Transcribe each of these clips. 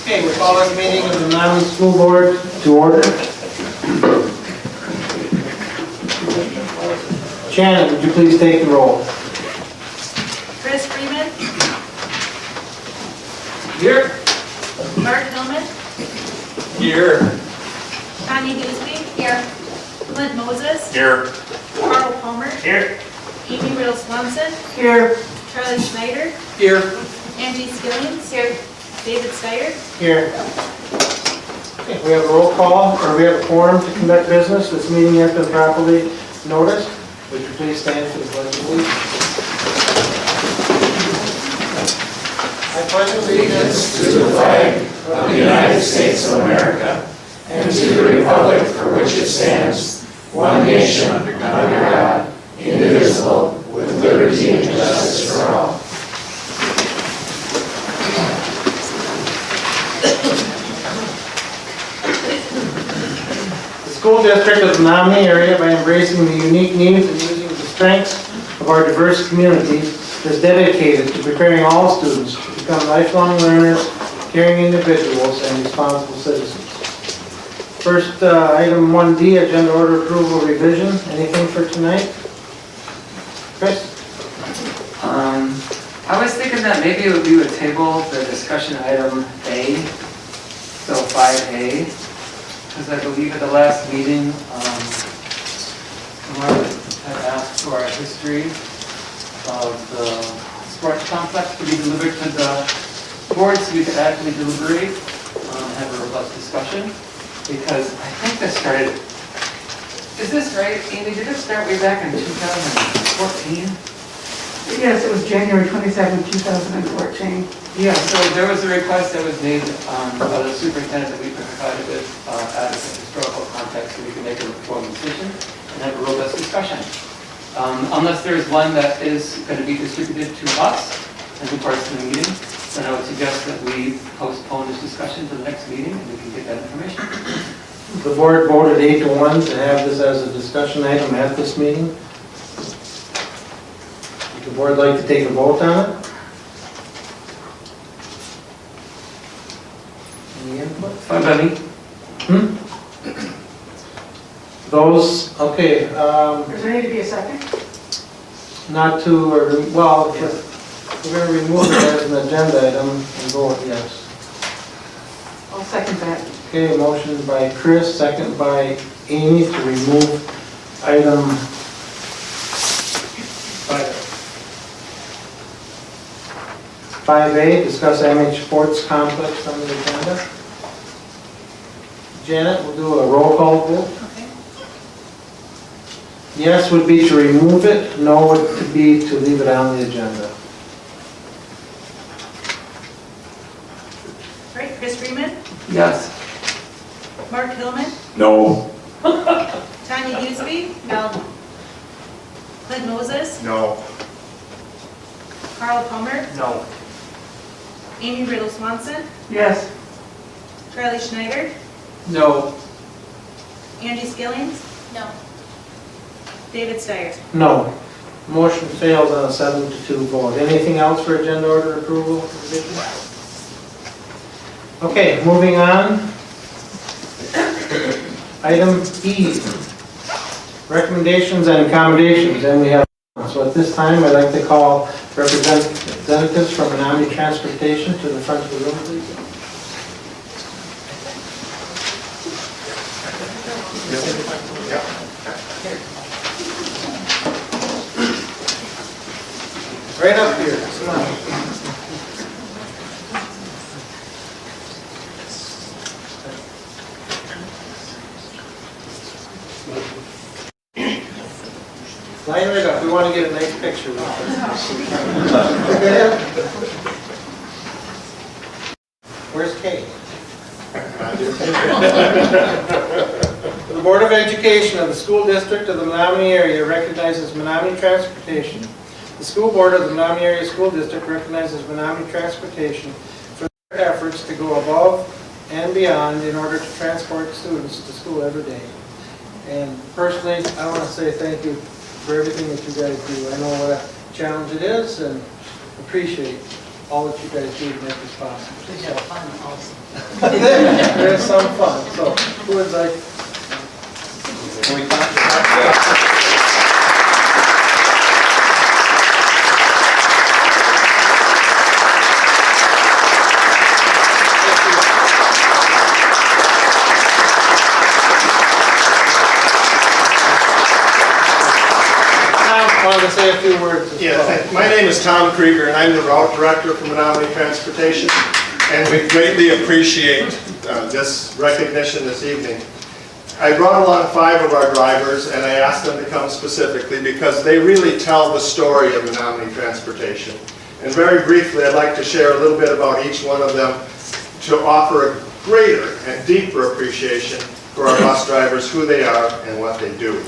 Okay, we call this meeting of the Menomonie School Board to order. Shannon, would you please take the roll? Chris Freeman. Here. Mark Hillman. Here. Connie Dewsby. Here. Clint Moses. Here. Carl Palmer. Here. Amy Riddle Swanson. Here. Charlie Schneider. Here. Angie Skillings. Here. David Steyer. Here. Okay, we have a roll call, or we have a quorum to conduct business. This meeting has been properly noticed. Would you please stand for the pledge of allegiance? I pledge Allegiance to the flag of the United States of America and to the republic for which it stands, one nation, under God, indivisible, with liberty and justice for all. The school district of the Menomonie area, by embracing the unique needs and using the strengths of our diverse community, is dedicated to preparing all students to become lifelong learners, caring individuals, and responsible citizens. First, item 1D, agenda order approval revision. Anything for tonight? Chris? I was thinking that maybe it would be a table, the discussion item A, so 5A, because I believe at the last meeting, Mark had asked for a history of the sports complex to be delivered to the board so we could actually deliberate, have a robust discussion, because I think this started, is this right, Amy? Did this start way back in 2014? Yes, it was January 27, 2014. Yeah, so there was a request that was made by the superintendent that we provided with adequate historical context so we can make a informed decision and have a robust discussion. Unless there's one that is going to be distributed to us as a part of the meeting, then I would suggest that we postpone this discussion to the next meeting and we can get that information. The board voted 8-1 to have this as a discussion item at this meeting. Would the board like to take a vote on it? Any input? Fine by me. Those, okay, Does there need to be a second? not to, well, we're going to remove it as an agenda item and vote yes. I'll second that. Okay, motion by Chris, second by Amy to remove item 5A, discuss MH Sports Complex on the agenda. Janet, we'll do a roll call vote. Okay. Yes would be to remove it, no would be to leave it on the agenda. All right, Chris Freeman. Yes. Mark Hillman. No. Tanya Dewsby. No. Clint Moses. No. Carl Palmer. No. Amy Riddle Swanson. Yes. Charlie Schneider. No. Angie Skillings. No. David Steyer. No. Motion fails on a 7-2 vote. Anything else for agenda order approval? Okay, moving on. Item E, recommendations and accommodations, and we have, so at this time I'd like to call representatives from Menomonie Transportation to the front of the room, please. Right up here, come on. Line right up, we want to get a nice picture with it. Where's Kate? The Board of Education of the School District of the Menomonie area recognizes Menomonie Transportation. The School Board of the Menomonie Area School District recognizes Menomonie Transportation for their efforts to go above and beyond in order to transport students to school every day. And personally, I want to say thank you for everything that you guys do. I know what a challenge it is and appreciate all that you guys do to make this possible. We have fun also. There's some fun. So, who would like? Can we clap? I wanted to say a few words as well. Yeah, my name is Tom Krieger, and I'm the route director for Menomonie Transportation, and we greatly appreciate this recognition this evening. I brought along 5 of our drivers, and I asked them to come specifically because they really tell the story of Menomonie Transportation. And very briefly, I'd like to share a little bit about each one of them to offer a greater and deeper appreciation for our bus drivers, who they are and what they do.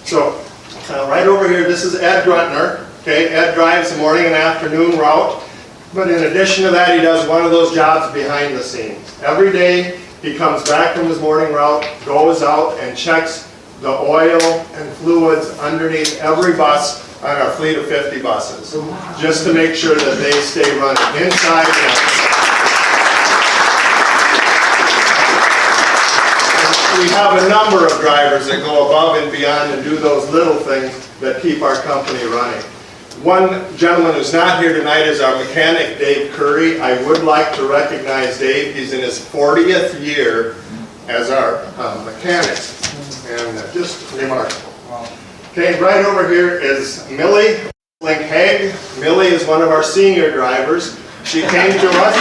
So, right over here, this is Ed Gruntner. Okay, Ed drives the morning and afternoon route, but in addition to that, he does one of those jobs behind the scenes. Every day, he comes back from his morning route, goes out and checks the oil and fluids underneath every bus on our fleet of 50 buses, just to make sure that they stay running inside and outside. We have a number of drivers that go above and beyond and do those little things that keep our company running. One gentleman who's not here tonight is our mechanic, Dave Curry. I would like to recognize Dave. He's in his 40th year as our mechanic, and just remarkable. Okay, right over here is Millie Link-Haig. Millie is one of our senior drivers. She came to us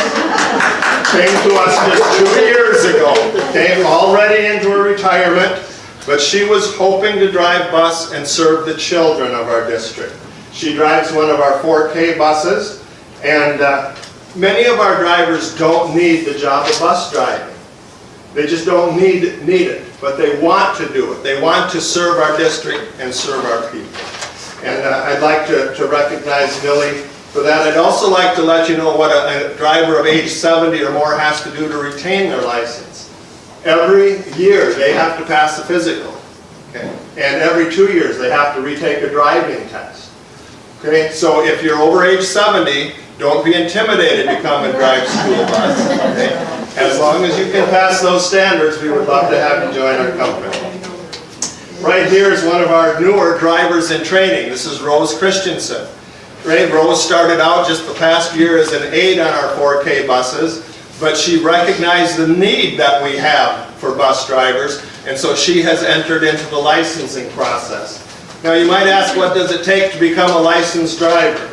just 2 years ago, came already into her retirement, but she was hoping to drive bus and serve the children of our district. She drives one of our 4K buses, and many of our drivers don't need the job of bus driving. They just don't need it, but they want to do it. They want to serve our district and serve our people. And I'd like to recognize Millie for that. I'd also like to let you know what a driver of age 70 or more has to do to retain their license. Every year they have to pass a physical, okay? And every 2 years they have to retake a driving test. Okay, so if you're over age 70, don't be intimidated to come and drive school bus. Okay? As long as you can pass those standards, we would love to have you join our company. Right here is one of our newer drivers in training. This is Rose Christensen. Right? Rose started out just the past year as an aide on our 4K buses, but she recognized the need that we have for bus drivers, and so she has entered into the licensing process. Now you might ask, what does it take to become a licensed driver?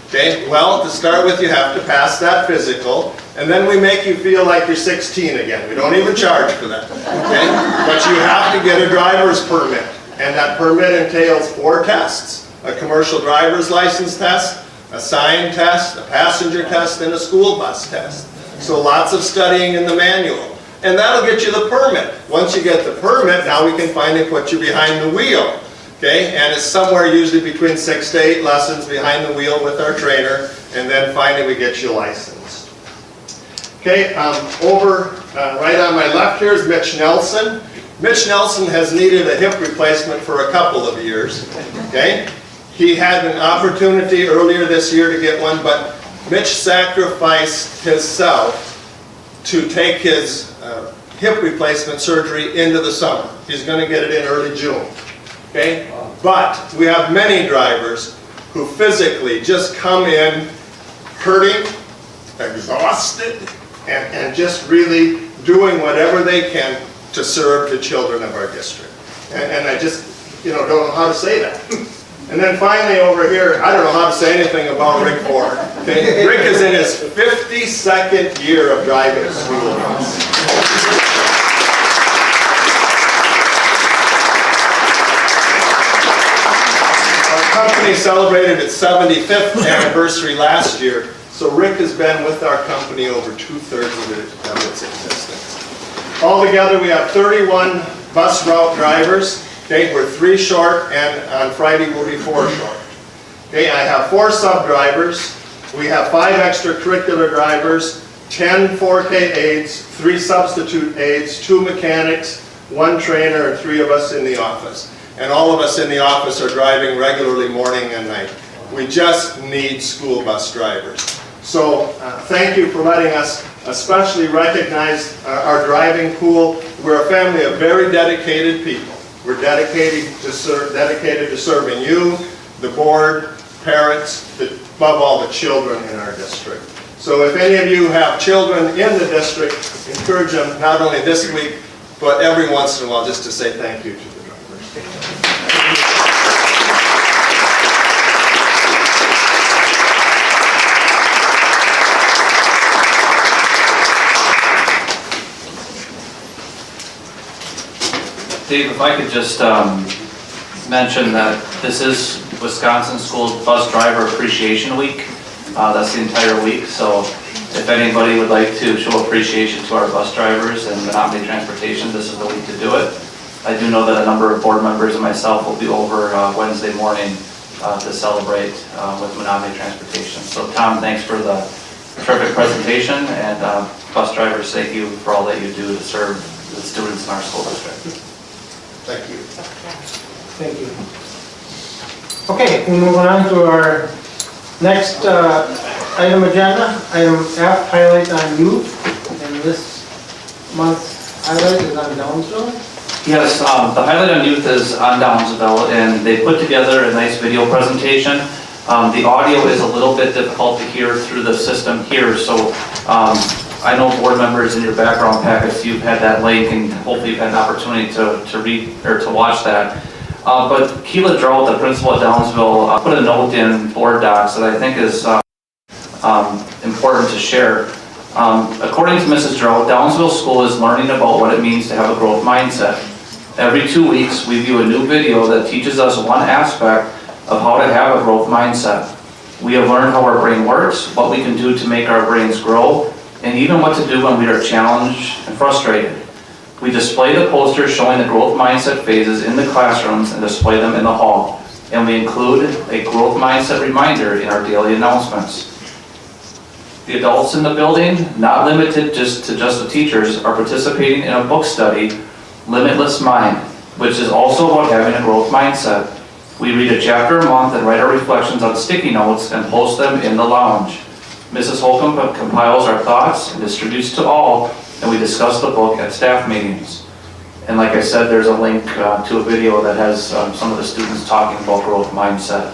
Okay, well, to start with, you have to pass that physical, and then we make you feel like you're 16 again. We don't even charge for that, okay? But you have to get a driver's permit, and that permit entails 4 tests. A commercial driver's license test, a sign test, a passenger test, and a school bus test. So lots of studying in the manual. And that'll get you the permit. Once you get the permit, now we can finally put you behind the wheel. Okay, and it's somewhere usually between 6 to 8 lessons behind the wheel with our trainer, and then finally we get you licensed. Okay, right on my left here is Mitch Nelson. Mitch Nelson has needed a hip replacement for a couple of years. Okay, he had an opportunity earlier this year to get one, but Mitch sacrificed himself to take his hip replacement surgery into the summer. He's going to get it in early June. Okay? But we have many drivers who physically just come in hurting, exhausted, and just really doing whatever they can to serve the children of our district. And I just, don't know how to say that. And then finally over here, I don't know how to say anything about Rick Ford. Okay? Rick is in his 52nd year of driving a school bus. Our company celebrated its 75th anniversary last year, so Rick has been with our company over 2/3 of its existence. Altogether, we have 31 bus route drivers. Okay, we're 3 short, and on Friday we'll be 4 short. Okay, I have 4 sub-drivers. We have 5 extracurricular drivers, 10 4K aides, 3 substitute aides, 2 mechanics, 1 trainer, and 3 of us in the office. And all of us in the office are driving regularly morning and night. We just need school bus drivers. So thank you for letting us especially recognize our driving pool. We're a family of very dedicated people. We're dedicated to serving you, the board, parents, above all the children in our district. So if any of you have children in the district, encourage them not only this week, but every once in a while just to say thank you to the drivers. Dave, if I could just mention that this is Wisconsin School Bus Driver Appreciation Week. That's the entire week, so if anybody would like to show appreciation to our bus drivers and Menomonie Transportation, this is the week to do it. I do know that a number of board members and myself will be over Wednesday morning to celebrate with Menomonie Transportation. So Tom, thanks for the terrific presentation, and bus drivers, thank you for all that you do to serve the students in our school district. Thank you. Thank you. Okay, we'll move on to our next item agenda, item F, highlight on youth. And this month's highlight is on Downsville. Yes, the highlight on youth is on Downsville, and they put together a nice video presentation. The audio is a little bit difficult to hear through the system here, so I know board members in your background packets, you've had that link, and hopefully you've had an opportunity to read or to watch that. But Keela Drought, the principal at Downsville, put a note in board docs that I think is important to share. According to Mrs. Drought, Downsville School is learning about what it means to have a growth mindset. Every 2 weeks, we view a new video that teaches us one aspect of how to have a growth mindset. We have learned how our brain works, what we can do to make our brains grow, and even what to do when we are challenged and frustrated. We display the posters showing the growth mindset phases in the classrooms and display them in the hall. And we include a growth mindset reminder in our daily announcements. The adults in the building, not limited to just the teachers, are participating in a book study, Limitless Mind, which is also about having a growth mindset. We read a chapter a month and write our reflections on sticky notes and post them in the lounge. Mrs. Holcomb compiles our thoughts and distributes to all, and we discuss the book at staff meetings. And like I said, there's a link to a video that has some of the students talking about growth mindset.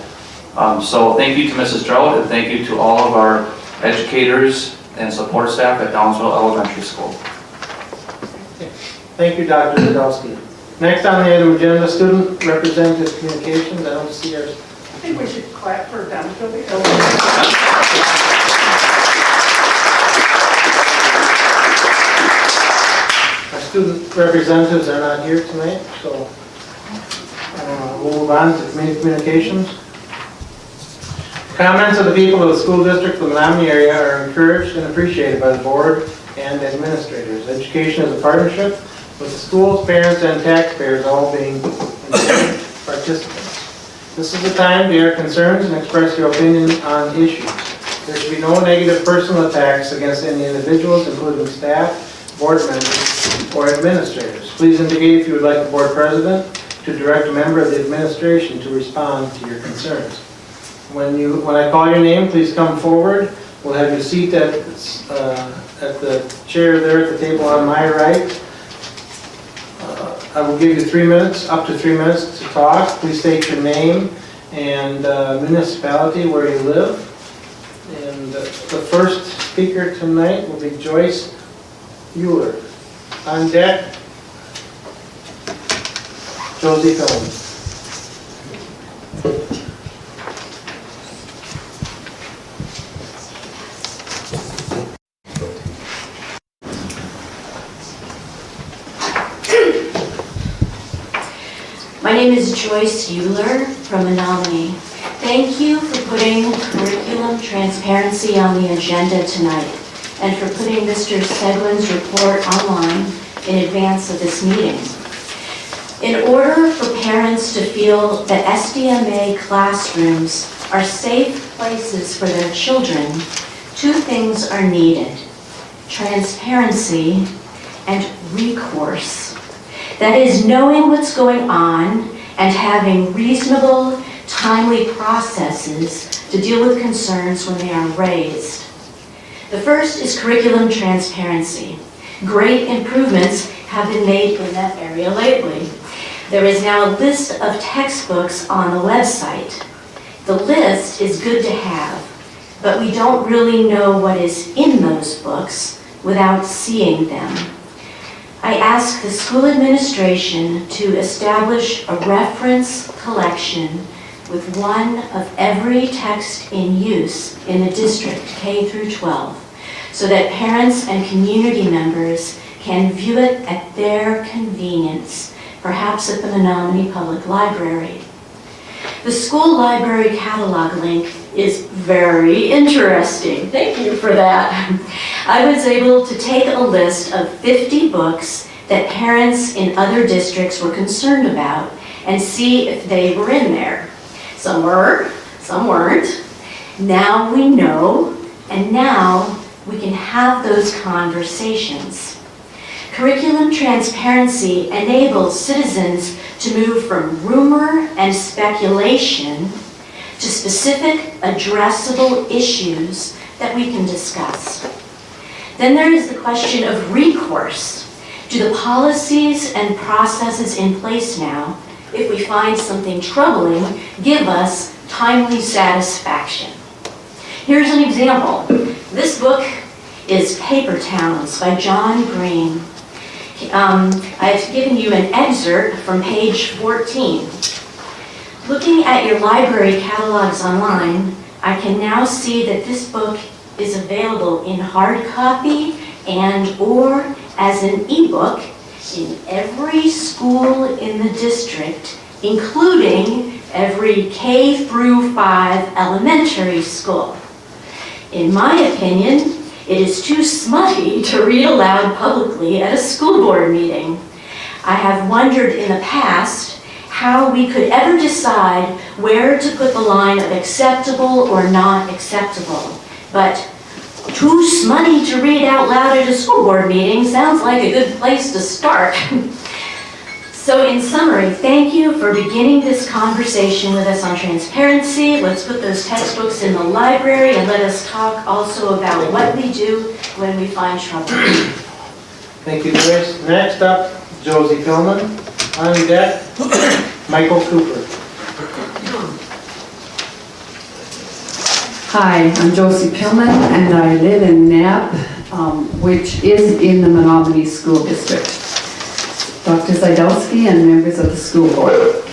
So thank you to Mrs. Drought, and thank you to all of our educators and support staff at Downsville Elementary School. Thank you, Dr. Zadowski. Next on the item agenda, student representative communications. I don't see our... I think we should clap for Downsville Elementary. Our student representatives are not here tonight, so we'll move on to community communications. Comments of the people of the school district of the Menomonie area are encouraged and appreciated by the board and administrators. Education is a partnership with the schools, parents, and taxpayers all being important participants. This is the time to air concerns and express your opinion on issues. There should be no negative personal attacks against any individuals, including staff, board members, or administrators. Please indicate if you would like the board president to direct a member of the administration to respond to your concerns. When I call your name, please come forward. We'll have your seat at the chair there at the table on my right. I will give you 3 minutes, up to 3 minutes to talk. Please state your name and municipality where you live. And the first speaker tonight will be Joyce Euler. On deck, Josie Phillips. Joyce Euler from Menomonie. Thank you for putting curriculum transparency on the agenda tonight and for putting Mr. Seguin's report online in advance of this meeting. In order for parents to feel that SDMA classrooms are safe places for their children, two things are needed: transparency and recourse. That is, knowing what's going on and having reasonable, timely processes to deal with concerns when they are raised. The first is curriculum transparency. Great improvements have been made in that area lately. There is now a list of textbooks on the website. The list is good to have, but we don't really know what is in those books without seeing them. I asked the school administration to establish a reference collection with one of every text in use in the district, K through 12, so that parents and community members can view it at their convenience, perhaps at the Menomonie Public Library. The school library catalog link is very interesting. Thank you for that. I was able to take a list of 50 books that parents in other districts were concerned about and see if they were in there. Some were, some weren't. Now we know, and now we can have those conversations. Curriculum transparency enables citizens to move from rumor and speculation to specific addressable issues that we can discuss. Then there is the question of recourse. Do the policies and processes in place now, if we find something troubling, give us timely satisfaction? Here's an example. This book is Paper Towns by John Green. I've given you an excerpt from page 14. Looking at your library catalogs online, I can now see that this book is available in hard copy and/or as an ebook in every school in the district, including every K through 5 elementary school. In my opinion, it is too smutty to read aloud publicly at a school board meeting. I have wondered in the past how we could ever decide where to put the line of acceptable or not acceptable. But too smutty to read out loud at a school board meeting sounds like a good place to start. So in summary, thank you for beginning this conversation with us on transparency. Let's put those textbooks in the library and let us talk also about what we do when we find trouble. Thank you, Joyce. Next up, Josie Pillman. On deck, Michael Cooper. Hi, I'm Josie Pillman, and I live in Knapp, which is in the Menomonie School District. Dr. Zajdowski and members of the school board.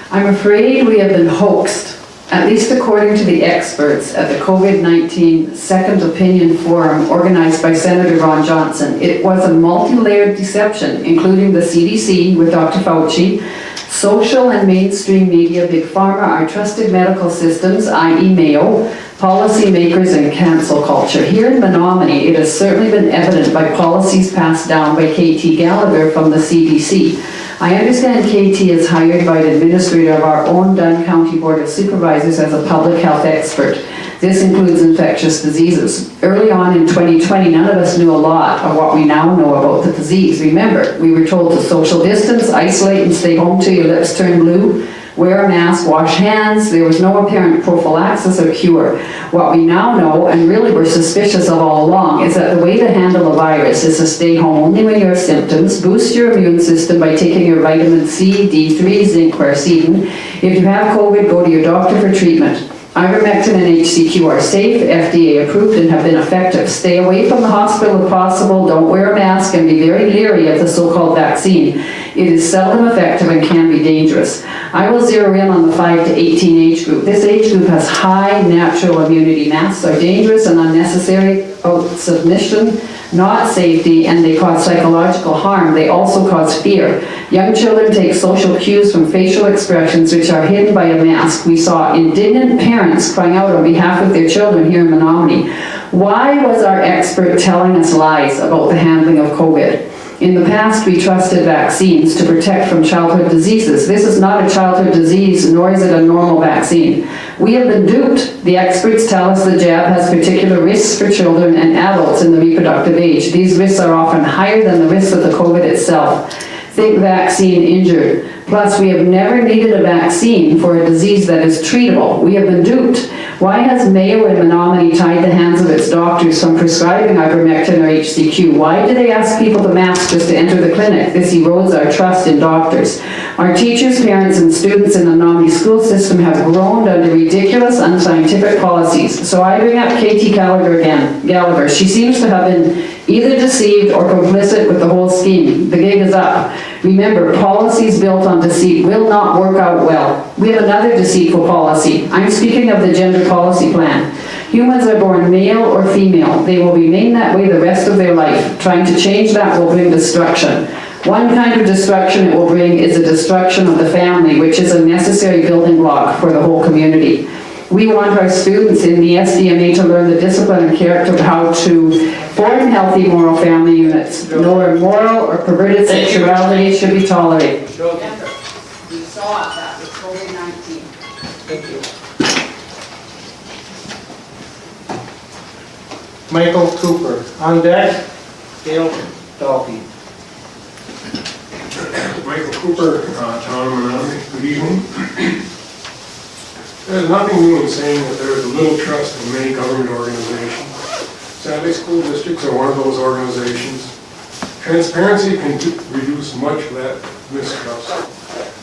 I'm afraid we have been hoaxed, at least according to the experts at the COVID-19 Second Opinion Forum organized by Senator Ron Johnson. It was a multi-layered deception, including the CDC with Dr. Fauci, social and mainstream media, Big Pharma, our trusted medical systems, i.e. Mayo, policymakers, and cancel culture. Here in Menomonie, it has certainly been evident by policies passed down by KT Gallagher from the CDC. I understand KT is hired by the administrator of our own Dunn County Board of Supervisors as a public health expert. This includes infectious diseases. Early on in 2020, none of us knew a lot of what we now know about the disease. Remember, we were told to social distance, isolate, and stay home till your lips turn blue. Wear a mask, wash hands. There was no apparent prophylaxis or cure. What we now know, and really were suspicious of all along, is that the way to handle a virus is to stay home only when you have symptoms, boost your immune system by taking your vitamin C, D3, zinc, quercetin. If you have COVID, go to your doctor for treatment. Ivermectin and HCQ are safe, FDA approved, and have been effective. Stay away from the hospital if possible, don't wear a mask, and be very leery of the so-called vaccine. It is seldom effective and can be dangerous. I will zero in on the 5 to 18 age group. This age group has high natural immunity. Masks are dangerous and unnecessary, out submission, not safety, and they cause psychological harm. They also cause fear. Young children take social cues from facial expressions which are hidden by a mask. We saw indignant parents crying out on behalf of their children here in Menomonie. Why was our expert telling us lies about the handling of COVID? In the past, we trusted vaccines to protect from childhood diseases. This is not a childhood disease, nor is it a normal vaccine. We have been duped. The experts tell us the jab has particular risks for children and adults in the reproductive age. These risks are often higher than the risks of the COVID itself. Think vaccine injured. Plus, we have never needed a vaccine for a disease that is treatable. We have been duped. Why has Mayo and Menomonie tied the hands of its doctors from prescribing ivermectin or HCQ? Why do they ask people to mask just to enter the clinic? This erodes our trust in doctors. Our teachers, parents, and students in the Menomonie school system have groaned under ridiculous, unscientific policies. So I bring up Katie Gallagher. She seems to have been either deceived or complicit with the whole scheme. The gig is up. Remember, policies built on deceit will not work out well. We have another deceitful policy. I'm speaking of the gender policy plan. Humans are born male or female. They will remain that way the rest of their life. Trying to change that will bring destruction. One kind of destruction it will bring is a destruction of the family, which is a necessary building block for the whole community. We want our students in the SDMA to learn the discipline and character of how to form healthy moral family units. No immoral or perverted sexuality should be tolerated. We saw that with COVID-19. Thank you. Michael Cooper. On deck, Dale Dalkey. Michael Cooper, Town of Menomonie. Good evening. There's nothing new in saying that there is little trust in many government organizations. Sadly, school districts are one of those organizations. Transparency can reduce much of that mistrust.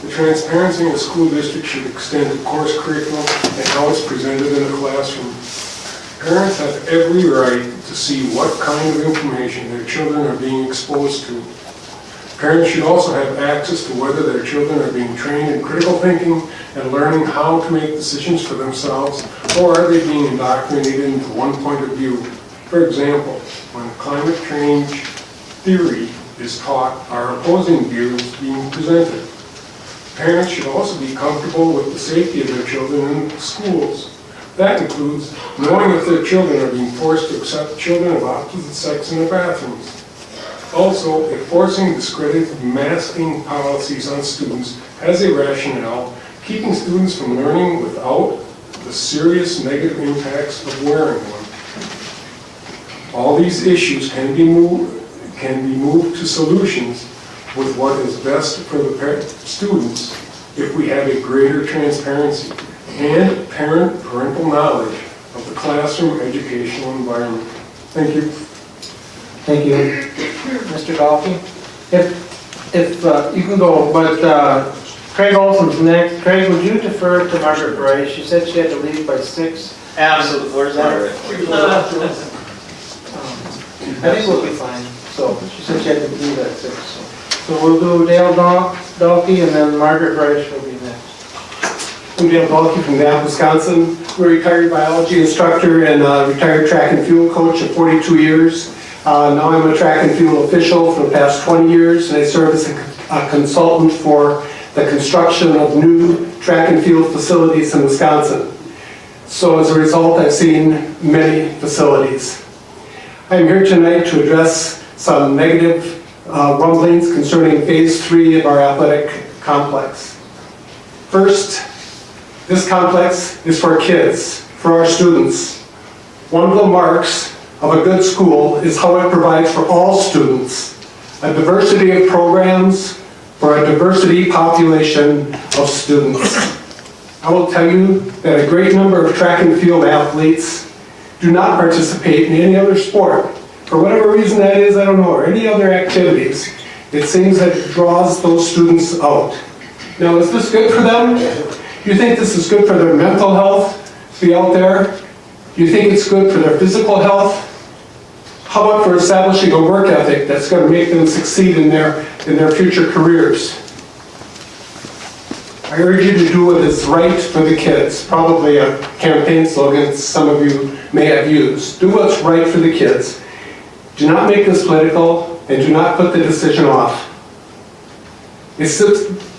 The transparency in a school district should extend to course curriculum and how it's presented in a classroom. Parents have every right to see what kind of information their children are being exposed to. Parents should also have access to whether their children are being trained in critical thinking and learning how to make decisions for themselves, or are they being indoctrinated into one point of view. For example, when climate change theory is taught, are opposing views being presented. Parents should also be comfortable with the safety of their children in schools. That includes knowing if their children are being forced to accept children of opposite sex in their bathrooms. Also, if forcing discredited masking policies on students has a rationale, keeping students from learning without the serious negative impacts of wearing one. All these issues can be moved to solutions with what is best for the students if we have a greater transparency and parental knowledge of the classroom educational environment. Thank you. Thank you. Mr. Dalkey? If you can go, but Craig Olson's next. Craig, would you defer to Margaret Bryce? She said she had to leave by 6. Absolutely. Where's that? I think we'll be fine. So she said she had to leave at 6. So we'll do Dale Dalkey and then Margaret Bryce will be next. I'm Dale Dalkey from Banff, Wisconsin. I'm a retired biology instructor and a retired track and field coach of 42 years. Now I'm a track and field official for the past 20 years, and I serve as a consultant for the construction of new track and field facilities in Wisconsin. So as a result, I've seen many facilities. I'm here tonight to address some negative rumblings concerning Phase 3 of our athletic complex. First, this complex is for kids, for our students. One of the marks of a good school is how it provides for all students a diversity of programs for a diversity population of students. I will tell you that a great number of track and field athletes do not participate in any other sport. For whatever reason that is, I don't know, or any other activities. It seems that it draws those students out. Now, is this good for them? Do you think this is good for their mental health to be out there? Do you think it's good for their physical health? How about for establishing a work ethic that's going to make them succeed in their future careers? I urge you to do what is right for the kids. Probably a campaign slogan some of you may have used. Do what's right for the kids. Do not make this political, and do not put the decision off. This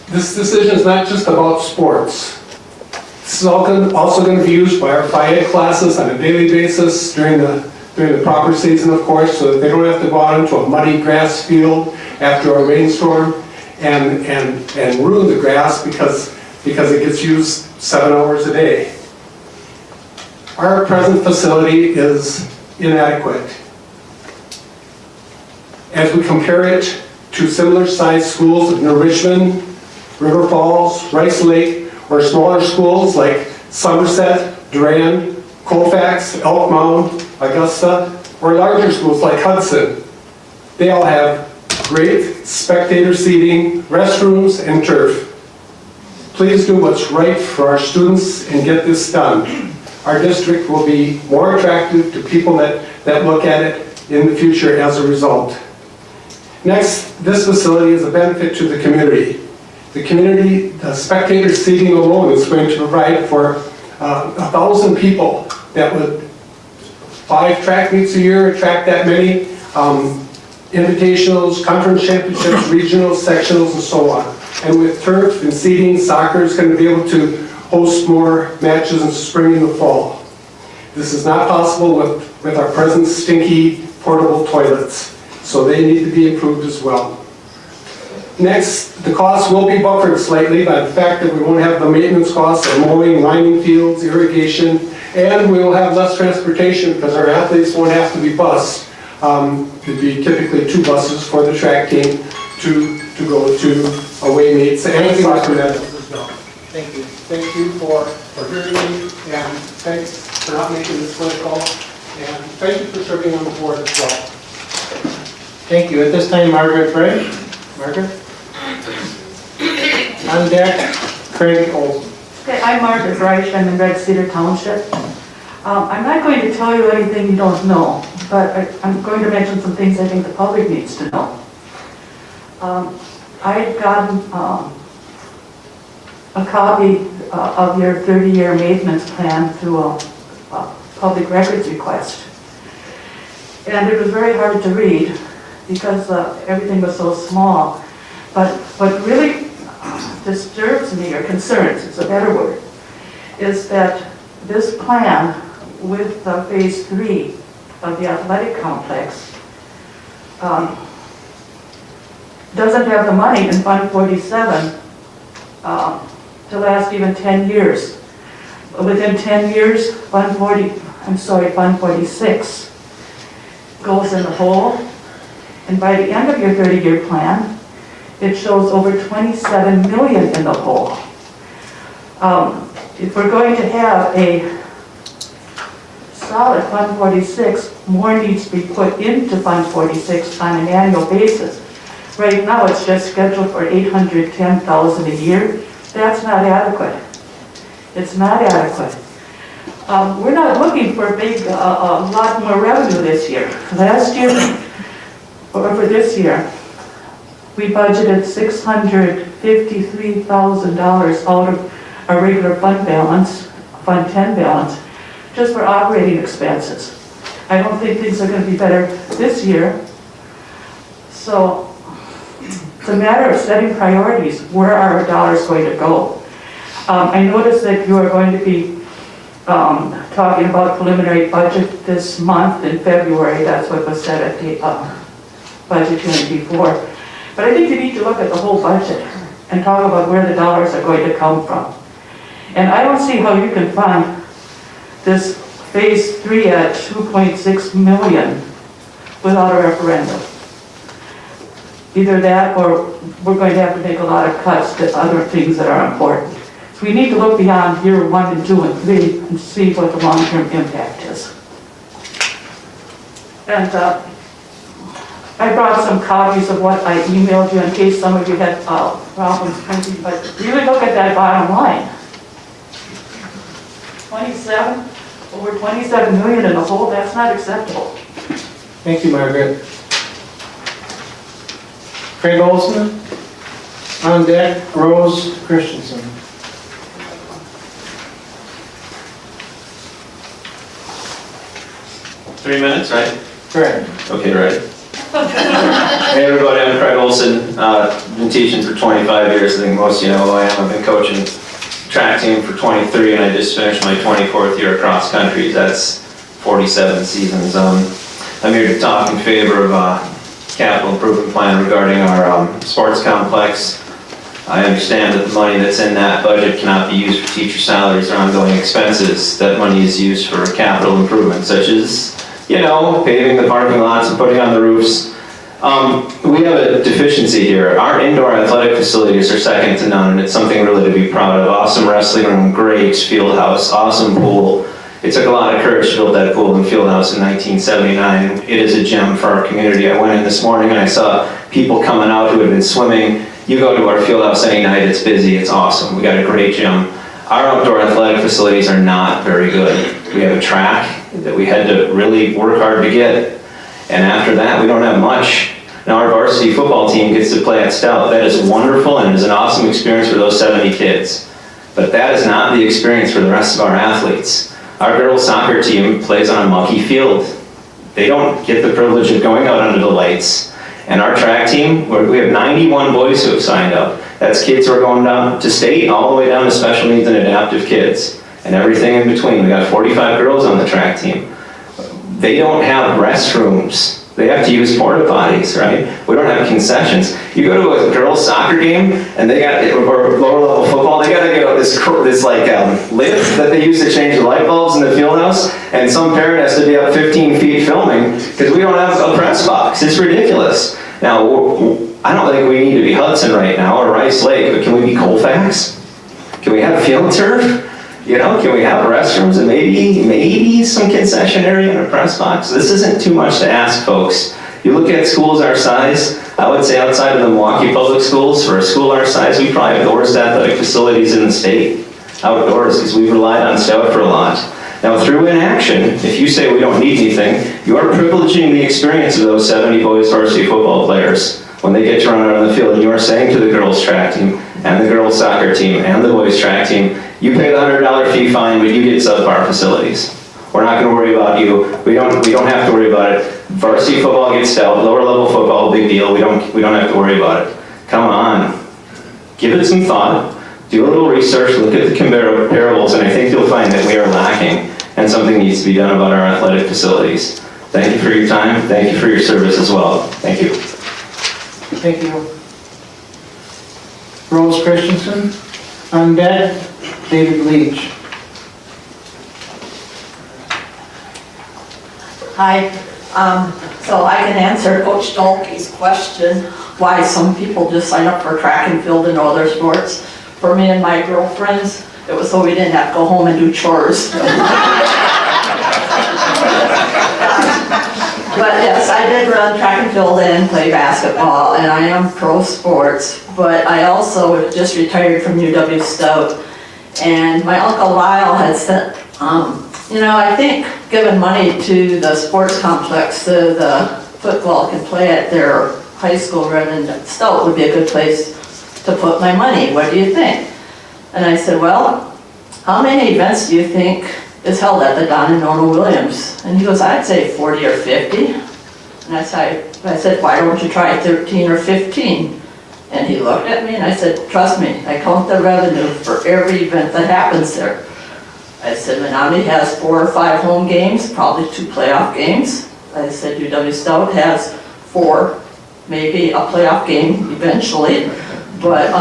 decision is not just about sports. This is also going to be used by our Phi Ed classes on a daily basis during the proper season, of course, so that they don't have to go out into a muddy grass field after a rainstorm and ruin the grass because it gets used 7 hours a day. Our present facility is inadequate. As we compare it to similar-sized schools in Richmond, River Falls, Rice Lake, or smaller schools like Somerset, Durand, Colfax, Elk Mound, Augusta, or larger schools like Hudson, they all have great spectator seating, restrooms, and turf. Please do what's right for our students and get this done. Our district will be more attractive to people that look at it in the future as a result. Next, this facility is a benefit to the community. The spectator seating alone is going to provide for 1,000 people that would 5 track meets a year, attract that many, invitationals, conference championships, regionals, sectionals, and so on. And with turf and seating, soccer is going to be able to host more matches in spring and the fall. This is not possible with our present stinky portable toilets, so they need to be improved as well. Next, the costs will be buffered slightly by the fact that we won't have the maintenance costs of mowing, lining fields, irrigation, and we will have less transportation because our athletes won't have to be bused. It'd be typically 2 buses for the track team to go to away meets and soccer matches as well. Thank you. Thank you for hearing me, and thanks for not making this political, and thank you for serving on the board as well. Thank you. At this time, Margaret Bray. Margaret? On deck, Craig Olson. Okay, I'm Margaret Reich, I'm in Red Cedar Township. I'm not going to tell you anything you don't know, but I'm going to mention some things I think the public needs to know. I had gotten a copy of your 30-year maintenance plan through a public records request. And it was very hard to read because everything was so small. But what really disturbs me, or concerns, is a better word, is that this plan with phase 3 of the athletic complex doesn't have the money in Fund 47 to last even 10 years. Within 10 years, Fund 46 goes in the hole, and by the end of your 30-year plan, it shows over 27 million in the hole. If we're going to have a solid Fund 46, more needs to be put into Fund 46 on an annual basis. Right now, it's just scheduled for $810,000 a year. That's not adequate. It's not adequate. We're not looking for a lot more revenue this year. Last year, or for this year, we budgeted $653,000 out of our regular fund balance, Fund 10 balance, just for operating expenses. I don't think things are going to be better this year. So it's a matter of setting priorities. Where are our dollars going to go? I noticed that you are going to be talking about preliminary budget this month in February. That's what was said at the budget hearing before. But I think you need to look at the whole budget and talk about where the dollars are going to come from. And I don't see how you can fund this phase 3 at 2.6 million without a referendum. Either that, or we're going to have to make a lot of cuts to other things that are important. So we need to look beyond year 1 and 2 and 3 and see what the long-term impact is. And I brought some copies of what I emailed you in case some of you had problems printing, but really look at that bottom line. Over 27 million in the hole, that's not acceptable. Thank you, Margaret. Craig Olson. On deck, Rose Christensen. Three minutes, right? Correct. Okay, right. Hey everybody, I'm Craig Olson. Been teaching for 25 years. I think most of you know who I am. I've been coaching track team for 23 and I just finished my 24th year across country. That's 47 seasons. I'm here to talk in favor of a capital improvement plan regarding our sports complex. I understand that the money that's in that budget cannot be used for teacher salaries or ongoing expenses. That money is used for capital improvements such as, you know, paving the parking lots and putting on the roofs. We have a deficiency here. Our indoor athletic facilities are second to none, and it's something really to be proud of. Awesome wrestling room, great field house, awesome pool. It took a lot of courage to build that pool and field house in 1979, and it is a gem for our community. I went in this morning and I saw people coming out who had been swimming. You go to our field house any night, it's busy, it's awesome. We got a great gym. Our outdoor athletic facilities are not very good. We have a track that we had to really work hard to get, and after that, we don't have much. Now our varsity football team gets to play at Stout. That is wonderful and is an awesome experience for those 70 kids. But that is not the experience for the rest of our athletes. Our girls soccer team plays on a mucky field. They don't get the privilege of going out under the lights. And our track team, we have 91 boys who have signed up. That's kids who are going down to state, all the way down to special needs and adaptive kids, and everything in between. We got 45 girls on the track team. They don't have restrooms. They have to use porta potties, right? We don't have concessions. You go to a girls' soccer game, and they got, or lower level football, they got to get this like lift that they use to change the light bulbs in the field house, and some parent has to be up 15 feet filming because we don't have a press box. It's ridiculous. Now, I don't think we need to be Hudson right now or Rice Lake, but can we be Colfax? Can we have field turf? You know, can we have restrooms and maybe some concession area and a press box? This isn't too much to ask, folks. You look at schools our size, I would say outside of the Milwaukee Public Schools, for a school our size, we probably have the worst athletic facilities in the state, outdoors, because we've relied on Stout for a lot. Now, through inaction, if you say we don't need anything, you are privileging the experience of those 70 boys varsity football players when they get to run out on the field, and you are saying to the girls' track team, and the girls' soccer team, and the boys' track team, you pay the $100 fee fine, but you get subpar facilities. We're not going to worry about you. We don't have to worry about it. Varsity football gets Stout, lower level football, big deal. We don't have to worry about it. Come on, give it some thought. Do a little research, look at the comparables, and I think you'll find that we are lacking, and something needs to be done about our athletic facilities. Thank you for your time. Thank you for your service as well. Thank you. Thank you. Rose Christensen. On deck, David Leach. Hi, so I can answer Coach Dolke's question, why some people just sign up for track and field and other sports. For me and my girlfriends, it was so we didn't have to go home and do chores. But yes, I did run track and field and play basketball, and I am pro sports, but I also just retired from UW Stout. And my Uncle Lyle had said, I think giving money to the sports complex so the football can play at their high school run in Stout would be a good place to put my money. What do you think? And I said, well, how many events do you think is held at the Don and Nona Williams? And he goes, I'd say 40 or 50. And I said, why don't you try 13 or 15? And he looked at me and I said, trust me, I count the revenue for every event that happens there. I said, Menomonie has 4 or 5 home games, probably 2 playoff games. I said, UW Stout has 4, maybe a playoff game eventually. But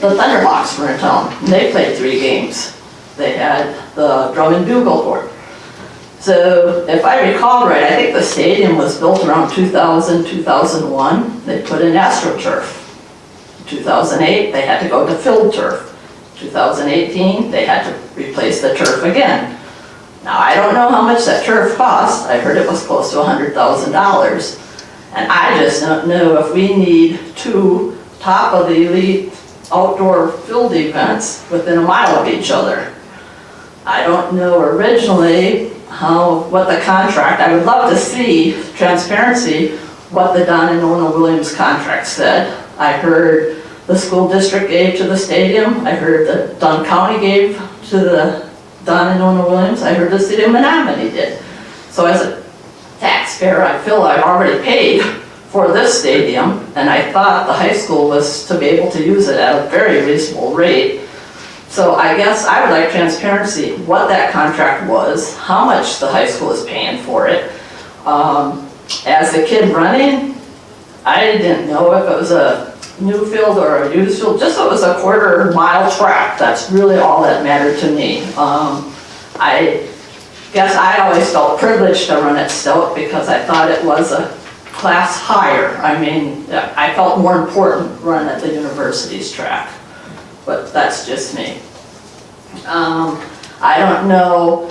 the Thunderhawks were in town, and they played 3 games. They had the drum and bugle board. So if I recall right, I think the stadium was built around 2000, 2001. They put in AstroTurf. 2008, they had to go to field turf. 2018, they had to replace the turf again. Now, I don't know how much that turf cost. I heard it was close to $100,000. And I just don't know if we need 2 top of the elite outdoor field events within a mile of each other. I don't know, originally, what the contract, I would love to see transparency, what the Don and Nona Williams contract said. I heard the school district gave to the stadium. I heard that Dunn County gave to the Don and Nona Williams. I heard the city of Menomonie did. So as a taxpayer, I feel I've already paid for this stadium, and I thought the high school was to be able to use it at a very reasonable rate. So I guess I would like transparency, what that contract was, how much the high school is paying for it. As a kid running, I didn't know if it was a new field or a used field, just so it was a quarter-mile track. That's really all that mattered to me. I guess I always felt privileged to run at Stout because I thought it was a class higher. I mean, I felt more important running at the university's track, but that's just me. I don't know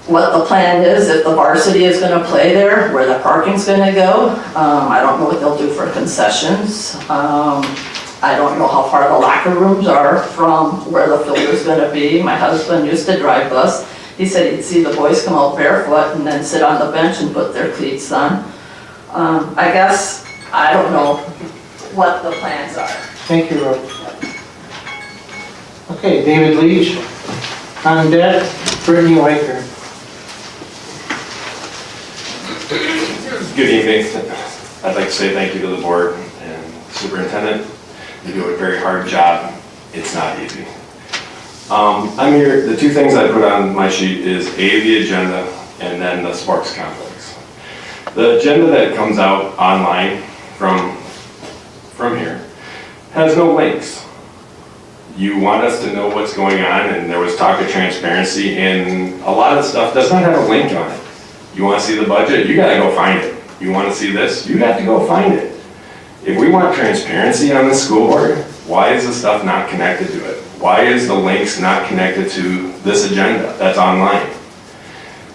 what the plan is, if the varsity is going to play there, where the parking's going to go. I don't know what they'll do for concessions. I don't know how far the locker rooms are from where the field is going to be. My husband used to drive bus. He said he'd see the boys come out barefoot and then sit on the bench and put their cleats on. I guess, I don't know what the plans are. Thank you, Rob. Okay, David Leach, on deck, Brittany Weicker. Good evening. I'd like to say thank you to the board and superintendent. You do a very hard job. It's not easy. I'm here, the two things I put on my sheet is A, the agenda, and then the sports complex. The agenda that comes out online from here has no links. You want us to know what's going on, and there was talk of transparency, and a lot of stuff does not have a link on it. You want to see the budget? You gotta go find it. You want to see this? You have to go find it. If we want transparency on the school board, why is the stuff not connected to it? Why is the links not connected to this agenda that's online?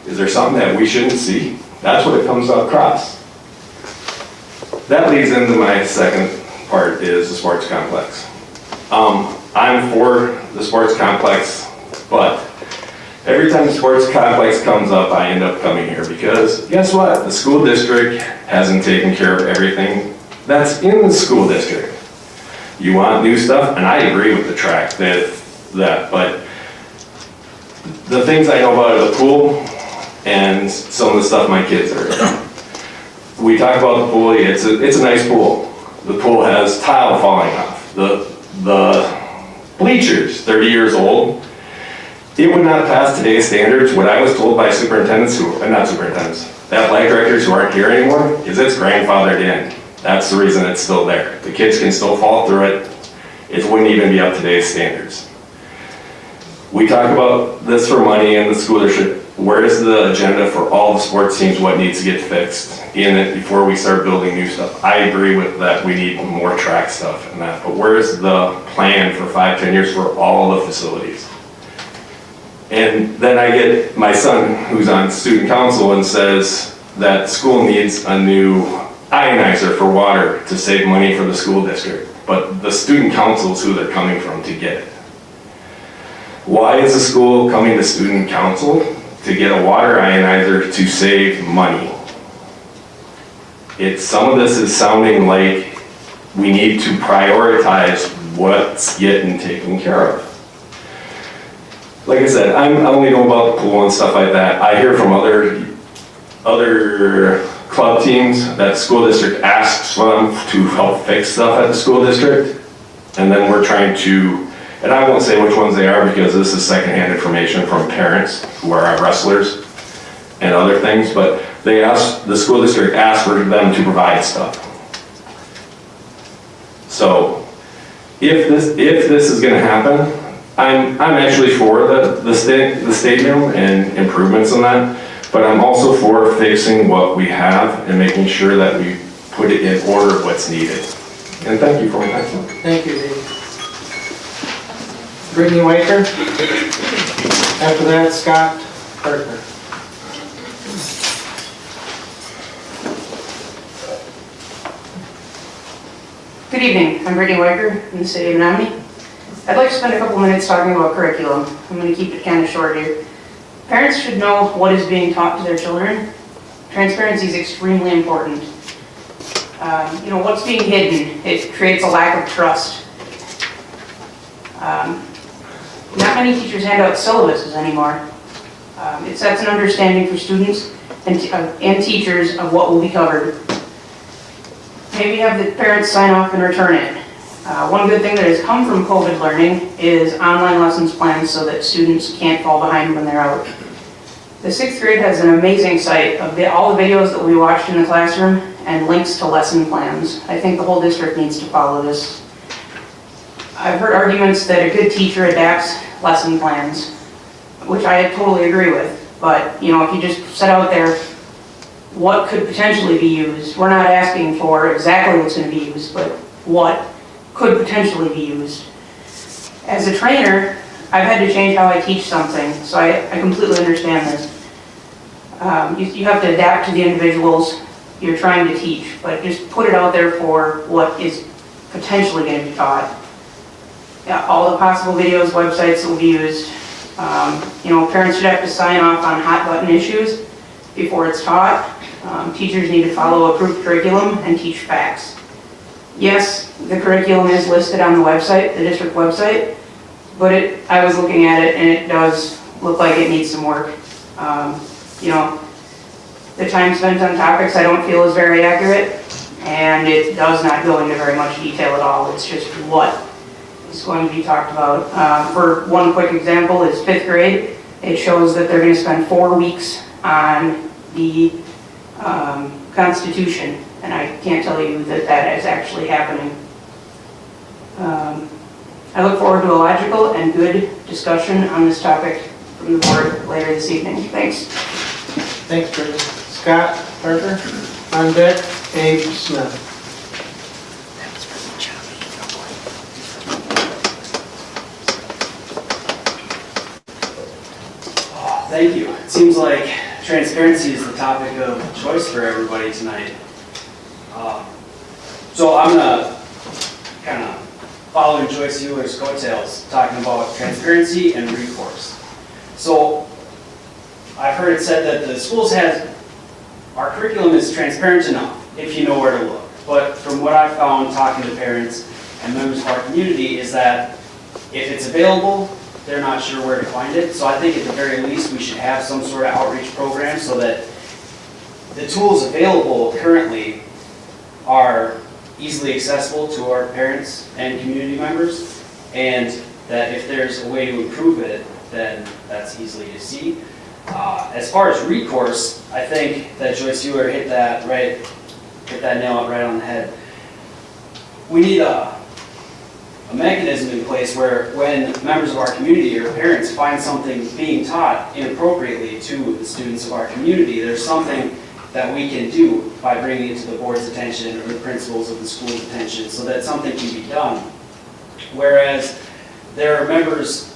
Is there something that we shouldn't see? That's what it comes across. That leads into my second part, is the sports complex. I'm for the sports complex, but every time the sports complex comes up, I end up coming here because guess what? The school district hasn't taken care of everything that's in the school district. You want new stuff, and I agree with the track but the things I know about the pool and some of the stuff my kids are in. We talk about the pool, it's a nice pool. The pool has tile falling off. The bleachers, 30 years old, it would not pass today's standards. What I was told by superintendents athletic directors who aren't here anymore, is it's grandfathered in. That's the reason it's still there. The kids can still fall through it. It wouldn't even be up to today's standards. We talk about this for money in the school district. Where is the agenda for all the sports teams, what needs to get fixed in it before we start building new stuff? I agree with that, we need more track stuff and that, but where's the plan for 5-10 years for all the facilities? And then I get my son, who's on student council, and says that school needs a new ionizer for water to save money for the school district, but the student council is who they're coming from to get it. Why is the school coming to student council to get a water ionizer to save money? Some of this is sounding like we need to prioritize what's getting taken care of. Like I said, I only know about the pool and stuff like that. I hear from other club teams that school district asks them to help fix stuff at the school district, and then we're trying to, and I won't say which ones they are because this is secondhand information from parents who are wrestlers and other things, but the school district asked for them to provide stuff. So if this is gonna happen, I'm actually for the stadium and improvements on that, but I'm also for fixing what we have and making sure that we put it in order what's needed. And thank you for my time. Thank you, Dave. Brittany Weicker. After that, Scott Parker. Good evening, I'm Brittany Weicker from the city of Menomonie. I'd like to spend a couple minutes talking about curriculum. I'm going to keep it kind of short here. Parents should know what is being taught to their children. Transparency is extremely important. What's being hidden, it creates a lack of trust. Not many teachers hand out syllabuses anymore. It sets an understanding for students and teachers of what will be covered. Maybe have the parents sign off and return it. One good thing that has come from COVID learning is online lessons plans so that students can't fall behind when they're out. The 6th grade has an amazing site of all the videos that we watched in the classroom and links to lesson plans. I think the whole district needs to follow this. I've heard arguments that a good teacher adapts lesson plans, which I totally agree with. But, if you just set out there what could potentially be used, we're not asking for exactly what's going to be used, but what could potentially be used. As a trainer, I've had to change how I teach something, so I completely understand this. You have to adapt to the individuals you're trying to teach, but just put it out there for what is potentially going to be taught. Yeah, all the possible videos, websites that will be used. Parents should have to sign off on hot button issues before it's taught. Teachers need to follow approved curriculum and teach facts. Yes, the curriculum is listed on the website, the district website, but I was looking at it and it does look like it needs some work. The time spent on topics I don't feel is very accurate, and it does not go into very much detail at all. It's just what is going to be talked about. For one quick example is 5th grade. It shows that they're going to spend 4 weeks on the Constitution, and I can't tell you that that is actually happening. I look forward to a logical and good discussion on this topic from the board later this evening. Thanks. Thanks, Brittany. Scott, Parker, on deck, Abe Smith. Thank you. It seems like transparency is the topic of choice for everybody tonight. So I'm gonna kind of follow in Joyce Euler's coattails, talking about transparency and recourse. So I've heard it said that the schools our curriculum is transparent enough if you know where to look. But from what I've found talking to parents and members of our community is that if it's available, they're not sure where to find it. So I think at the very least we should have some sort of outreach program so that the tools available currently are easily accessible to our parents and community members, and that if there's a way to improve it, then that's easily to see. As far as recourse, I think that Joyce Euler hit that nail right on the head. We need a mechanism in place where when members of our community or parents find something being taught inappropriately to the students of our community, there's something that we can do by bringing it to the board's attention or the principals of the school's attention so that something can be done. Whereas there are members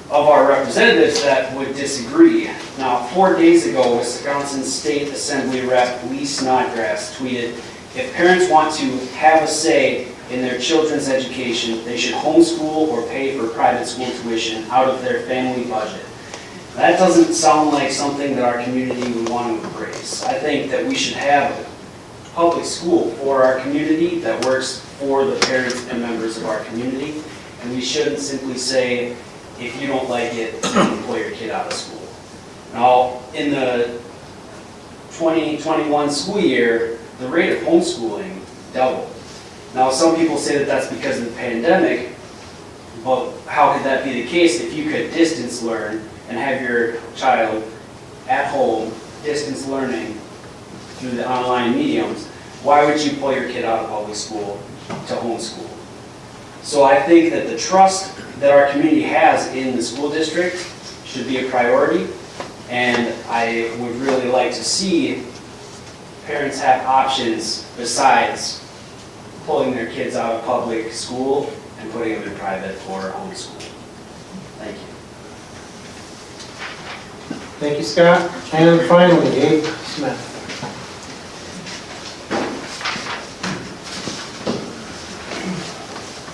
of our representatives that would disagree. Now, 4 days ago, Wisconsin State Assembly Rep Lee Snodgrass tweeted, "If parents want to have a say in their children's education, they should homeschool or pay for private school tuition out of their family budget." That doesn't sound like something that our community would want to embrace. I think that we should have a public school for our community that works for the parents and members of our community, and we shouldn't simply say, if you don't like it, you can pull your kid out of school. Now, in the 2021 school year, the rate of homeschooling doubled. Now, some people say that that's because of the pandemic, but how could that be the case if you could distance learn and have your child at home, distance learning through the online mediums? Why would you pull your kid out of public school to homeschool? So I think that the trust that our community has in the school district should be a priority, and I would really like to see parents have options besides pulling their kids out of public school and putting them in private or homeschool. Thank you. Thank you, Scott. And finally, Abe Smith.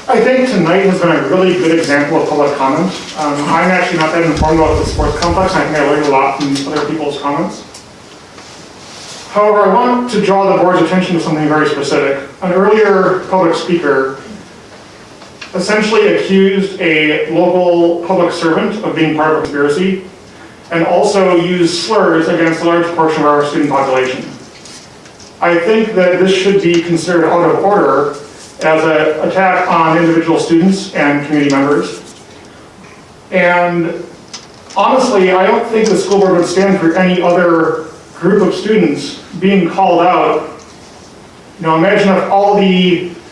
I think tonight has been a really good example of public comment. I'm actually not that informed about the sports complex, and I think I learned a lot from other people's comments. However, I want to draw the board's attention to something very specific. An earlier public speaker essentially accused a local public servant of being part of a conspiracy, and also used slurs against a large portion of our student population. I think that this should be considered out of order as an attack on individual students and community members. And honestly, I don't think the school board would stand for any other group of students being called out. You know, imagine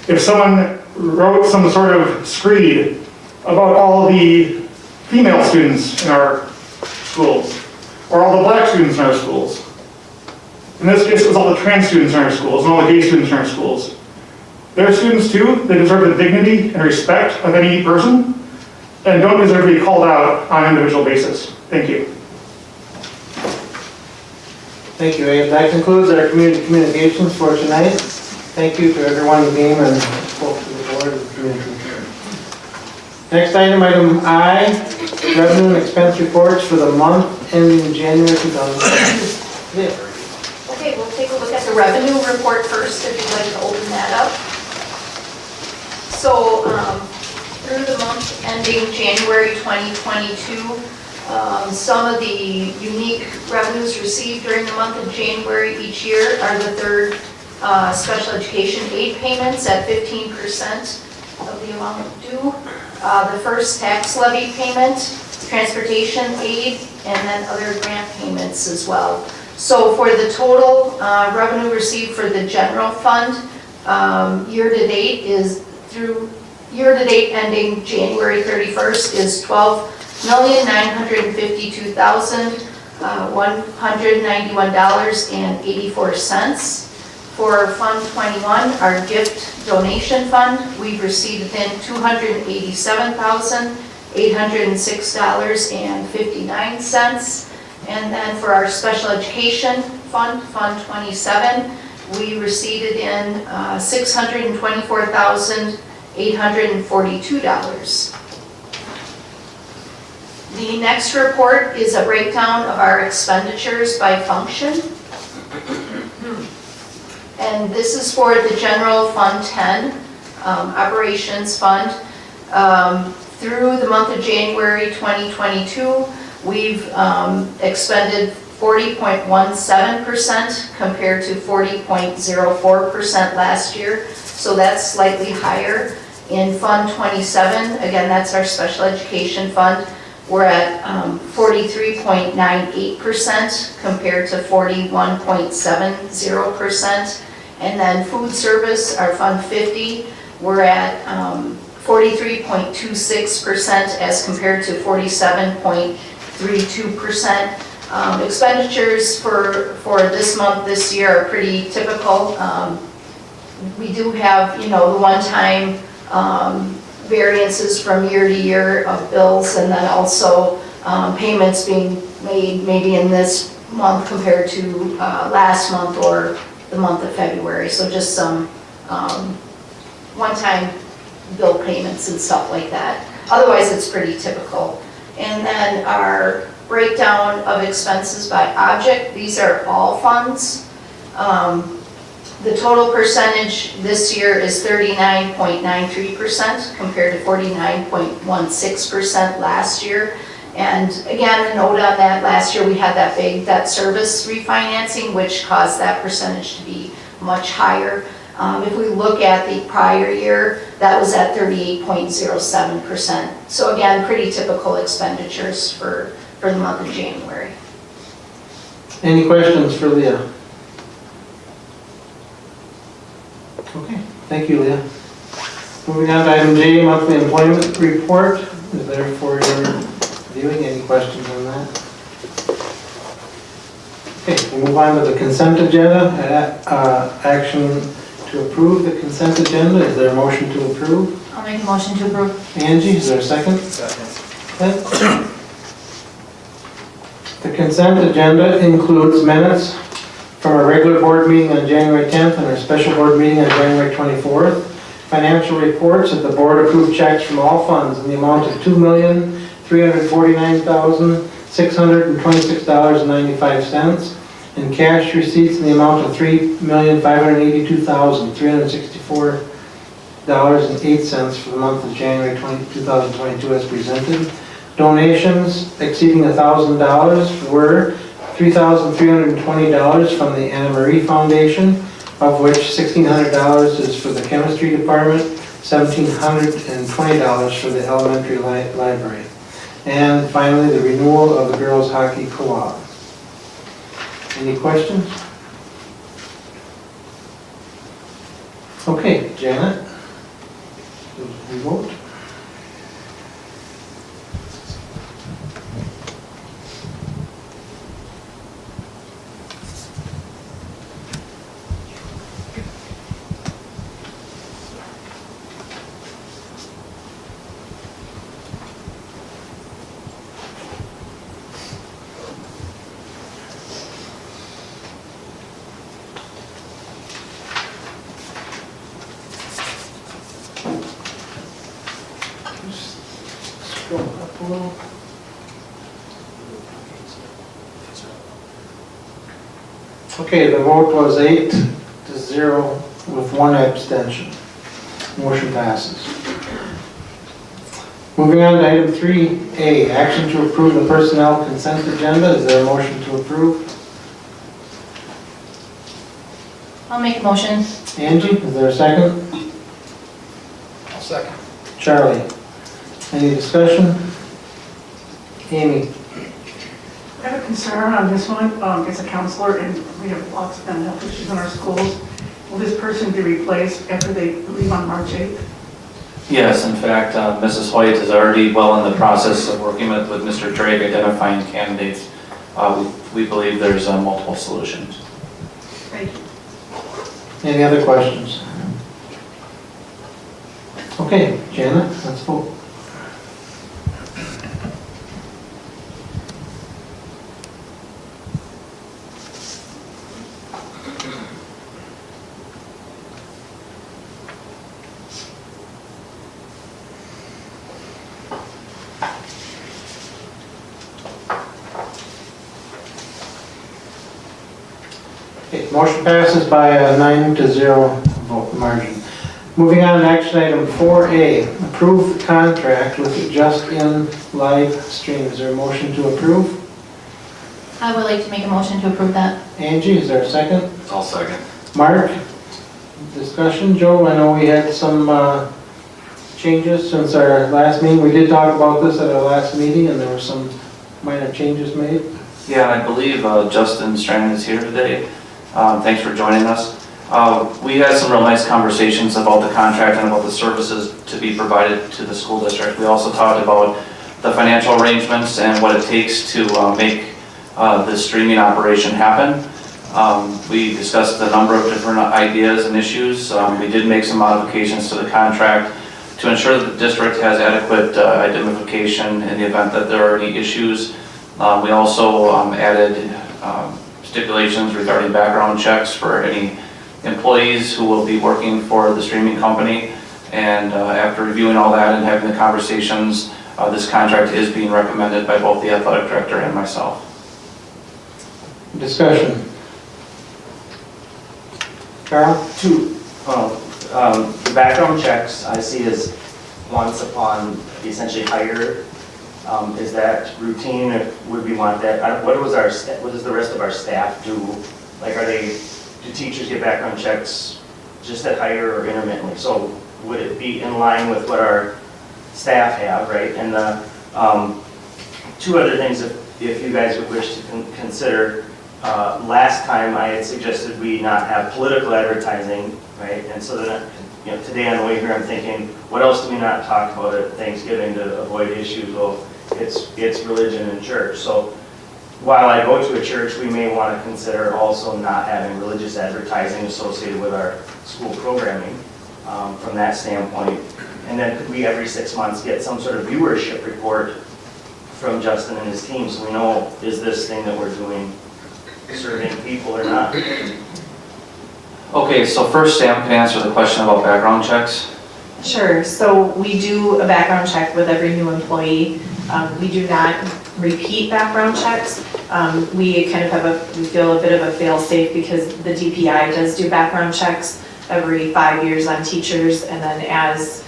if someone wrote some sort of screed about all the female students in our schools, or all the black students in our schools. In this case, it was all the trans students in our schools and all the gay students in our schools. They're students too. They deserve the dignity and respect of any person and don't deserve to be called out on an individual basis. Thank you. Thank you, Abe. That concludes our community communications for tonight. Thank you to everyone who came and spoke to the board and the community. Next item I, revenue and expense reports for the month ending January 2020. Okay, we'll take a look at the revenue report first, if you'd like to open that up. So, through the month ending January 2022, some of the unique revenues received during the month of January each year are the third special education aid payments at 15% of the amount due, the first tax levy payment, transportation aid, and then other grant payments as well. So for the total revenue received for the general fund, year-to-date ending January 31st is $12,952,191.84. For Fund 21, our gift donation fund, we've received in $287,806.59. And then for our special education fund, Fund 27, we received in $624,842. The next report is a breakdown of our expenditures by function. And this is for the general Fund 10, operations fund. Through the month of January 2022, we've expended 40.17% compared to 40.04% last year. So that's slightly higher. In Fund 27, again, that's our special education fund, we're at 43.98% compared to 41.70%. And then food service, our Fund 50, we're at 43.26% as compared to 47.32%. Expenditures for this month, this year are pretty typical. We do have, the one-time variances from year to year of bills, and then also payments being made maybe in this month compared to last month or the month of February. So just some one-time bill payments and stuff like that. Otherwise, it's pretty typical. And then our breakdown of expenses by object, these are all funds. The total percentage this year is 39.93% compared to 49.16% last year. And again, a note on that, last year we had that big debt service refinancing, which caused that percentage to be much higher. If we look at the prior year, that was at 38.07%. So again, pretty typical expenditures for the month of January. Any questions for Leah? Okay, thank you, Leah. Moving on to item J, monthly employment report. Is there for your viewing? Any questions on that? Okay, we'll move on to the consent agenda. Action to approve the consent agenda. Is there a motion to approve? I'll make a motion to approve. Angie, is there a second? Second. Okay. The consent agenda includes minutes from our regular board meeting on January 10th and our special board meeting on January 24th. If financial reports that the board approved checks from all funds in the amount of $2,349,626.95 and cash receipts in the amount of $3,582,364.08 for the month of January 2022 as presented. Donations exceeding $1,000 were $3,320 from the Anna Marie Foundation, of which $1,600 is for the chemistry department, $1,720 for the elementary library. And finally, the renewal of the girls hockey co-op. Any questions? Okay, Janet, we vote. Scroll up a little. Okay, the vote was 8-0 with 1 abstention. Motion passes. Moving on to item 3A, action to approve the personnel consent agenda. Is there a motion to approve? I'll make a motion. Angie, is there a second? I'll second. Charlie, any discussion? Amy? I have a concern on this one. As a counselor, and we have lots of mental health issues in our schools. Will this person be replaced after they leave on March 8th? Yes, in fact, Mrs. Hoyt is already well in the process of working with Mr. Drake identifying candidates. We believe there's multiple solutions. Thank you. Any other questions? Okay, Janet, let's vote. Okay, motion passes by a 9-0 vote margin. Moving on to action item 4A, approve the contract with Just In Live Stream. Is there a motion to approve? I would like to make a motion to approve that. Angie, is there a second? I'll second. Mark? Discussion, Joe? I know we had some changes since our last meeting. We did talk about this at our last meeting and there were some minor changes made. Yeah, and I believe Justin Strand is here today. Thanks for joining us. We had some real nice conversations about the contract and about the services to be provided to the school district. We also talked about the financial arrangements and what it takes to make the streaming operation happen. We discussed a number of different ideas and issues. We did make some modifications to the contract to ensure that the district has adequate identification in the event that there are any issues. We also added stipulations regarding background checks for any employees who will be working for the streaming company. And after reviewing all that and having the conversations, this contract is being recommended by both the athletic director and myself. Discussion. Carl? The background checks I see as once upon essentially hire. Is that routine? Would we want that? What does the rest of our staff do? Like, do teachers get background checks just at hire or intermittently? So would it be in line with what our staff have, right? And the two other things, if you guys would wish to consider. Last time I had suggested we not have political advertising, right? And so then, today on the way here, I'm thinking, what else do we not talk about at Thanksgiving to avoid issues? Well, it's religion and church. So while I go to a church, we may want to consider also not having religious advertising associated with our school programming from that standpoint. And then could we every 6 months get some sort of viewership report from Justin and his team so we know, is this thing that we're doing serving people or not? Okay, so first Sam can answer the question about background checks. Sure, so we do a background check with every new employee. We do not repeat background checks. We kind of have we feel a bit of a fail-safe because the DPI does do background checks every 5 years on teachers, and then as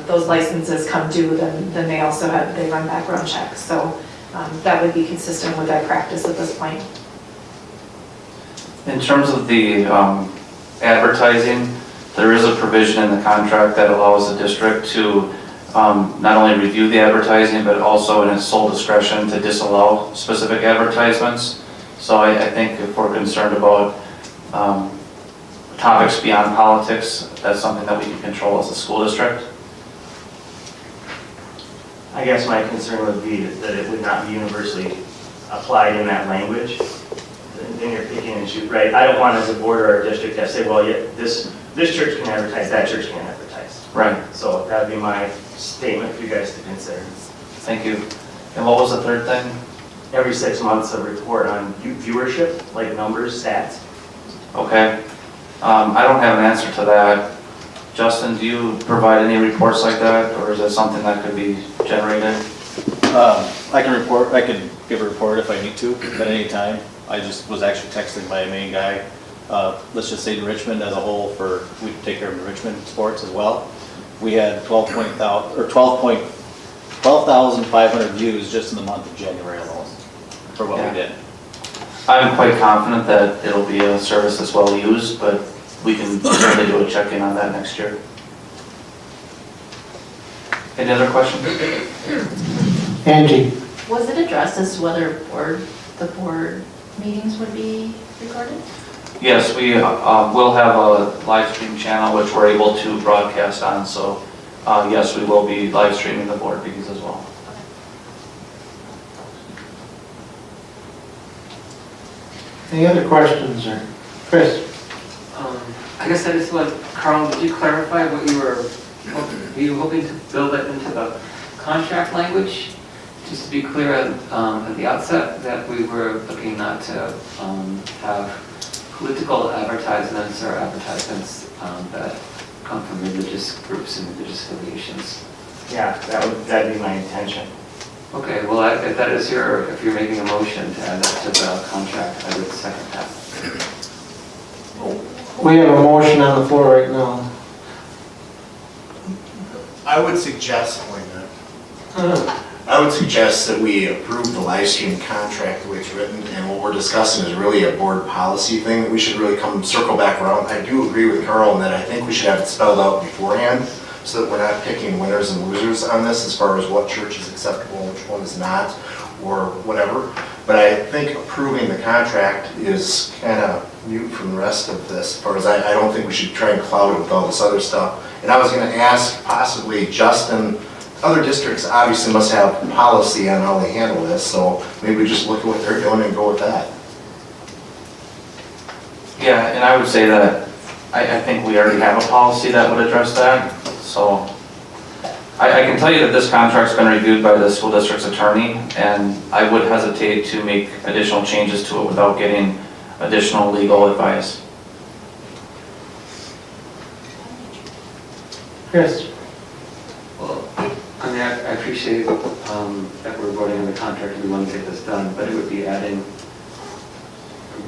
those licenses come due, then they also they run background checks. So that would be consistent with our practice at this point. In terms of the advertising, there is a provision in the contract that allows the district to not only review the advertising, but also in its sole discretion to disallow specific advertisements. So I think if we're concerned about topics beyond politics, that's something that we can control as a school district. I guess my concern would be that it would not be universally applied in that language. Then you're picking and shoot, right? I don't want as a board or a district to say, well, yeah, this church can advertise, that church can't advertise. Right. So that would be my statement for you guys to consider. Thank you. And what was the third thing? Every 6 months, a report on viewership, like numbers, stats. Okay. I don't have an answer to that. Justin, do you provide any reports like that, or is that something that could be generated? I could give a report if I need to at any time. I just was actually texting my main guy, let's just say in Richmond as a whole, we take care of Richmond sports as well. We had 12,500 views just in the month of January alone for what we did. I'm quite confident that it'll be a service that's well used, but we can certainly do a check-in on that next year. Any other questions? Angie? Was it addressed as to whether the board meetings would be recorded? Yes, we will have a live stream channel which we're able to broadcast on, so yes, we will be live streaming the board meetings as well. Any other questions, or Chris? I guess I just want, Carl, did you clarify what were you hoping to build it into the contract language? Just to be clear at the outset that we were looking not to have political advertisements or advertisements that come from religious groups and religious affiliations. Yeah, that'd be my intention. Okay, well, if that is if you're making a motion to add that to the contract, I would second that. We have a motion on the floor right now. I would suggest, I would suggest that we approve the live stream contract the way it's written, and what we're discussing is really a board policy thing that we should really circle back around. I do agree with Carl in that I think we should have it spelled out beforehand so that we're not picking winners and losers on this as far as what church is acceptable and which one is not, or whatever. But I think approving the contract is kind of mute from the rest of this, as far as I don't think we should try and cloud it with all this other stuff. And I was going to ask possibly Justin, other districts obviously must have policy on how they handle this, so maybe we just look at what they're doing and go with that. Yeah, and I would say that I think we already have a policy that would address that. So I can tell you that this contract's been reviewed by the school district's attorney, and I would hesitate to make additional changes to it without getting additional legal advice. Chris? Well, I mean, I appreciate that we're voting on the contract and we want to get this done, but it would be adding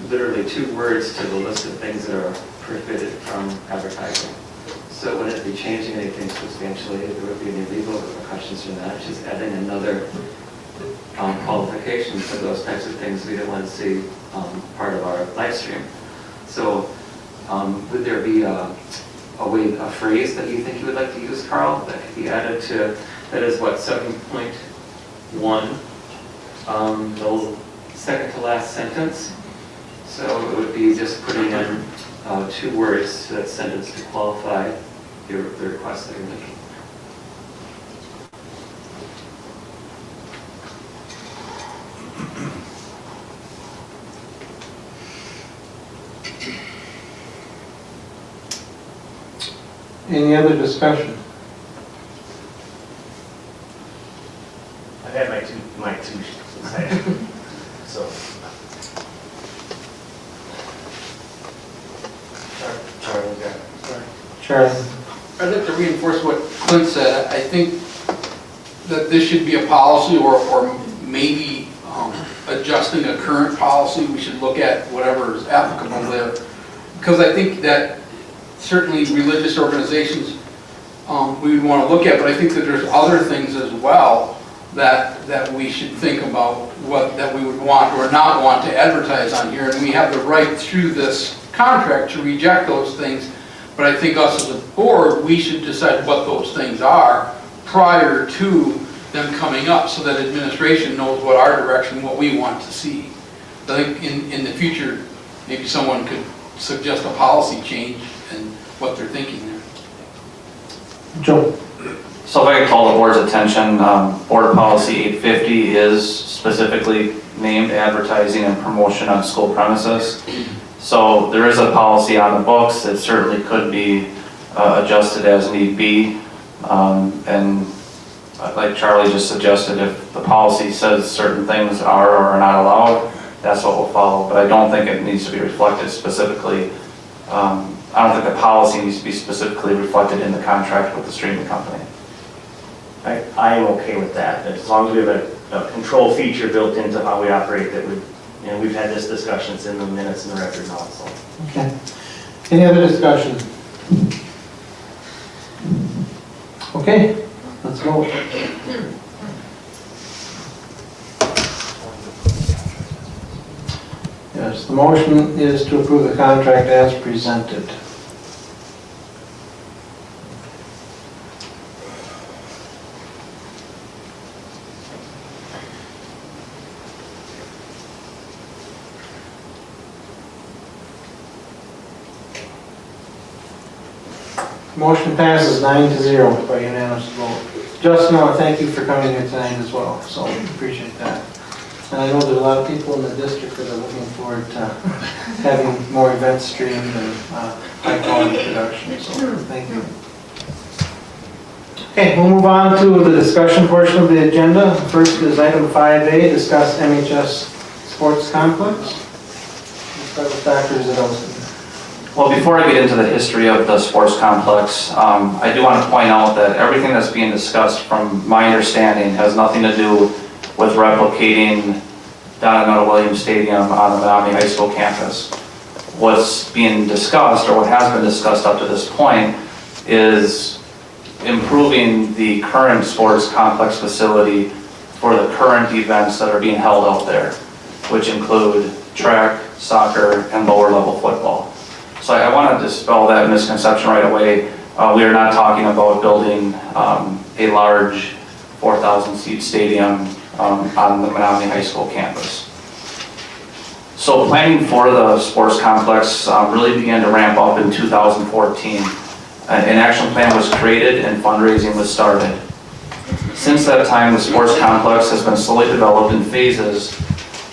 literally 2 words to the list of things that are prohibited from advertising. So it wouldn't be changing anything substantially. There would be any legal repercussions from that. Just adding another qualification for those types of things we don't want to see part of our live stream. So would there be a phrase that you think you would like to use, Carl, that could be added to, that is what, 7.1, the second to last sentence? So it would be just putting in 2 words to that sentence to qualify the request that you're making. Any other discussion? I've had my two decided. So. Charlie? I'd like to reinforce what Clint said, I think that this should be a policy or maybe adjusting a current policy. We should look at whatever is applicable there. Because I think that certainly religious organizations we would want to look at, but I think that there's other things as well that we should think about that we would want or not want to advertise on here. And we have the right through this contract to reject those things. But I think us as a board, we should decide what those things are prior to them coming up so that administration knows what our direction, what we want to see. I think in the future, maybe someone could suggest a policy change and what they're thinking there. Joe? So if I could call the board's attention, Board Policy 850 is specifically named advertising and promotion on school premises. So there is a policy on the books that certainly could be adjusted as need be. And like Charlie just suggested, if the policy says certain things are or are not allowed, that's what we'll follow. But I don't think it needs to be reflected specifically. I don't think the policy needs to be specifically reflected in the contract with the streaming company. I am okay with that, as long as we have a control feature built into how we operate that would, and we've had this discussion, it's in the minutes and the record now, so. Okay. Any other discussion? Okay, let's vote. Yes, the motion is to approve the contract as presented. Motion passes 9-0 by unanimous vote. Justin, I want to thank you for coming here tonight as well, so we appreciate that. And I know there's a lot of people in the district that are looking forward to having more events streamed and high-quality production, so thank you. Okay, we'll move on to the discussion portion of the agenda. First is item 5A, discuss MHS sports complex. We'll start with Dr. Zadowski. Well, before I get into the history of the sports complex, I do want to point out that everything that's being discussed, from my understanding, has nothing to do with replicating down at Williams Stadium on the Menomonie High School campus. What's being discussed, or what has been discussed up to this point, is improving the current sports complex facility for the current events that are being held out there, which include track, soccer, and lower level football. So I want to dispel that misconception right away. We are not talking about building a large 4,000 seat stadium on the Menomonie High School campus. So planning for the sports complex really began to ramp up in 2014. An action plan was created and fundraising was started. Since that time, the sports complex has been slowly developed in phases,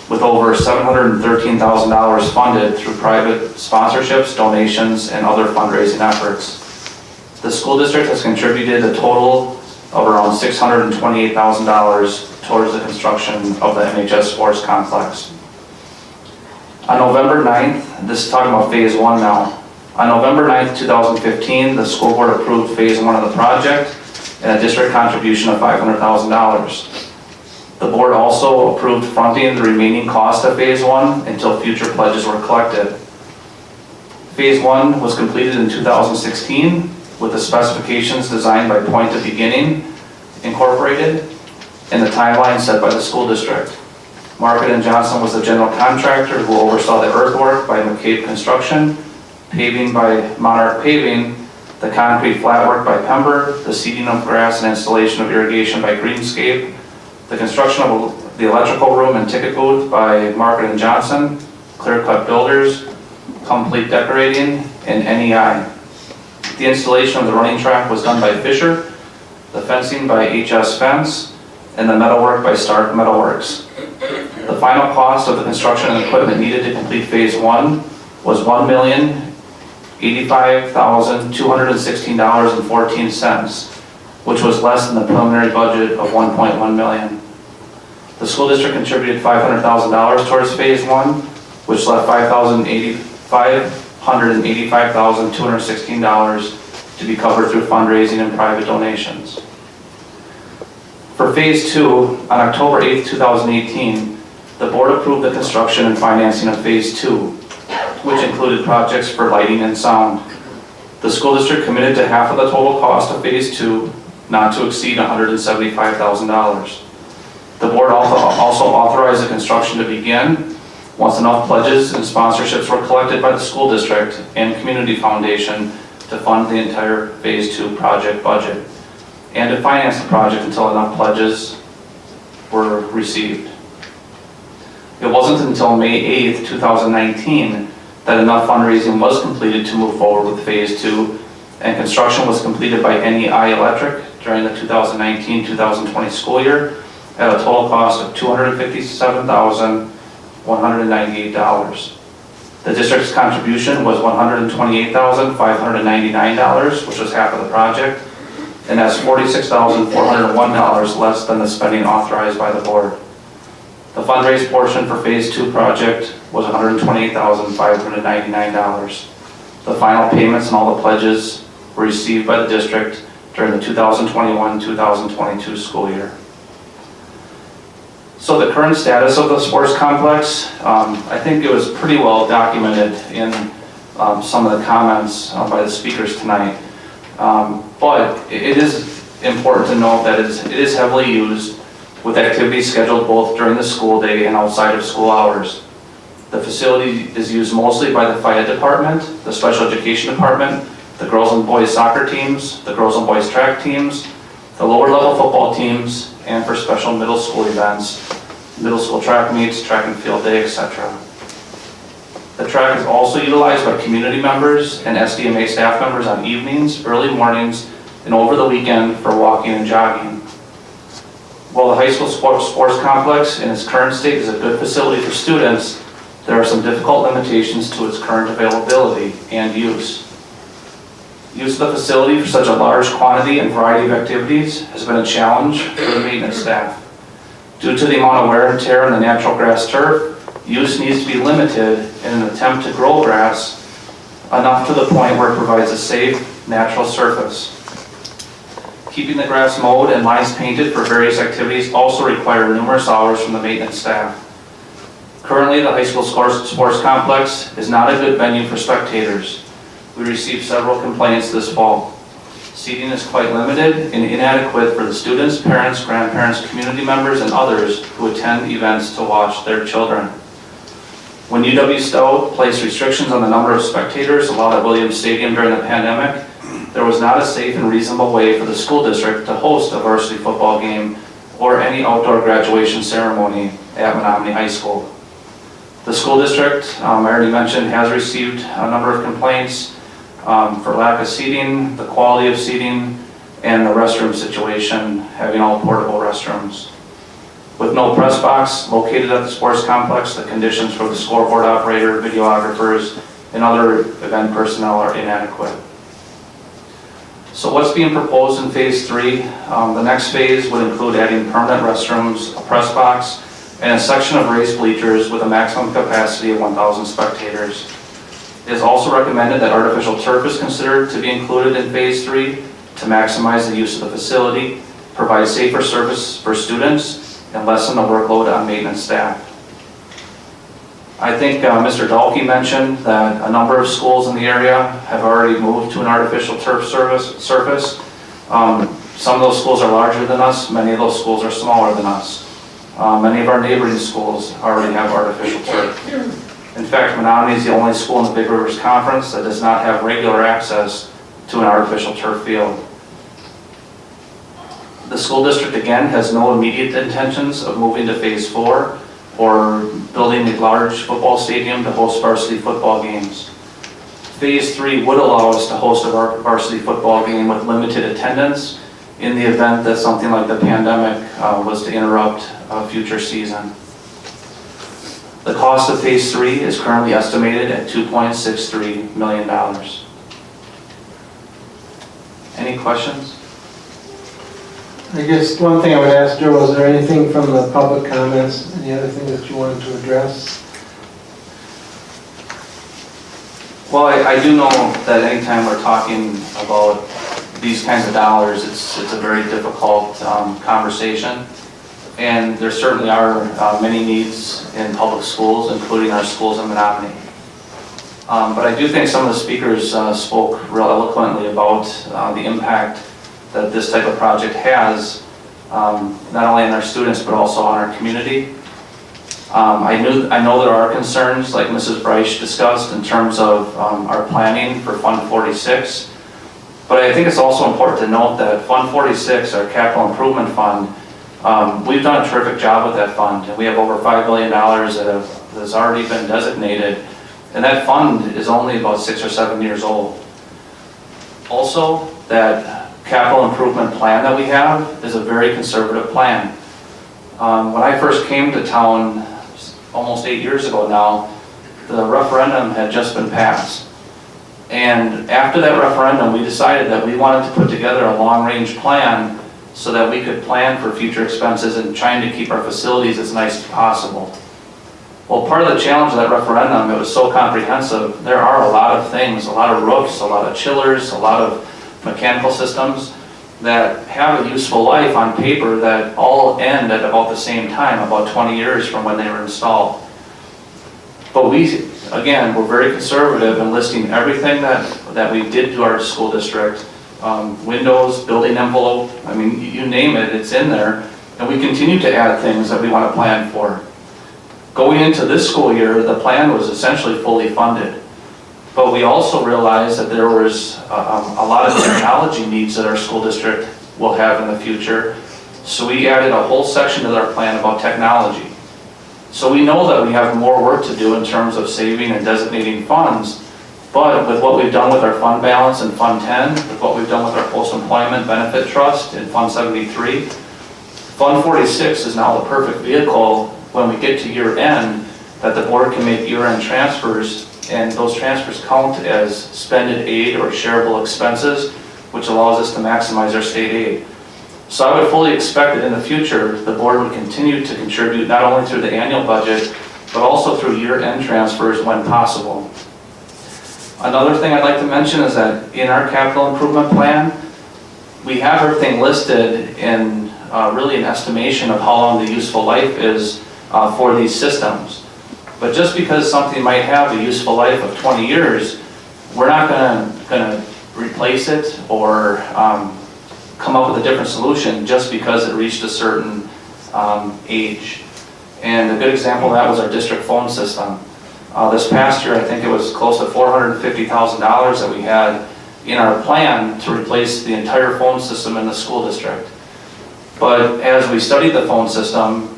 with over $713,000 funded through private sponsorships, donations, and other fundraising efforts. The school district has contributed a total of around $628,000 towards the construction of the MHS sports complex. On November 9th, this is talking about phase 1 now. On November 9th, 2015, the school board approved phase 1 of the project and a district contribution of $500,000. The board also approved fronting the remaining cost of phase 1 until future pledges were collected. Phase 1 was completed in 2016 with the specifications designed by Point of Beginning Incorporated and the timeline set by the school district. Market & Johnson was the general contractor who oversaw the earthwork by McCabe Construction, paving by Monarch Paving, the concrete flatwork by Pember, the seeding of grass and installation of irrigation by Greenscape, the construction of the electrical room and ticket booth by Market & Johnson, Clear Cut Builders, Complete Decorating, and NEI. The installation of the running track was done by Fisher, the fencing by HS Fence, and the metalwork by Stark Metalworks. The final cost of the construction and equipment needed to complete phase 1 was $1,085,216.14, which was less than the preliminary budget of $1.1 million. The school district contributed $500,000 towards phase 1, which left $585,216 to be covered through fundraising and private donations. For Phase 2, on October 8, 2018, the board approved the construction and financing of Phase 2, which included projects for lighting and sound. The school district committed to half of the total cost of Phase 2, not to exceed $175,000. The board also authorized the construction to begin once enough pledges and sponsorships were collected by the school district and community foundation to fund the entire Phase 2 project budget, and to finance the project until enough pledges were received. It wasn't until May 8, 2019 that enough fundraising was completed to move forward with Phase 2, and construction was completed by NEI Electric during the 2019-2020 school year at a total cost of $257,198. The district's contribution was $128,599, which was half of the project, and that's $46,401 less than the spending authorized by the board. The fundraised portion for Phase 2 project was $128,599. The final payments and all the pledges were received by the district during the 2021-2022 school year. So the current status of the sports complex, I think it was pretty well documented in some of the comments by the speakers tonight. But it is important to note that it is heavily used, with activities scheduled both during the school day and outside of school hours. The facility is used mostly by the FIA department, the special education department, the girls and boys soccer teams, the girls and boys track teams, the lower level football teams, and for special middle school events, middle school track meets, track and field day, etc. The track is also utilized by community members and SDMA staff members on evenings, early mornings, and over the weekend for walking and jogging. While the high school sports complex in its current state is a good facility for students, there are some difficult limitations to its current availability and use. Use of the facility for such a large quantity and variety of activities has been a challenge for the maintenance staff. Due to the amount of wear and tear on the natural grass turf, use needs to be limited in an attempt to grow grass enough to the point where it provides a safe, natural surface. Keeping the grass mowed and lines painted for various activities also require numerous hours from the maintenance staff. Currently, the high school sports complex is not a good venue for spectators. We received several complaints this fall. Seating is quite limited and inadequate for the students, parents, grandparents, community members, and others who attend events to watch their children. When UW-Stout placed restrictions on the number of spectators allowed at Williams Stadium during the pandemic, there was not a safe and reasonable way for the school district to host a varsity football game or any outdoor graduation ceremony at Menomonie High School. The school district, I already mentioned, has received a number of complaints for lack of seating, the quality of seating, and the restroom situation, having all portable restrooms. With no press box located at the sports complex, the conditions for the scoreboard operator, videographers, and other event personnel are inadequate. So what's being proposed in Phase 3? The next phase would include adding permanent restrooms, a press box, and a section of raised bleachers with a maximum capacity of 1,000 spectators. It is also recommended that artificial turf is considered to be included in Phase 3 to maximize the use of the facility, provide safer service for students, and lessen the workload on maintenance staff. I think Mr. Dahlke mentioned that a number of schools in the area have already moved to an artificial turf surface. Some of those schools are larger than us, many of those schools are smaller than us. Many of our neighboring schools already have artificial turf. In fact, Menomonie is the only school in the Big Rivers Conference that does not have regular access to an artificial turf field. The school district, again, has no immediate intentions of moving to Phase 4 or building a large football stadium to host varsity football games. Phase 3 would allow us to host a varsity football game with limited attendance in the event that something like the pandemic was to interrupt a future season. The cost of Phase 3 is currently estimated at $2.63 million. Any questions? I guess one thing I would ask Joe, is there anything from the public comments, any other thing that you wanted to address? Well, I do know that anytime we're talking about these kinds of dollars, it's a very difficult conversation. And there certainly are many needs in public schools, including our schools in Menomonie. But I do think some of the speakers spoke real eloquently about the impact that this type of project has, not only on our students, but also on our community. I know there are concerns, like Mrs. Bryce discussed, in terms of our planning for Fund 46. But I think it's also important to note that Fund 46, our capital improvement fund, we've done a terrific job with that fund. And we have over $5 billion that has already been designated. And that fund is only about 6 or 7 years old. Also, that capital improvement plan that we have is a very conservative plan. When I first came to town almost 8 years ago now, the referendum had just been passed. And after that referendum, we decided that we wanted to put together a long-range plan so that we could plan for future expenses and trying to keep our facilities as nice as possible. Well, part of the challenge of that referendum, it was so comprehensive, there are a lot of things, a lot of roofs, a lot of chillers, a lot of mechanical systems that have a useful life on paper that all end at about the same time, about 20 years from when they were installed. But we, again, we're very conservative in listing everything that we did to our school district. Windows, building envelope, I mean, you name it, it's in there. And we continue to add things that we want to plan for. Going into this school year, the plan was essentially fully funded. But we also realized that there was a lot of technology needs that our school district will have in the future. So we added a whole section to our plan about technology. So we know that we have more work to do in terms of saving and designating funds, but with what we've done with our fund balance in Fund 10, with what we've done with our post-employment benefit trust in Fund 73, Fund 46 is now the perfect vehicle when we get to year end that the board can make year-end transfers, and those transfers count as spended aid or shareable expenses, which allows us to maximize our state aid. So I would fully expect that in the future, the board would continue to contribute not only through the annual budget, but also through year-end transfers when possible. Another thing I'd like to mention is that in our capital improvement plan, we have everything listed in really an estimation of how long the useful life is for these systems. But just because something might have a useful life of 20 years, we're not gonna replace it or come up with a different solution just because it reached a certain age. And a good example of that was our district phone system. This past year, I think it was close to $450,000 that we had in our plan to replace the entire phone system in the school district. But as we studied the phone system,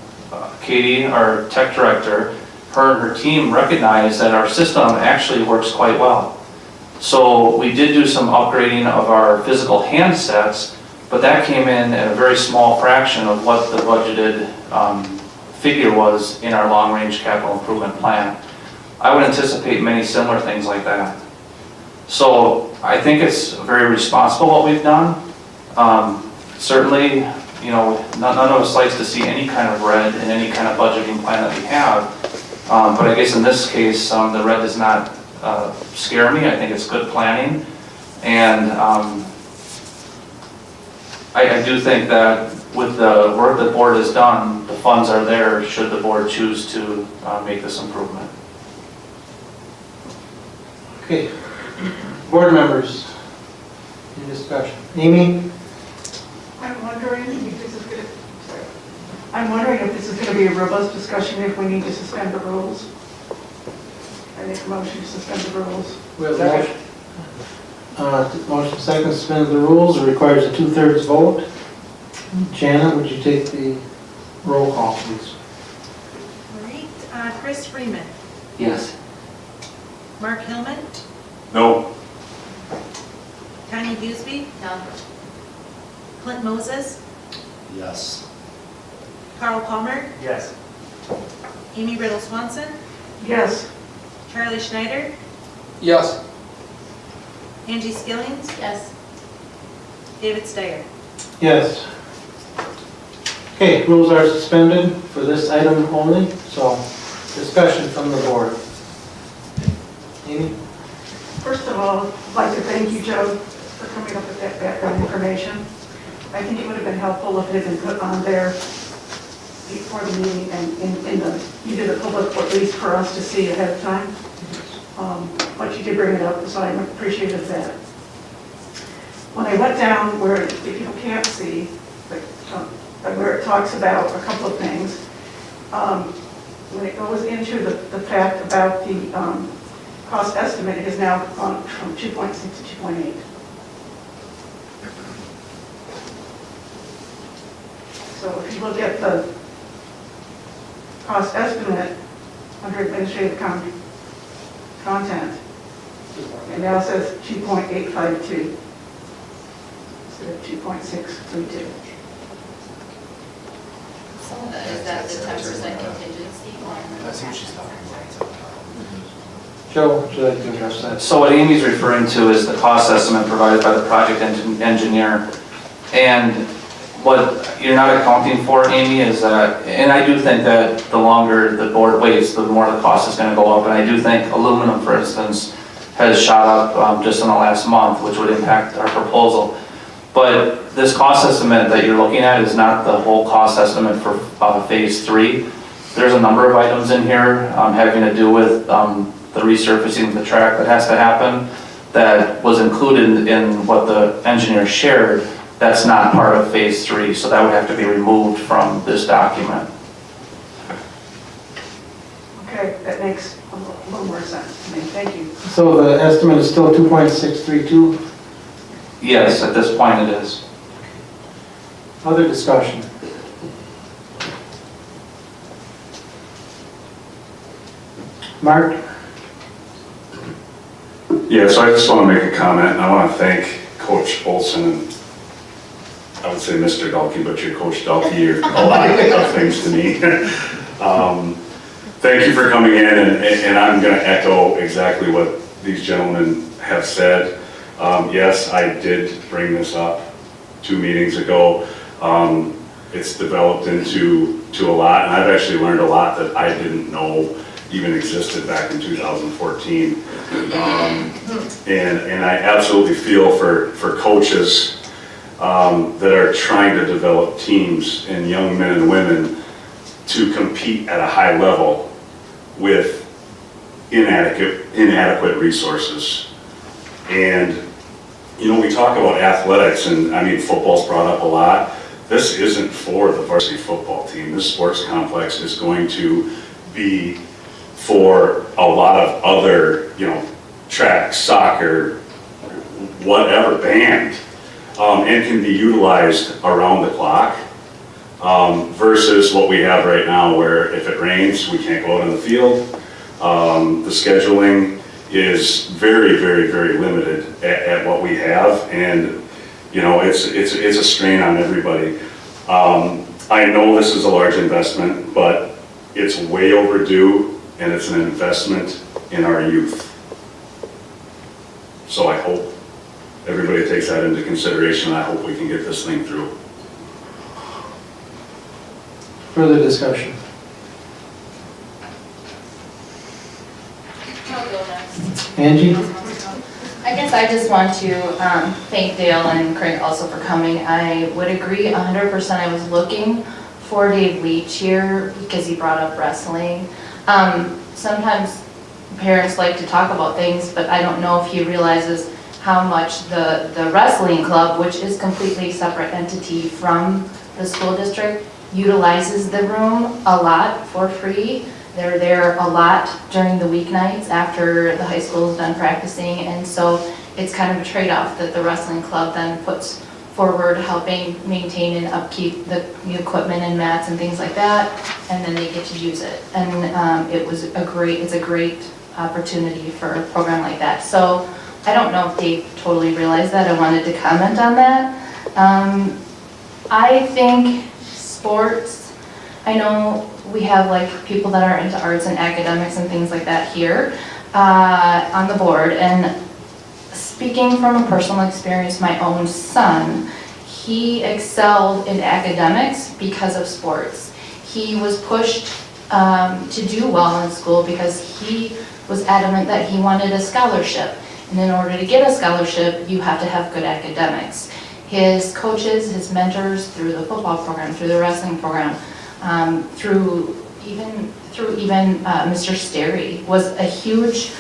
Katie, our tech director, her and her team recognized that our system actually works quite well. So we did do some upgrading of our physical handsets, but that came in at a very small fraction of what the budgeted figure was in our long-range capital improvement plan. I would anticipate many similar things like that. So I think it's very responsible what we've done. Certainly, you know, none of us likes to see any kind of red in any kind of budgeting plan that we have. But I guess in this case, the red does not scare me. I think it's good planning. And I do think that with the work the board has done, the funds are there should the board choose to make this improvement. Okay, board members, any discussion? Amy? I'm wondering if this is gonna be a robust discussion if we need to suspend the rules. I make a motion to suspend the rules. We have a motion second to suspend the rules. It requires a 2/3 vote. Janet, would you take the roll call, please? All right, Chris Freeman, Yes. Mark Hillman, No. Connie Busby. No. Clint Moses, Yes. Carl Palmer, Yes. Amy Riddle Swanson, Yes. Charlie Schneider, Yes. Angie Skillings. Yes. David Steyer. Yes. Okay, rules are suspended for this item only, so discussion from the board. Amy? First of all, I'd like to thank you, Joe, for coming up with that background information. I think it would have been helpful if it had been put on there before the meeting and in the, either the public or at least for us to see ahead of time. But you did bring it up, so I appreciated that. When I went down where, if people can't see, where it talks about a couple of things, when it goes into the fact about the cost estimate, it has now gone from 2.6 to 2.8. So if you look at the cost estimate under administrative content, it now says 2.852 instead of 2.632. Is that the 10% contingency? That's what she's talking about. Joe, would you like to address that? So what Amy's referring to is the cost estimate provided by the project engineer. And what you're not accounting for, Amy, is that, and I do think that the longer the board waits, the more the cost is going to go up. And I do think aluminum, for instance, has shot up just in the last month, which would impact our proposal. But this cost estimate that you're looking at is not the whole cost estimate for phase 3. There's a number of items in here having to do with the resurfacing of the track that has to happen that was included in what the engineer shared. That's not part of phase 3, so that would have to be removed from this document. Okay, that makes a little more sense to me. Thank you. So the estimate is still 2.632? Yes, at this point it is. Other discussion? Mark? Yeah, so I just want to make a comment, and I want to thank Coach Olson and I would say Mr. Dalkey, but you're Coach Dalkey, you're a lot of things to me. Thank you for coming in, and I'm going to echo exactly what these gentlemen have said. Yes, I did bring this up 2 meetings ago. It's developed into a lot, and I've actually learned a lot that I didn't know even existed back in 2014. And I absolutely feel for coaches that are trying to develop teams and young men and women to compete at a high level with inadequate resources. And you know, we talk about athletics, and I mean, football's brought up a lot. This isn't for the varsity football team. This sports complex is going to be for a lot of other, you know, track, soccer, whatever, band, and can be utilized around the clock, versus what we have right now where if it rains, we can't go out in the field. The scheduling is very, very, very limited at what we have, and you know, it's a strain on everybody. I know this is a large investment, but it's way overdue, and it's an investment in our youth. So I hope everybody takes that into consideration, and I hope we can get this thing through. Further discussion? I'll go next. Angie? I guess I just want to thank Dale and Craig also for coming. I would agree 100%. I was looking for Dave Leach here because he brought up wrestling. Sometimes parents like to talk about things, but I don't know if he realizes how much the wrestling club, which is completely separate entity from the school district, utilizes the room a lot for free. They're there a lot during the weeknights after the high school is done practicing, and so it's kind of a trade-off that the wrestling club then puts forward, helping maintain and upkeep the equipment and mats and things like that, and then they get to use it. And it's a great opportunity for a program like that. So I don't know if Dave totally realized that. I wanted to comment on that. I think sports, I know we have like people that are into arts and academics and things like that here on the board. And speaking from a personal experience, my own son, he excelled in academics because of sports. He was pushed to do well in school because he was adamant that he wanted a scholarship. And in order to get a scholarship, you have to have good academics. His coaches, his mentors through the football program, through the wrestling program, through even Mr. Sterry was a huge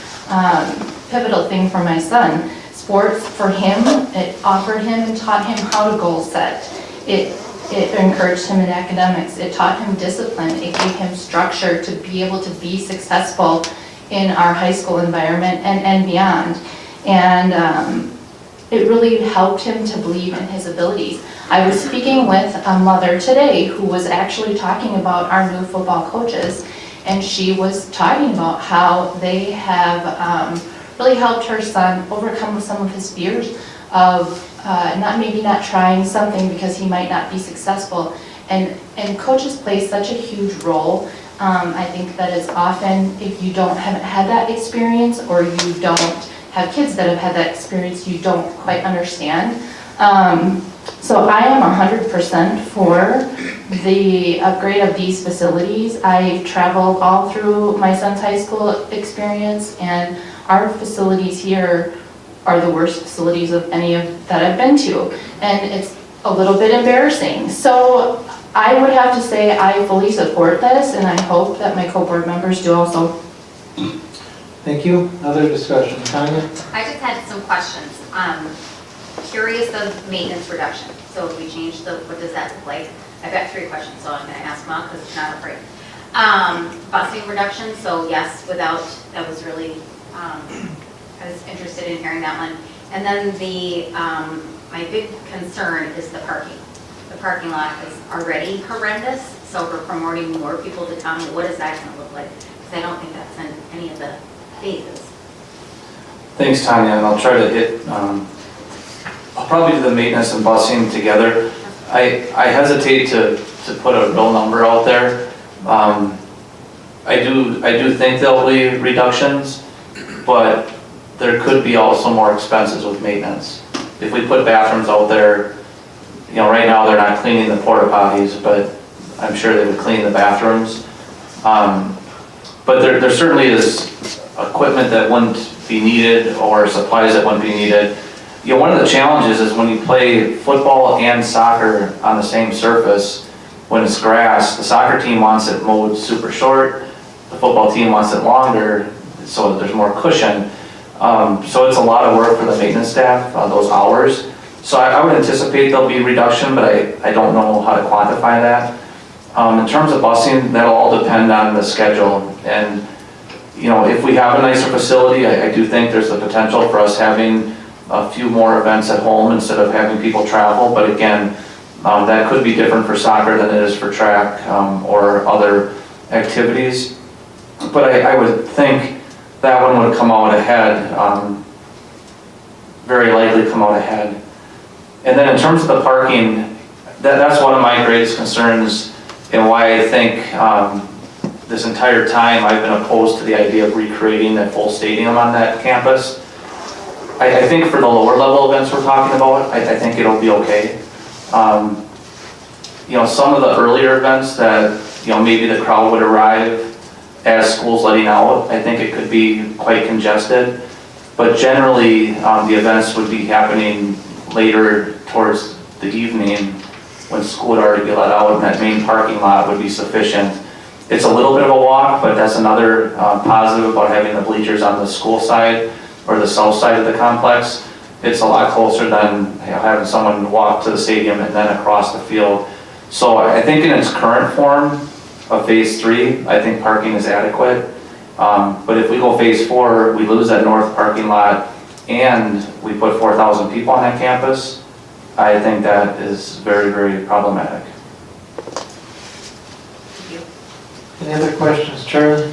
pivotal thing for my son. Sports for him, it offered him and taught him how to goal set. It encouraged him in academics. It taught him discipline. It gave him structure to be able to be successful in our high school environment and beyond. And it really helped him to believe in his abilities. I was speaking with a mother today who was actually talking about our new football coaches, and she was talking about how they have really helped her son overcome some of his fears of maybe not trying something because he might not be successful. And coaches play such a huge role. I think that it's often, if you haven't had that experience, or you don't have kids that have had that experience, you don't quite understand. So I am 100% for the upgrade of these facilities. I've traveled all through my son's high school experience, and our facilities here are the worst facilities of any that I've been to, and it's a little bit embarrassing. So I would have to say I fully support this, and I hope that my co-board members do also. Thank you. Other discussion, Tanya? I just had some questions. Curious of maintenance reduction. So if we change what does that look like? I've got 3 questions, so I'm going to ask them all because it's not afraid. Busing reduction, so yes, that was really, I was interested in hearing that one. And then my big concern is the parking. The parking lot is already horrendous, so we're promoting more people to come. What is that going to look like? Because I don't think that's in any of the phases. Thanks, Tanya, and I'll try to hit, I'll probably do the maintenance and busing together. I hesitate to put a real number out there. I do think there'll be reductions, but there could be also more expenses with maintenance. If we put bathrooms out there, right now they're not cleaning the porta potties, but I'm sure they would clean the bathrooms. But there certainly is equipment that wouldn't be needed or supplies that wouldn't be needed. One of the challenges is when you play football and soccer on the same surface, when it's grass, the soccer team wants it mowed super short, the football team wants it longer, so there's more cushion. So it's a lot of work for the maintenance staff, those hours. So I would anticipate there'll be reduction, but I don't know how to quantify that. In terms of busing, that'll all depend on the schedule. And if we have a nicer facility, I do think there's the potential for us having a few more events at home instead of having people travel. But again, that could be different for soccer than it is for track or other activities. But I would think that one would come out ahead, very likely come out ahead. And then in terms of the parking, that's one of my greatest concerns, and why I think this entire time I've been opposed to the idea of recreating that full stadium on that campus. I think for the lower level events we're talking about, I think it'll be okay. Some of the earlier events that, maybe the crowd would arrive as school's letting out, I think it could be quite congested. But generally, the events would be happening later towards the evening when school would already be let out, and that main parking lot would be sufficient. It's a little bit of a walk, but that's another positive about having the bleachers on the school side or the south side of the complex. It's a lot closer than having someone walk to the stadium and then across the field. So I think in its current form of phase 3, I think parking is adequate. But if we go phase 4, we lose that north parking lot and we put 4,000 people on that campus, I think that is very, very problematic. Any other questions, Charlie?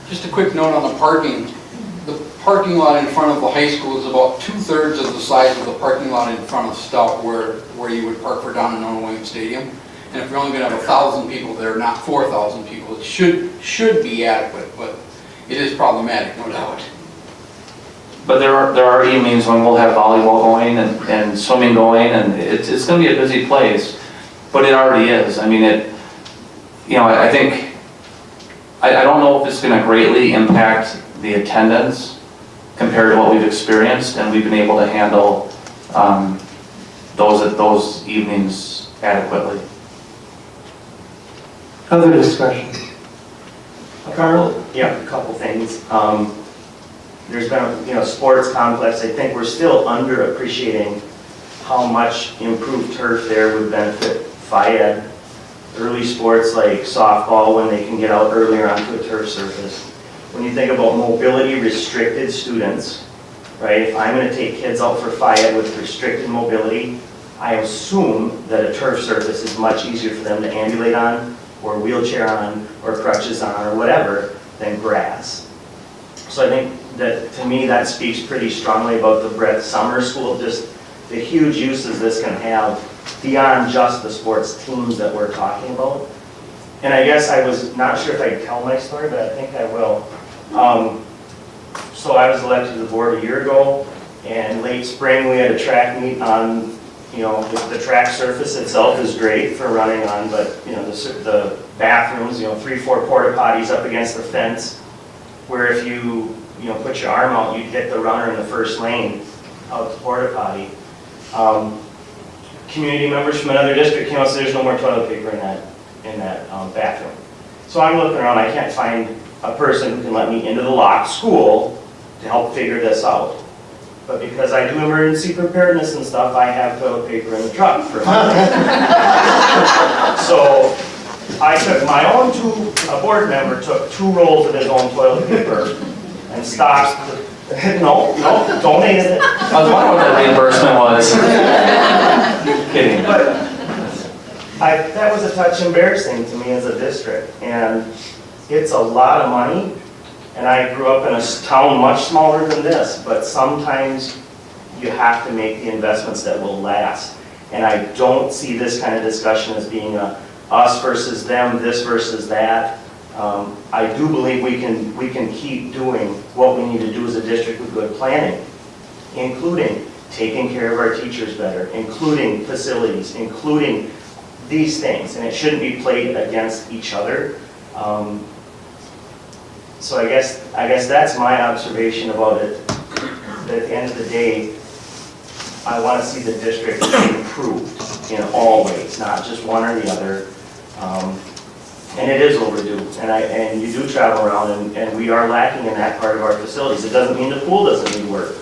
Just a quick note on the parking. The parking lot in front of the high school is about 2/3 of the size of the parking lot in front of Stout where you would park for down in Menomonie Stadium. And if you're only gonna have 1,000 people there, not 4,000 people, it should be adequate, but it is problematic, no doubt. But there are evenings when we'll have volleyball going and swimming going, and it's going to be a busy place, but it already is. I mean, I think, I don't know if it's going to greatly impact the attendance, compared to what we've experienced, and we've been able to handle those evenings adequately. Other discussion? Carl? Yeah, a couple things. There's been, sports complex, I think we're still underappreciating how much improved turf there would benefit FIAD. Early sports like softball, when they can get out earlier onto a turf surface. When you think about mobility restricted students, right? If I'm going to take kids out for FIAD with restricted mobility, I assume that a turf surface is much easier for them to ambulate on, or wheelchair on, or crutches on, or whatever, than grass. So I think that, to me, that speaks pretty strongly about the Brett Summer School, just the huge uses this can have beyond just the sports teams that we're talking about. And I guess I was not sure if I'd tell my story, but I think I will. So I was elected to the board a year ago, and late spring we had a track meet on, the track surface itself is great for running on, but the bathrooms, 3-4 porta potties up against the fence, where if you put your arm out, you'd hit the runner in the first lane out the porta potty. Community members from another district came out and said there's no more toilet paper in that bathroom. So I'm looking around, I can't find a person who can let me into the locked school to help figure this out. But because I do emergency preparedness and stuff, I have toilet paper in the truck for my So I took my own a board member took 2 rolls of his own toilet paper and stocked no, donated it. I was wondering what that reimbursement was. Kidding. But that was a touch embarrassing to me as a district, and it's a lot of money, and I grew up in a town much smaller than this, but sometimes you have to make the investments that will last. And I don't see this kind of discussion as being a us versus them, this versus that. I do believe we can keep doing what we need to do as a district with good planning, including taking care of our teachers better, including facilities, including these things, and it shouldn't be played against each other. So I guess that's my observation about it. That at the end of the day, I want to see the district improved in all ways, not just one or the other. And it is overdue, and you do travel around, and we are lacking in that part of our facilities. It doesn't mean the pool doesn't need work,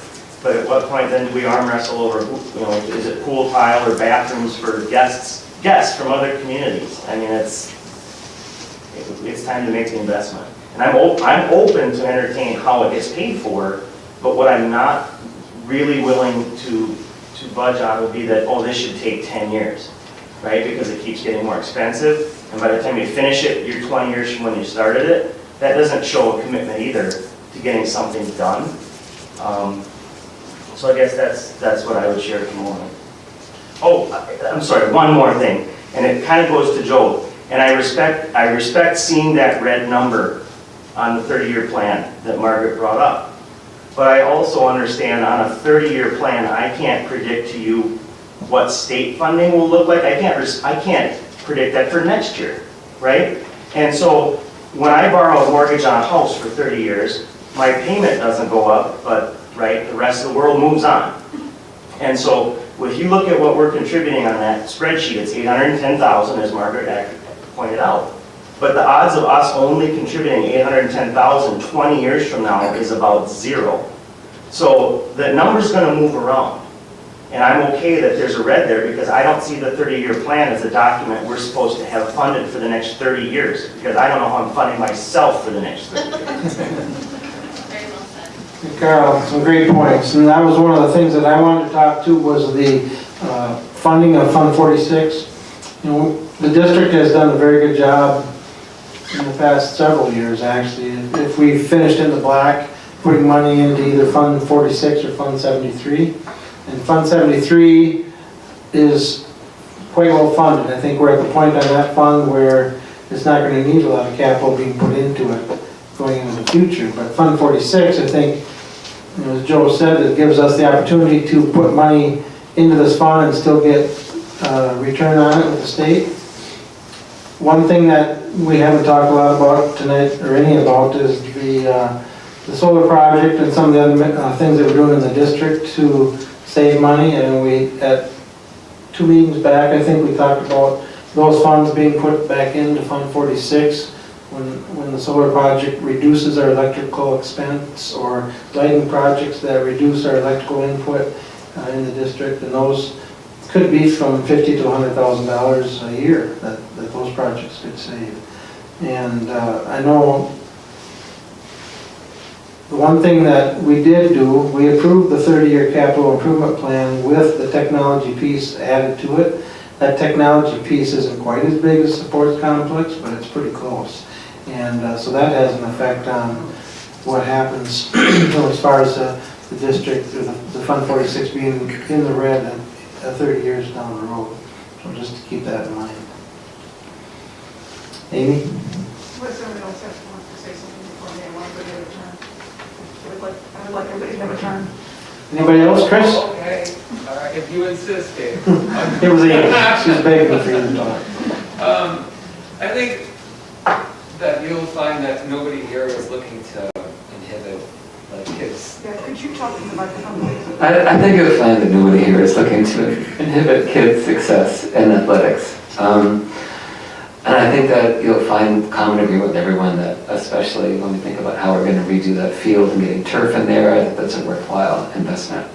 but at what point then do we arm wrestle over, is it pool tile or bathrooms for guests from other communities? I mean, it's time to make the investment. And I'm open to entertain how it gets paid for, but what I'm not really willing to budge on would be that, this should take 10 years, right? Because it keeps getting more expensive. And by the time you finish it, you're 20 years from when you started it. That doesn't show a commitment either to getting something done. So I guess that's what I would share at the moment. I'm sorry, one more thing, and it kind of goes to Joe. And I respect seeing that red number on the 30-year plan that Margaret brought up. But I also understand on a 30-year plan, I can't predict to you what state funding will look like. I can't predict that for next year, right? And so when I borrow a mortgage on a house for 30 years, my payment doesn't go up, but the rest of the world moves on. And so if you look at what we're contributing on that spreadsheet, it's $810,000, as Margaret pointed out. But the odds of us only contributing $810,000 20 years from now is about 0. So the number's going to move around. And I'm okay that there's a red there because I don't see the 30-year plan as a document we're supposed to have funded for the next 30 years because I don't know how I'm funding myself for the next 30 years. Carl, some great points. And that was one of the things that I wanted to talk to was the funding of Fund 46. The district has done a very good job in the past several years, actually. If we finished in the black, putting money into either Fund 46 or Fund 73. And Fund 73 is quite well funded. I think we're at the point on that fund where it's not going to need a lot of capital being put into it going into the future. But Fund 46, I think, as Joe said, it gives us the opportunity to put money into this fund and still get return on it with the state. One thing that we haven't talked a lot about tonight, or any about, is the the solar project and some of the other things that we're doing in the district to save money. And we, at 2 meetings back, I think we talked about those funds being put back into Fund 46 when the solar project reduces our electrical expense, or lighting projects that reduce our electrical input in the district. And those could be from $50,000 to $100,000 a year that those projects could save. And I know the one thing that we did do, we approved the 30-year capital improvement plan with the technology piece added to it. That technology piece isn't quite as big as the sports complex, but it's pretty close. And so that has an effect on what happens as far as the district, or the Fund 46 being in the red 30 years down the road. So just to keep that in mind. Amy? What if somebody else wants to say something before me? I want everybody to have a turn. I would like everybody to have a turn. Anybody else, Chris? Okay, all right, if you insist, Dave. It was Amy. She was begging for you to talk. I think that you'll find that nobody here is looking to inhibit kids. Yeah, could you talk to them about the company? I think you'll find that nobody here is looking to inhibit kids' success in athletics. And I think that you'll find common agreement with everyone that, especially when we think about how we're going to redo that field and getting turf in there, I think that's a worthwhile investment.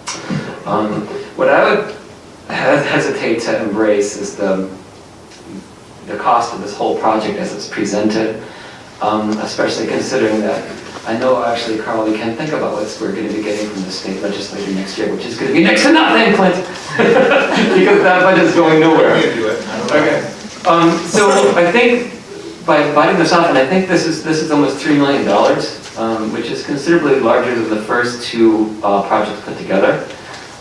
What I would hesitate to embrace is the cost of this whole project as it's presented, especially considering that I know actually, Carl, we can't think about what we're going to be getting from the state legislature next year, which is going to be next to nothing, Clint, because that budget's going nowhere. Okay. So I think by biting this off, and I think this is almost $3 million, which is considerably larger than the first two projects put together.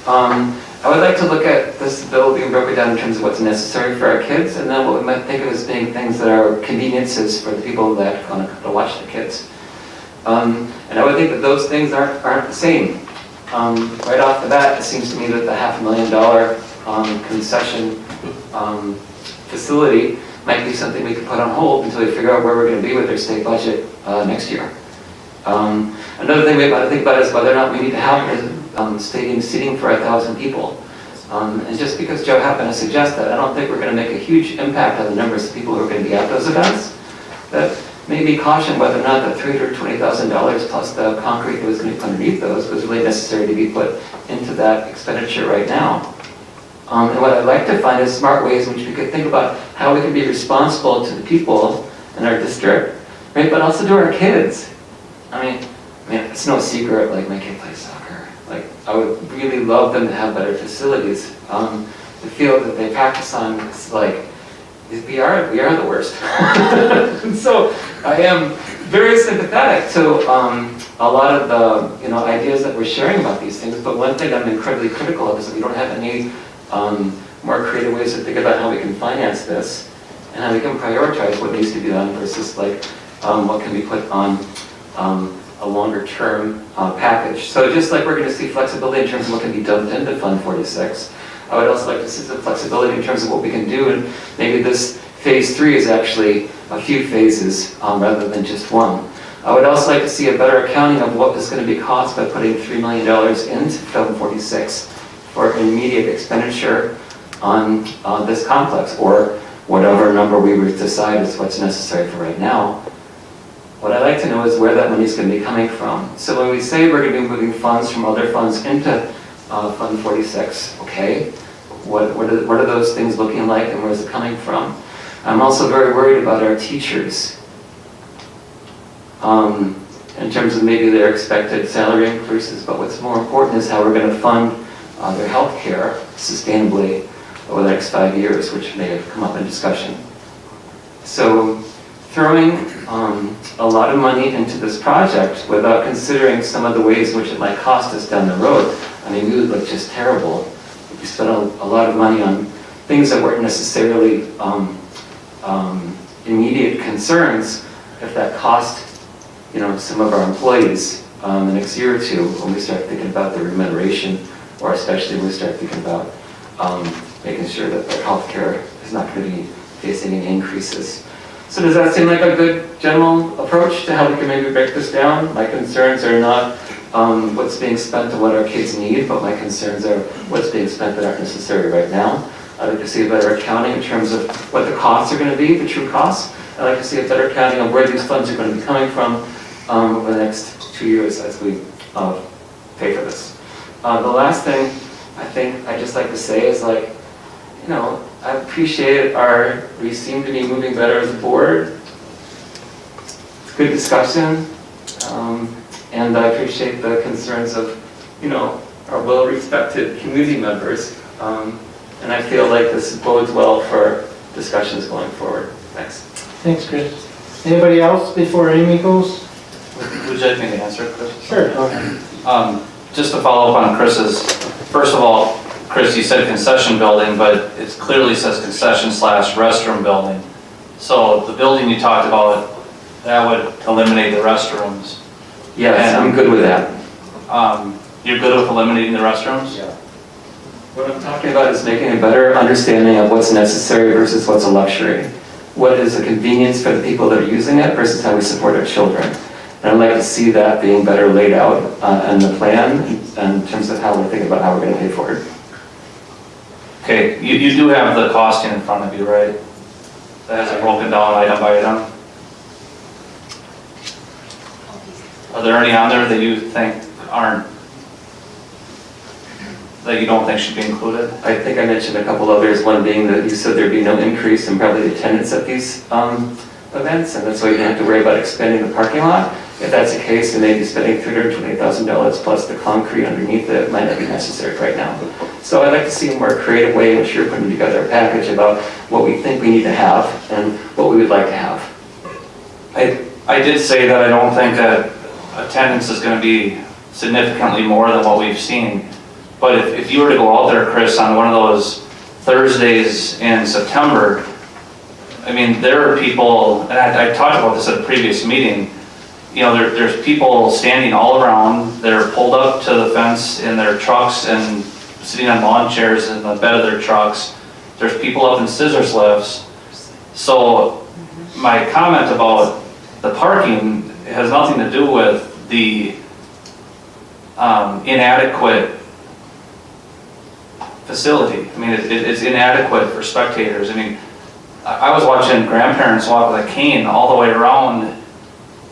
I would like to look at this bill being broken down in terms of what's necessary for our kids, and then what we might think of as being things that are conveniences for the people that are going to watch the kids. And I would think that those things aren't the same. Right off the bat, it seems to me that the $500,000 concession facility might be something we could put on hold until we figure out where we're going to be with our state budget next year. Another thing we have to think about is whether or not we need to have stadium seating for 1,000 people. And just because Joe happened to suggest that, I don't think we're going to make a huge impact on the numbers of people who are going to be at those events. That maybe caution whether or not the $320,000 plus the concrete that was going to be put underneath those was really necessary to be put into that expenditure right now. And what I'd like to find is smart ways in which we could think about how we can be responsible to the people in our district, right? But also to our kids. I mean, it's no secret, like, my kid plays soccer. Like, I would really love them to have better facilities. The field that they practice on is like, we are the worst. And so I am very sympathetic to a lot of the ideas that we're sharing about these things. But one thing I'm incredibly critical of is that we don't have any more creative ways to think about how we can finance this and how we can prioritize what needs to be done versus like what can be put on a longer term package. So just like we're going to see flexibility in terms of what can be dumped into Fund 46, I would also like to see some flexibility in terms of what we can do, and maybe this phase 3 is actually a few phases rather than just one. I would also like to see a better accounting of what is going to be cost by putting $3 million into Fund 46 for immediate expenditure on this complex, or whatever number we would decide is what's necessary for right now. What I'd like to know is where that money is going to be coming from. So when we say we're going to be moving funds from other funds into Fund 46, okay, what are those things looking like and where is it coming from? I'm also very worried about our teachers in terms of maybe their expected salary increases, but what's more important is how we're going to fund their health care sustainably over the next 5 years, which may have come up in discussion. So throwing a lot of money into this project without considering some of the ways in which it might cost us down the road, I mean, we would look just terrible. We spent a lot of money on things that weren't necessarily immediate concerns if that cost some of our employees the next year or two when we start thinking about the remuneration, or especially when we start thinking about making sure that their health care is not going to be facing any increases. So does that seem like a good general approach to how we can maybe break this down? My concerns are not what's being spent and what our kids need, but my concerns are what's being spent that aren't necessary right now. I'd like to see a better accounting in terms of what the costs are going to be, the true costs. I'd like to see a better accounting of where these funds are going to be coming from over the next 2 years as we pay for this. The last thing I think I'd just like to say is like, you know, I appreciate we seem to be moving better as a board. It's good discussion. And I appreciate the concerns of, you know, our well-respected community members. And I feel like this bodes well for discussions going forward. Thanks. Thanks, Chris. Anybody else before Amy goes? Would you like me to answer, Chris? Sure, go ahead. Just to follow up on Chris's, first of all, Chris, you said concession building, but it clearly says concession/restroom building. So the building you talked about, that would eliminate the restrooms. Yes, I'm good with that. You're good with eliminating the restrooms? Yeah. What I'm talking about is making a better understanding of what's necessary versus what's a luxury. What is a convenience for the people that are using it versus how we support our children. And I'd like to see that being better laid out in the plan in terms of how we're thinking about how we're going to pay for it. Okay, you do have the costing in front of you, right? That has it broken down item by item? Are there any on there that you think aren't, that you don't think should be included? I think I mentioned a couple others, one being that you said there'd be no increase in probably the attendance at these events, and that's why you don't have to worry about expanding the parking lot. If that's the case, then maybe spending $320,000 plus the concrete underneath it might not be necessary right now. So I'd like to see a more creative way in which you're putting together a package about what we think we need to have and what we would like to have. I did say that I don't think that attendance is going to be significantly more than what we've seen. But if you were to go out there, Chris, on one of those Thursdays in September, I mean, there are people, and I talked about this at a previous meeting, you know, there's people standing all around, they're pulled up to the fence in their trucks and sitting on lawn chairs in the bed of their trucks. There's people up in scissors lifts. So my comment about the parking has nothing to do with the inadequate facility. I mean, it's inadequate for spectators. I mean, I was watching grandparents walk with a cane all the way around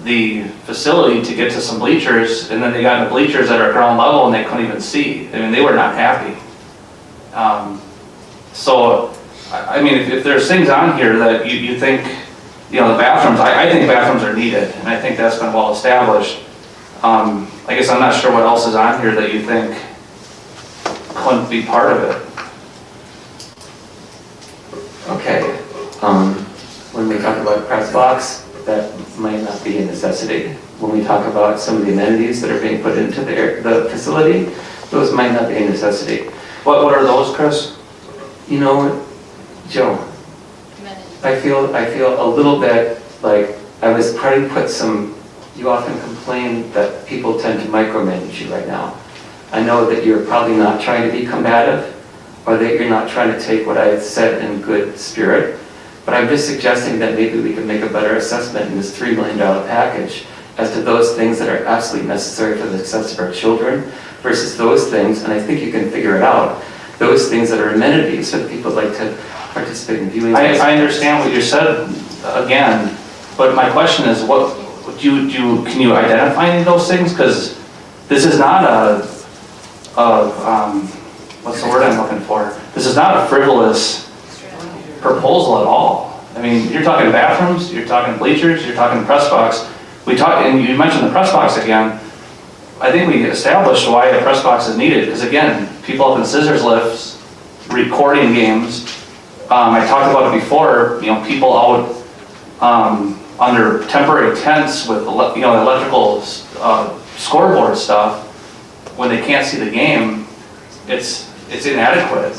the facility to get to some bleachers, and then they got into bleachers that are ground level and they couldn't even see. I mean, they were not happy. So, I mean, if there's things on here that you think, you know, the bathrooms, I think bathrooms are needed, and I think that's been well established. I guess I'm not sure what else is on here that you think couldn't be part of it. Okay, when we talk about press box, that might not be a necessity. When we talk about some of the amenities that are being put into the facility, those might not be a necessity. What are those, Chris? You know, Joe, I feel a little bit like I was trying to put some, you often complain that people tend to micromanage you right now. I know that you're probably not trying to be combative, or that you're not trying to take what I said in good spirit, but I'm just suggesting that maybe we can make a better assessment in this $3 million package as to those things that are absolutely necessary for the success of our children versus those things, and I think you can figure it out, those things that are amenities for the people that like to participate in viewing. I understand what you said again, but my question is, can you identify any of those things? Because this is not what's the word I'm looking for? This is not a frivolous proposal at all. I mean, you're talking bathrooms, you're talking bleachers, you're talking press box. And you mentioned the press box again. I think we established why a press box is needed, because again, people up in scissors lifts, recording games. I talked about it before, you know, people out under temporary tents with, you know, electrical scoreboard stuff, when they can't see the game, it's inadequate.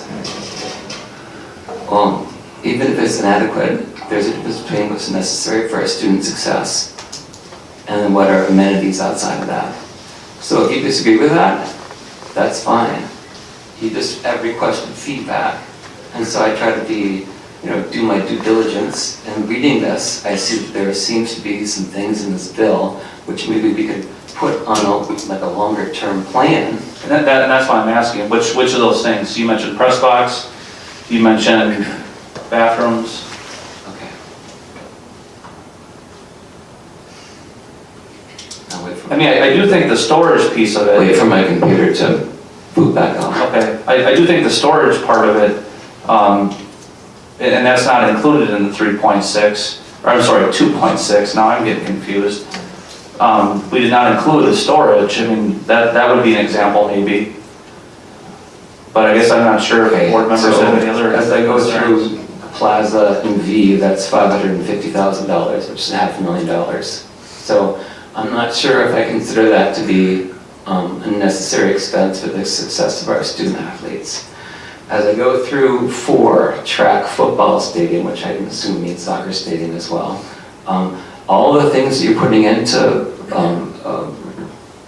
Even if it's inadequate, there's a difference between what's necessary for our student success and then what are amenities outside of that. So if you disagree with that, that's fine. You just have requested feedback. And so I try to be do my due diligence, and reading this, I see that there seems to be some things in this bill which maybe we could put on like a longer term plan. And that's why I'm asking, which of those things? You mentioned press box, you mentioned bathrooms. Okay. I'll wait for I mean, I do think the storage piece of it. wait for my computer to boot back on. Okay, I do think the storage part of it, and that's not included in the 3.6, or I'm sorry, 2.6, now I'm getting confused. We did not include the storage, I mean, that would be an example maybe. But I guess I'm not sure if board members have any other As I go concerns. through Plaza and V, that's $550,000, which is $500,000. So I'm not sure if I consider that to be a necessary expense for the success of our student athletes. As I go through 4, track football stadium, which I assume means soccer stadium as well, all the things that you're putting into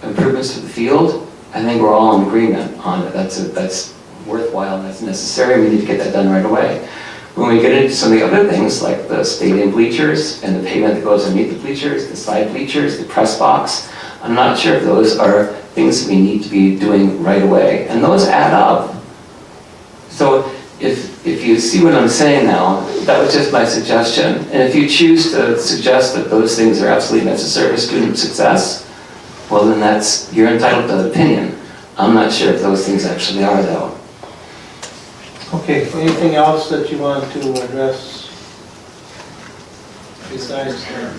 improvements to the field, I think we're all in agreement on it. That's worthwhile and that's necessary. We need to get that done right away. When we get into some of the other things like the stadium bleachers and the pavement that goes underneath the bleachers, the side bleachers, the press box, I'm not sure if those are things that we need to be doing right away. And those add up. So if you see what I'm saying now, that was just my suggestion. And if you choose to suggest that those things are absolutely necessary for student success, well then you're entitled to an opinion. I'm not sure if those things actually are though. Okay, anything else that you want to address besides that?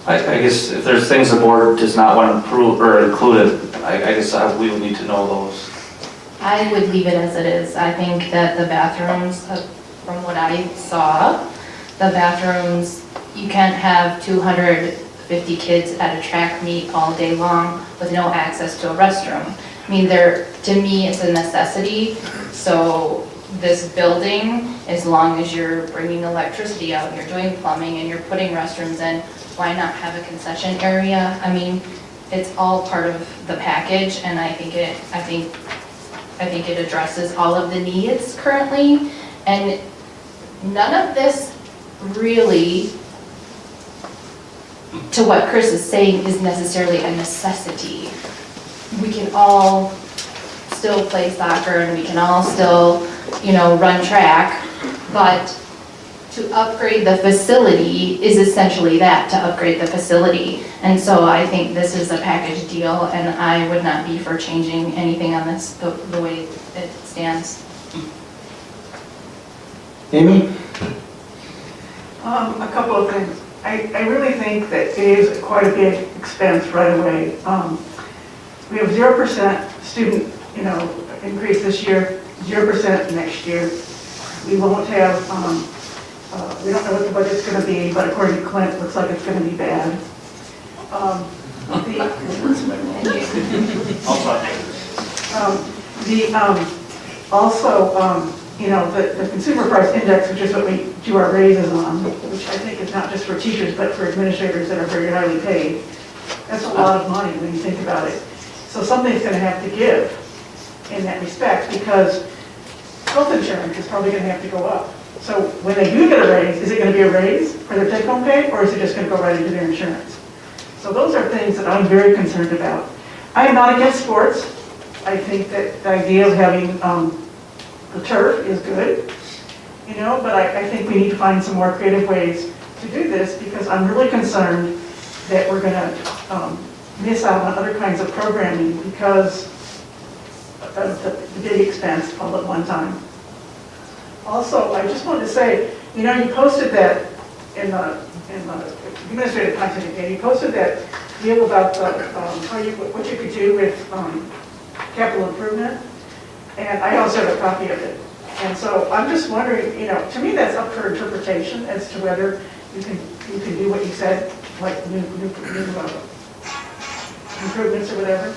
I guess if there's things the board does not want to approve or include, I guess we would need to know those. I would leave it as it is. I think that the bathrooms, from what I saw, the bathrooms, you can't have 250 kids at a track meet all day long with no access to a restroom. I mean, to me, it's a necessity. So this building, as long as you're bringing electricity out, you're doing plumbing, and you're putting restrooms in, why not have a concession area? I mean, it's all part of the package, and I think it addresses all of the needs currently, and none of this really, to what Chris is saying, is necessarily a necessity. We can all still play soccer and we can all still, run track, but to upgrade the facility is essentially that, to upgrade the facility. And so I think this is a package deal, and I would not be for changing anything on this the way it stands. Amy? A couple of things. I really think that it is quite a big expense right away. We have 0% student, increase this year, 0% next year. We won't have, we don't know what the budget's going to be, but according to Clint, it looks like it's going to be bad. The consumer price index, which is what we do our raises on, which I think is not just for teachers, but for administrators that are very highly paid. That's a lot of money when you think about it. So something's going to have to give in that respect, because health insurance is probably going to have to go up. So when they do get a raise, is it going to be a raise for their take-home pay, or is it just going to go right into their insurance? So those are things that I'm very concerned about. I am not against sports. I think that the idea of having the turf is good, but I think we need to find some more creative ways to do this, because I'm really concerned that we're going to miss out on other kinds of programming because of the big expense all at one time. Also, I just wanted to say, you posted that in the administrative content again, you posted that deal about what you could do with capital improvement, and I also have a copy of it. And so I'm just wondering, to me that's up for interpretation as to whether you can do what you said, like new improvements or whatever.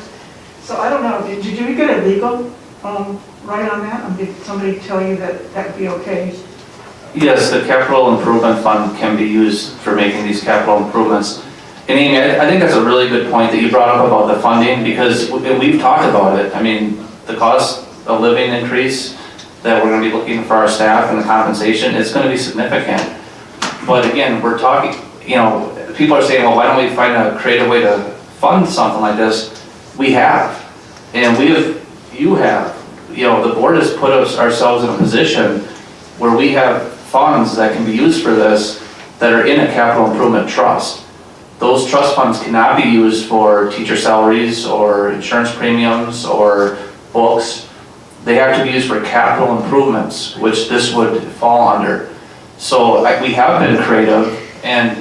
So I don't know, did you get a legal right on that? Did somebody tell you that that would be okay? Yes, the capital improvement fund can be used for making these capital improvements. And Amy, I think that's a really good point that you brought up about the funding, because we've talked about it. I mean, the cost of living increase, that we're gonna be looking for our staff and the compensation, it's gonna be significant. But again, we're talking, you know, people are saying, well, why don't we find a creative way to fund something like this? We have, and you have, you know, the board has put ourselves in a position where we have funds that can be used for this that are in a capital improvement trust. Those trust funds cannot be used for teacher salaries or insurance premiums or books. They have to be used for capital improvements, which this would fall under. So we have been creative, and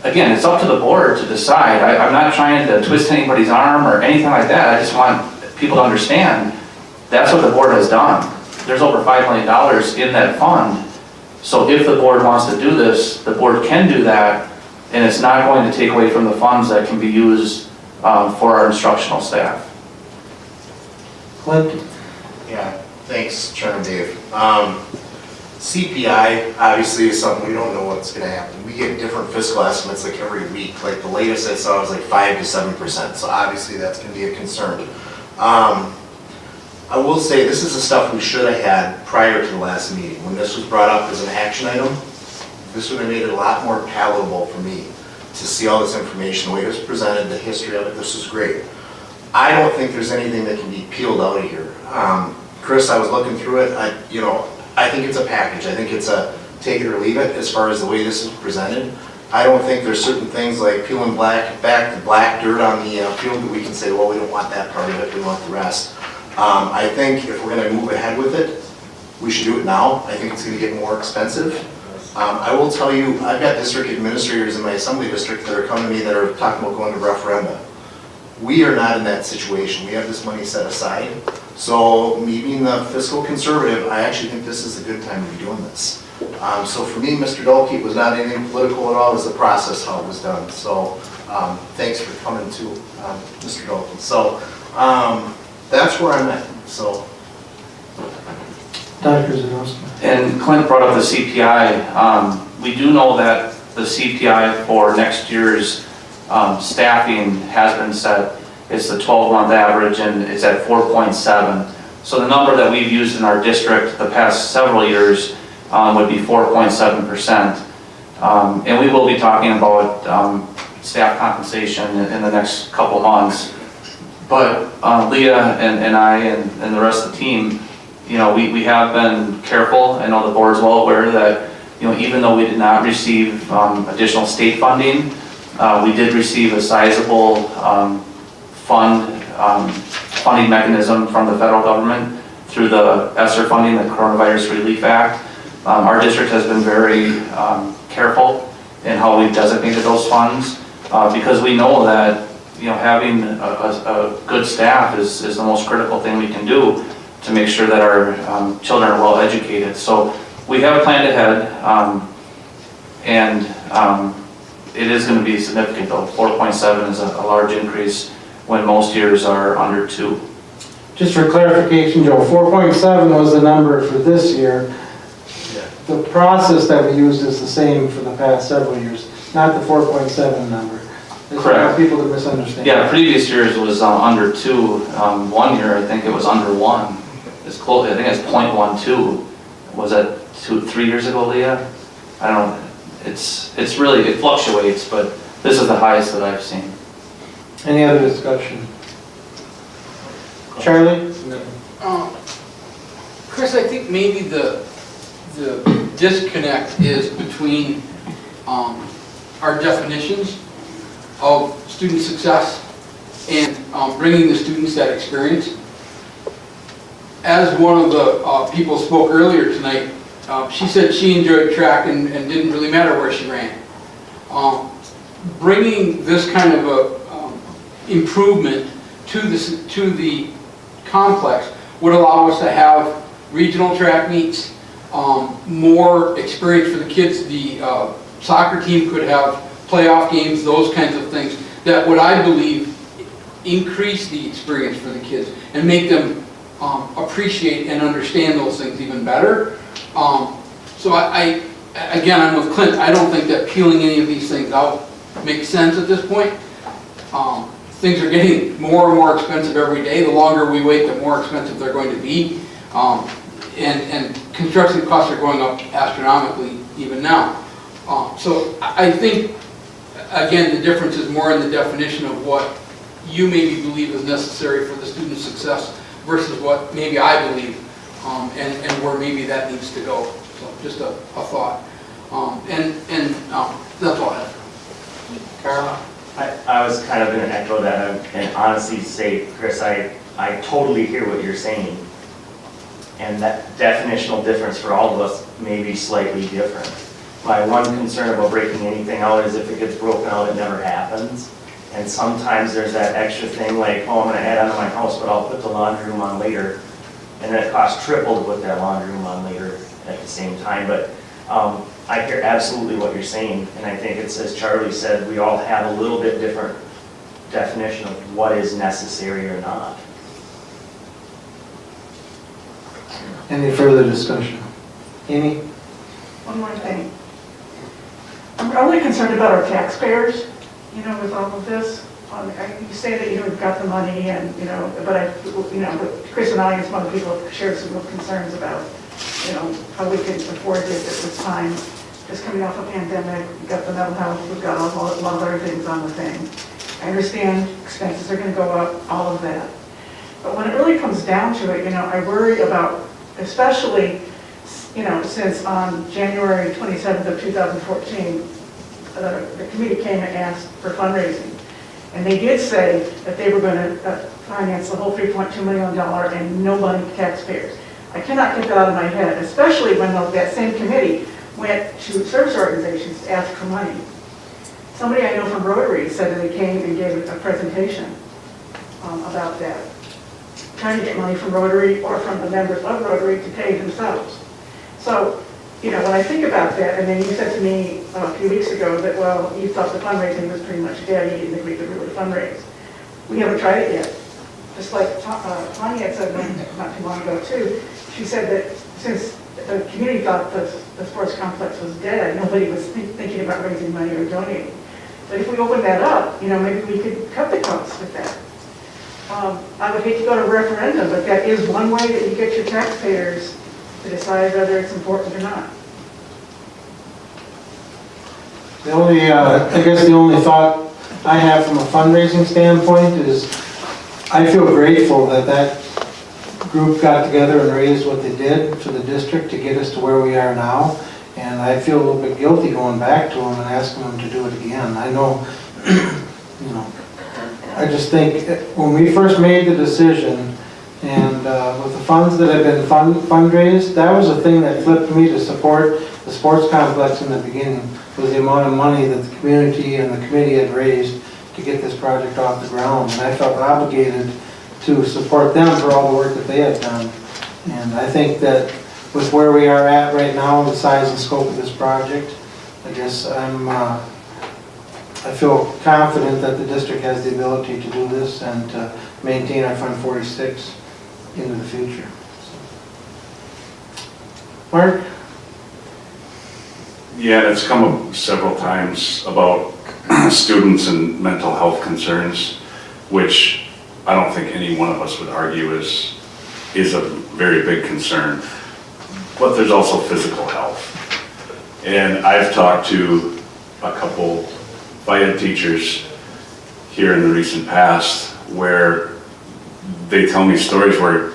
again, it's up to the board to decide. I'm not trying to twist anybody's arm or anything like that. I just want people to understand that's what the board has done. There's over $5 million in that fund. So if the board wants to do this, the board can do that, and it's not going to take away from the funds that can be used for our instructional staff. Clint? Yeah, thanks, Chairman Dave. CPI obviously is something we don't know what's going to happen. We get different fiscal estimates like every week. Like the latest I saw was like 5 to 7%. So obviously that's going to be a concern. I will say this is the stuff we should have had prior to the last meeting. When this was brought up as an action item, this would have made it a lot more palatable for me to see all this information, the way it was presented, the history of it. This was great. I don't think there's anything that can be peeled out of here. Chris, I was looking through it. I think it's a package. I think it's a take it or leave it as far as the way this is presented. I don't think there's certain things like peeling back the black dirt on the field that we can say, well, we don't want that part of it, we want the rest. I think if we're going to move ahead with it, we should do it now. I think it's going to get more expensive. I will tell you, I've got district administrators in my assembly district that are coming to me that are talking about going to referenda. We are not in that situation. We have this money set aside. So me being the fiscal conservative, I actually think this is a good time to be doing this. So for me, Mr. Dolke, it was not anything political at all. It was the process how it was done. So thanks for coming to Mr. Dolke. So that's where I'm at. So. Dr. Zanowski. And Clint brought up the CPI. We do know that the CPI for next year's staffing has been set. It's the 12-month average, and it's at 4.7. So the number that we've used in our district the past several years would be 4.7%. And we will be talking about staff compensation in the next couple months. But Leah and I and the rest of the team, you know, we have been careful. I know the board is well aware that, you know, even though we did not receive additional state funding, we did receive a sizable funding mechanism from the federal government through the ESSER funding, the Coronavirus Relief Act. Our district has been very careful in how we've designated those funds because we know that, you know, having a good staff is the most critical thing we can do to make sure that our children are well educated. So we have planned ahead, and it is going to be significant though. 4.7 is a large increase when most years are under 2. Just for clarification, Joe, 4.7 was the number for this year. The process that we used is the same for the past several years, not the 4.7 number. Correct. People to misunderstand. Yeah, previous years was under 2. 1 year, I think it was under 1. It's close. I think it's 0.12. Was that 3 years ago, Leah? I don't know. It's really, it fluctuates, but this is the highest that I've seen. Any other discussion? Charlie? Chris, I think maybe the disconnect is between our definitions of student success and bringing the students that experience. As one of the people spoke earlier tonight, she said she enjoyed track and didn't really matter where she ran. Bringing this kind of a improvement to the complex would allow us to have regional track meets, more experience for the kids. The soccer team could have playoff games, those kinds of things that would, I believe, increase the experience for the kids and make them appreciate and understand those things even better. So again, I'm with Clint. I don't think that peeling any of these things out makes sense at this point. Things are getting more and more expensive every day. The longer we wait, the more expensive they're going to be. and construction costs are going up astronomically even now. So I think, again, the difference is more in the definition of what you maybe believe is necessary for the student's success versus what maybe I believe, and where maybe that needs to go. So just a thought. That's all I have. Carla? I was kind of going to echo that and honestly say, Chris, I totally hear what you're saying. And that definitional difference for all of us may be slightly different. My one concern about breaking anything out is if it gets broken out, it never happens. And sometimes there's that extra thing like, oh, I'm going to add onto my house, but I'll put the laundry room on later. And then it costs triple to put that laundry room on later at the same time. But I hear absolutely what you're saying. And I think it's, as Charlie said, we all have a little bit different definition of what is necessary or not. Any further discussion? Amy? One more thing. I'm really concerned about our taxpayers, with all of this. You say that, you've got the money and, but Chris and I and some other people have shared some real concerns about, how we can afford this at this time. Just coming off a pandemic, we've got the mental health, we've got a lot of other things on the thing. I understand expenses are going to go up, all of that. But when it really comes down to it, I worry about, especially, since on January 27th of 2014, the committee came and asked for fundraising. And they did say that they were going to finance the whole $3.2 million and no money to taxpayers. I cannot get that out of my head, especially when that same committee went to service organizations to ask for money. Somebody I know from Rotary said that they came and gave a presentation about that, trying to get money from Rotary or from the members of Rotary to pay themselves. So, when I think about that, and then you said to me a few weeks ago that, well, you thought the fundraising was pretty much dead, you didn't think we could really fundraise. We haven't tried it yet. Just like Tanya had said not too long ago too, she said that since the community thought the sports complex was dead, nobody was thinking about raising money or donating. But if we open that up, maybe we could cut the costs with that. I would hate to go to referendum, but that is one way that you get your taxpayers to decide whether it's important or not. The only, I guess the only thought I have from a fundraising standpoint is I feel grateful that group got together and raised what they did for the district to get us to where we are now. And I feel a little bit guilty going back to them and asking them to do it again. I know, I just think when we first made the decision and with the funds that have been fundraised, that was the thing that flipped me to support the sports complex in the beginning, was the amount of money that the community and the committee had raised to get this project off the ground. And I felt obligated to support them for all the work that they had done. And I think that with where we are at right now, the size and scope of this project, I guess I feel confident that the district has the ability to do this and to maintain our Fund 46 into the future. Mark? Yeah, it's come up several times about students and mental health concerns, which I don't think any one of us would argue is a very big concern. But there's also physical health. And I've talked to a couple FIED teachers here in the recent past where they tell me stories where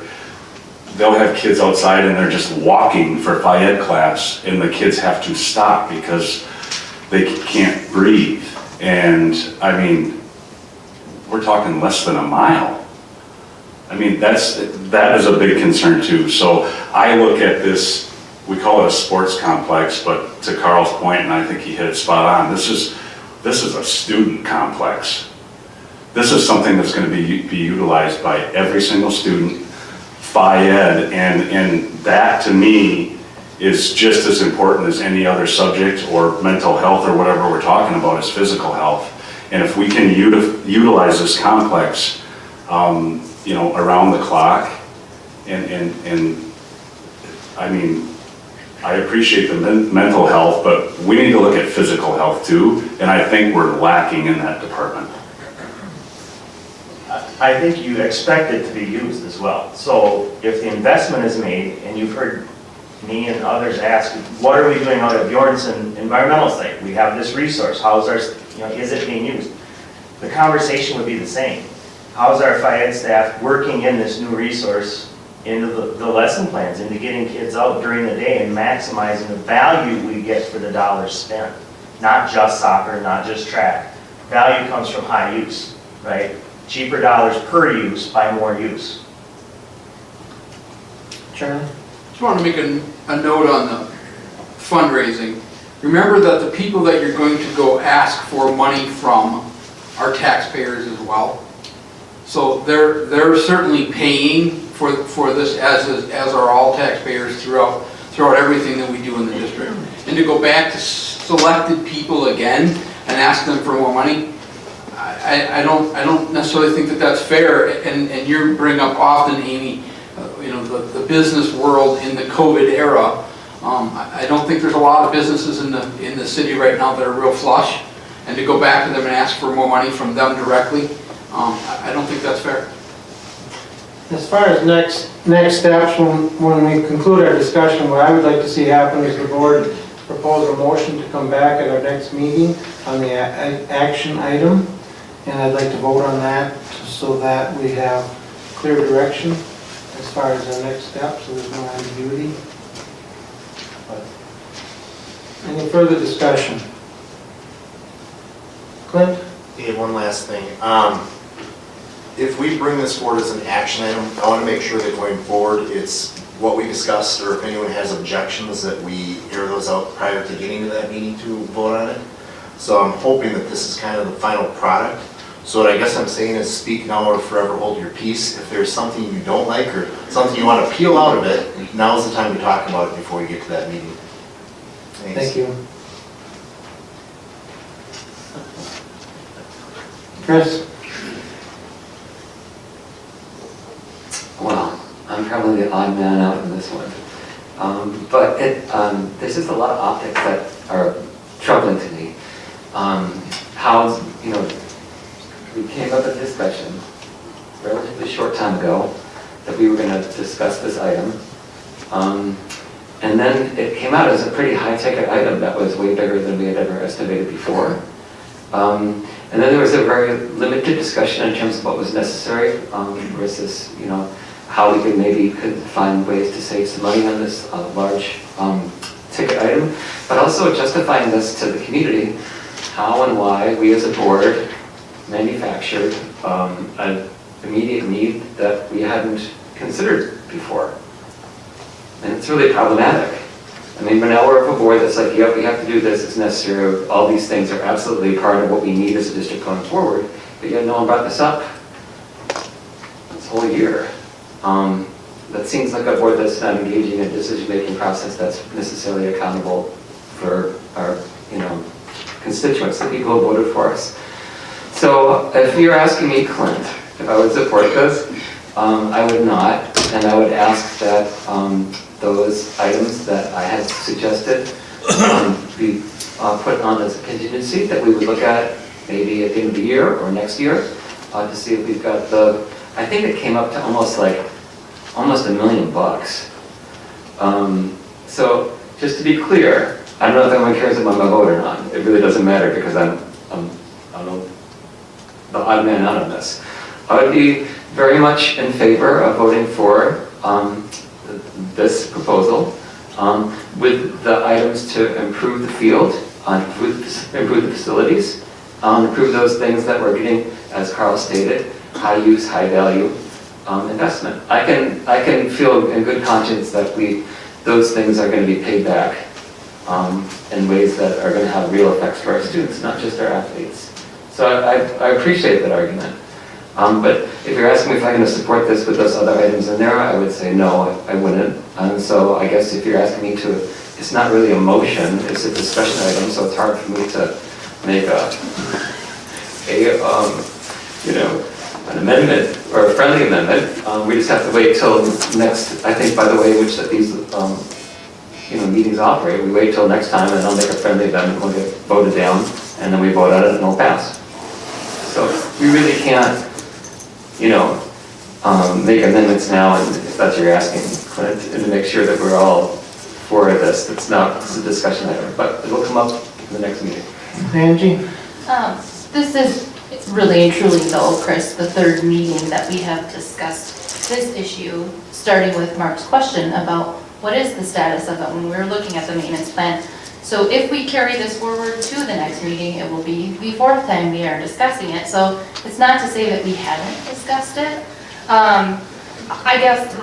they'll have kids outside and they're just walking for FIED class and the kids have to stop because they can't breathe. And I mean, we're talking less than a mile. I mean, that is a big concern too. So I look at this, we call it a sports complex, but to Carl's point, and I think he hit it spot on, this is a student complex. This is something that's going to be utilized by every single student, FIED, and that to me is just as important as any other subject or mental health or whatever we're talking about is physical health. And if we can utilize this complex, around the clock, and I mean, I appreciate the mental health, but we need to look at physical health too, and I think we're lacking in that department. I think you expect it to be used as well. So if the investment is made, and you've heard me and others ask, what are we doing out at Bjornson Environmental Site? We have this resource, how's our, is it being used? The conversation would be the same. How's our Phi Ed staff working in this new resource into the lesson plans, into getting kids out during the day and maximizing the value we get for the dollars spent? Not just soccer, not just track. Value comes from high use, right? Cheaper dollars per use by more use. Chairman? Just want to make a note on the fundraising. Remember that the people that you're going to go ask for money from are taxpayers as well. So they're certainly paying for this, as are all taxpayers throughout everything that we do in the district. And to go back to selected people again and ask them for more money, I don't necessarily think that that's fair. And you bring up often, Amy, the business world in the COVID era. I don't think there's a lot of businesses in the city right now that are real flush. And to go back to them and ask for more money from them directly, I don't think that's fair. As far as next steps, when we conclude our discussion, what I would like to see happen is the board propose a motion to come back at our next meeting on the action item. And I'd like to vote on that so that we have clear direction as far as our next steps, so there's no ambiguity. Any further discussion? Clint? Hey, one last thing. If we bring this forward as an action item, I want to make sure that going forward, it's what we discussed, or if anyone has objections, that we air those out prior to getting to that meeting to vote on it. So I'm hoping that this is kind of the final product. So what I guess I'm saying is speak now or forever hold your peace. If there's something you don't like or something you want to peel out of it, now's the time to talk about it before we get to that meeting. Thanks. Thank you. Chris? Well, I'm probably the odd man out in this one. But there's just a lot of optics that are troubling to me. How, we came up with a discussion a relatively short time ago that we were going to discuss this item. And then it came out as a pretty high-ticket item that was way bigger than we had ever estimated before. And then there was a very limited discussion in terms of what was necessary versus, how we could find ways to save some money on this large ticket item, but also justifying this to the community, how and why we as a board manufactured an immediate need that we hadn't considered before. And it's really problematic. I mean, now we're up a board that's like, yep, we have to do this, it's necessary, all these things are absolutely part of what we need as a district going forward, but yet no one brought this up this whole year. That seems like a board that's not engaging in a decision-making process that's necessarily accountable for our, constituents, the people who voted for us. So if you're asking me, Clint, if I would support this, I would not, and I would ask that those items that I had suggested be put on as a contingency that we would look at maybe at the end of the year or next year to see if we've got I think it came up to almost $1 million. So just to be clear, I don't know if anyone cares if I'm a vote or not. It really doesn't matter because I'm the odd man out on this. I would be very much in favor of voting for this proposal with the items to improve the field, improve the facilities, improve those things that we're getting, as Carl stated, high use, high value investment. I can feel in good conscience that those things are going to be paid back in ways that are going to have real effects for our students, not just our athletes. So I appreciate that argument. But if you're asking me if I'm going to support this with those other items in there, I would say no, I wouldn't. And so I guess if you're asking me to, it's not really a motion, it's a discussion item, so it's hard for me to make an amendment or a friendly amendment. We just have to wait till next, I think, by the way, which that these meetings operate, we wait till next time and I'll make a friendly amendment, we'll get voted down, and then we vote on it and it'll pass. So we really can't make amendments now, and if that's what you're asking, Clint, and to make sure that we're all for this. It's not, it's a discussion item, but it'll come up in the next meeting. Angie? This is really and truly though, Chris, the third meeting that we have discussed this issue, starting with Mark's question about what is the status of it when we were looking at the maintenance plan. So if we carry this forward to the next meeting, it will be the fourth time we are discussing it. So it's not to say that we haven't discussed it. I guess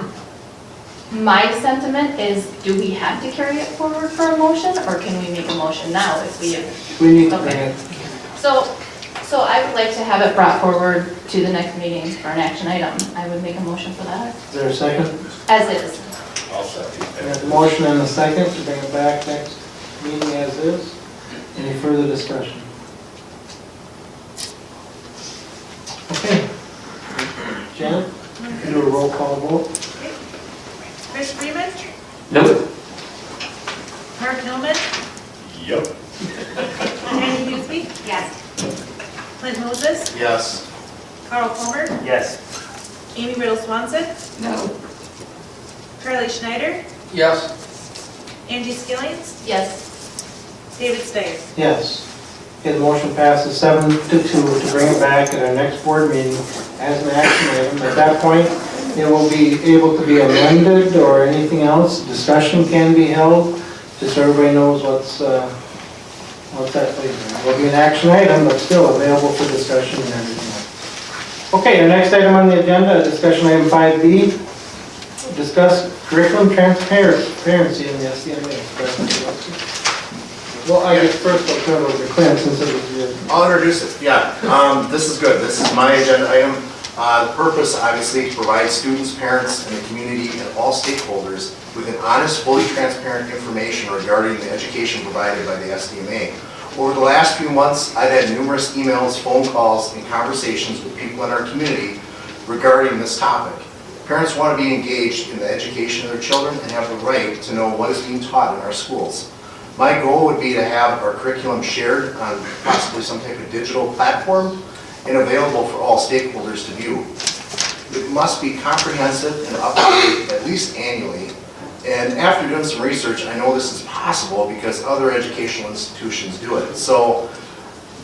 my sentiment is, do we have to carry it forward for a motion, or can we make a motion now if we have? We need to bring it. So I would like to have it brought forward to the next meeting for an action item. I would make a motion for that. Is there a second? As is. I'll second We have a motion and a second to bring it back next meeting as is. Any further discussion? Okay. Janet, you can do a roll call vote. Chris Freeman, Nope. Mark Hillman, Yep. Annie Newsby, Yes. Clint Moses, Yes. Carl Palmer, Yes. Amy Riddle Swanson, No. Carly Schneider, Yes. Angie Skillings, Yes. David Steyer. Yes. Okay, the motion passes 7-2 to bring it back at our next board meeting as an action item. At that point, it will be able to be amended or anything else. Discussion can be held, just so everybody knows what's that please. It will be an action item, but still available for discussion and everything else. Okay, our next item on the agenda, discussion item 5B, discuss curriculum transparency in the SDMA. Well, I guess first I'll turn it over to Clint since it was your... I'll introduce it, yeah. This is good. This is my agenda item. The purpose, obviously, to provide students, parents, and the community and all stakeholders with an honest, fully transparent information regarding the education provided by the SDMA. Over the last few months, I've had numerous emails, phone calls, and conversations with people in our community regarding this topic. Parents want to be engaged in the education of their children and have the right to know what is being taught in our schools. My goal would be to have our curriculum shared on possibly some type of digital platform and available for all stakeholders to view. It must be comprehensive and updated at least annually. And after doing some research, I know this is possible because other educational institutions do it. So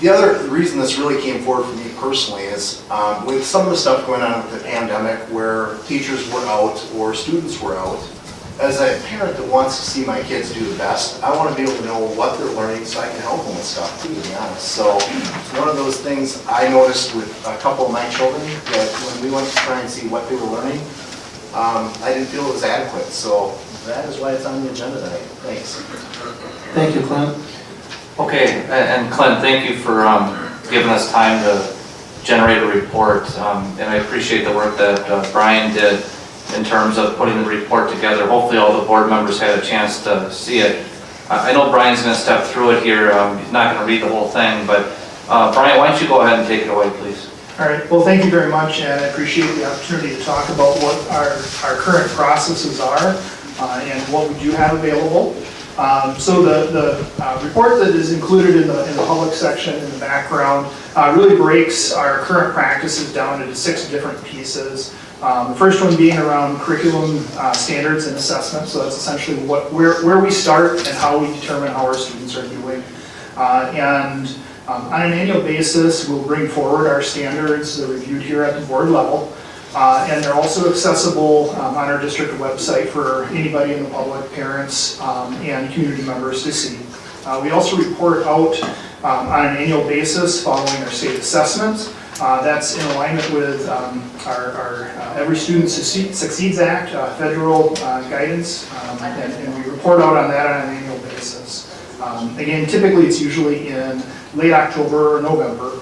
the other reason this really came forward for me personally is with some of the stuff going on with the pandemic where teachers were out or students were out, as a parent that wants to see my kids do the best, I want to be able to know what they're learning so I can help them with stuff too, to be honest. So it's one of those things I noticed with a couple of my children that when we went to try and see what they were learning, I didn't feel it was adequate. So that is why it's on the agenda tonight. Thanks. Thank you, Clint. Okay, and Clint, thank you for giving us time to generate a report. And I appreciate the work that Brian did in terms of putting the report together. Hopefully all the board members had a chance to see it. I know Brian's going to step through it here. He's not going to read the whole thing, but Brian, why don't you go ahead and take it away, please? All right, well, thank you very much, and I appreciate the opportunity to talk about what our current processes are and what we do have available. So the report that is included in the public section in the background really breaks our current practices down into 6 different pieces. The first one being around curriculum standards and assessment, so that's essentially where we start and how we determine how our students are doing. And on an annual basis, we'll bring forward our standards. They're reviewed here at the board level. And they're also accessible on our district website for anybody in the public, parents, and community members to see. We also report out on an annual basis following our state assessments. That's in alignment with our Every Student Succeeds Act, federal guidance, and we report out on that on an annual basis. Again, typically it's usually in late October or November.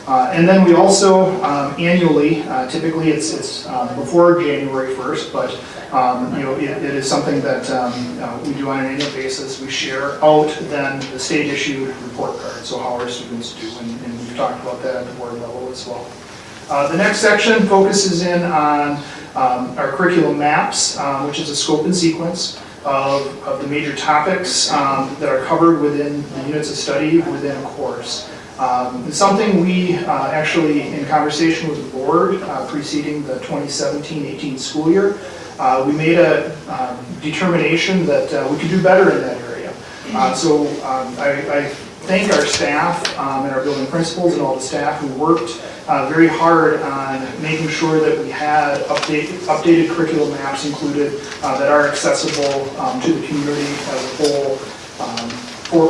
And then we also annually, typically it's before January 1st, but it is something that we do on an annual basis. We share out then the state issued report card, so how our students do, and we've talked about that at the board level as well. The next section focuses in on our curriculum maps, which is a scope and sequence of the major topics that are covered within the units of study within a course. It's something we actually, in conversation with the board preceding the 2017-18 school year, we made a determination that we could do better in that area. So I thank our staff and our building principals and all the staff who worked very hard on making sure that we had updated curriculum maps included that are accessible to the community as a whole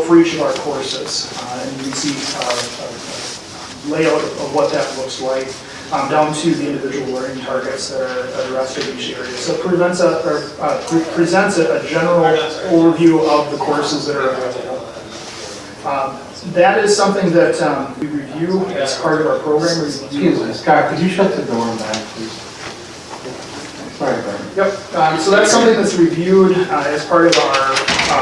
for each of our courses. And you can see a layout of what that looks like down to the individual learning targets that are addressed in each area. So it presents a general overview of the courses that are available. That is something that we review as part of our program review. Excuse me, Scott, could you shut the door back, please? Sorry, Brian. Yep, so that's something that's reviewed as part of our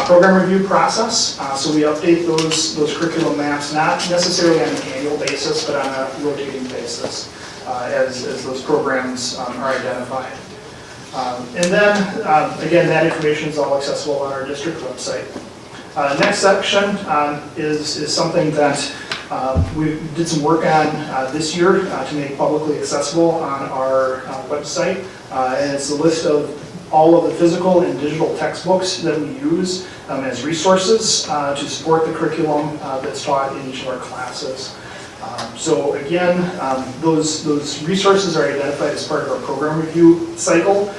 program review process. So we update those curriculum maps, not necessarily on an annual basis, but on a rotating basis as those programs are identified. And then, again, that information is all accessible on our district website. Next section is something that we did some work on this year to make publicly accessible on our website. And it's a list of all of the physical and digital textbooks that we use as resources to support the curriculum that's taught in each of our classes. So again, those resources are identified as part of our program review cycle.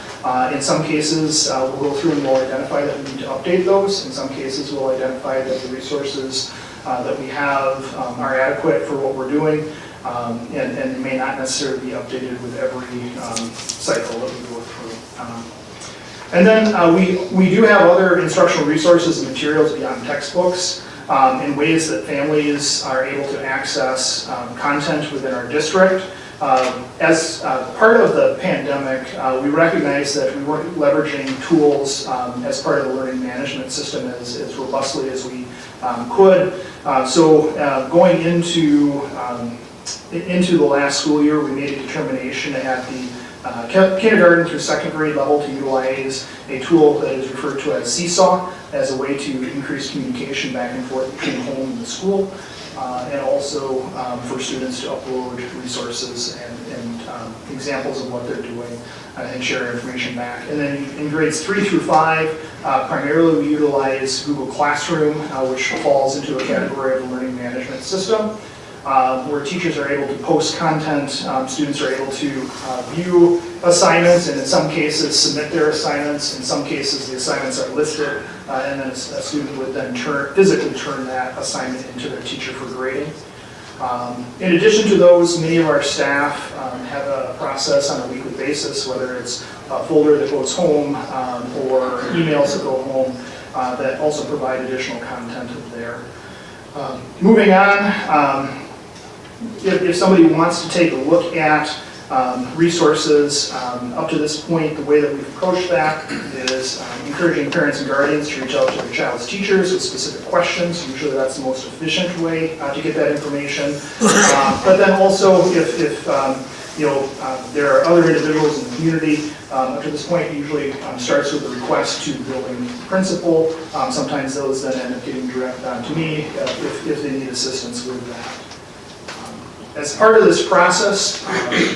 In some cases, we'll go through and we'll identify that we need to update those. In some cases, we'll identify that the resources that we have are adequate for what we're doing and may not necessarily be updated with every cycle that we go through. And then we do have other instructional resources and materials beyond textbooks in ways that families are able to access content within our district. As part of the pandemic, we recognized that we weren't leveraging tools as part of the learning management system as robustly as we could. So going into the last school year, we made a determination at the kindergarten through second grade level to utilize a tool that is referred to as Seesaw as a way to increase communication back and forth between home and the school. And also for students to upload resources and examples of what they're doing and share information back. And then in grades 3 through 5, primarily we utilize Google Classroom, which falls into a category of the learning management system, where teachers are able to post content, students are able to view assignments, and in some cases submit their assignments. In some cases the assignments are listed, and then a student would then physically turn that assignment into their teacher for grading. In addition to those, many of our staff have a process on a weekly basis, whether it's a folder that goes home or emails that go home that also provide additional content there. Moving on, if somebody wants to take a look at resources, up to this point, the way that we've approached that is encouraging parents and guardians to reach out to their child's teachers with specific questions. Usually that's the most efficient way to get that information. But then also, if there are other individuals in the community, up to this point, it usually starts with a request to the building principal. Sometimes those then end up getting directed on to me if they need assistance with that. As part of this process,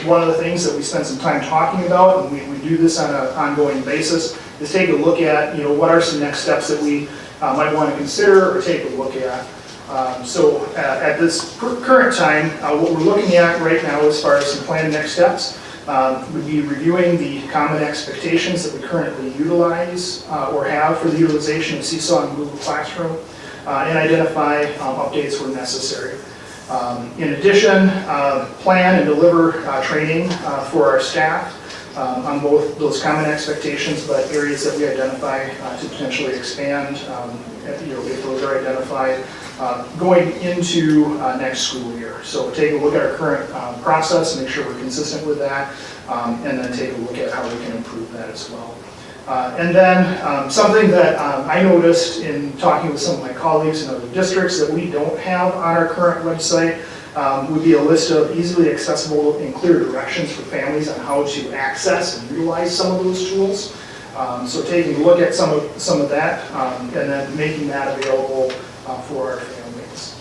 one of the things that we spend some time talking about, and we do this on an ongoing basis, is take a look at, what are some next steps that we might want to consider or take a look at. So at this current time, what we're looking at right now as far as some planned next steps would be reviewing the common expectations that we currently utilize or have for the utilization of Seesaw and Google Classroom and identify updates where necessary. In addition, plan and deliver training for our staff on both those common expectations, but areas that we identify to potentially expand, if those are identified, going into next school year. So take a look at our current process, make sure we're consistent with that, and then take a look at how we can improve that as well. And then something that I noticed in talking with some of my colleagues in other districts that we don't have on our current website would be a list of easily accessible and clear directions for families on how to access and utilize some of those tools. So taking a look at some of that and then making that available for our families.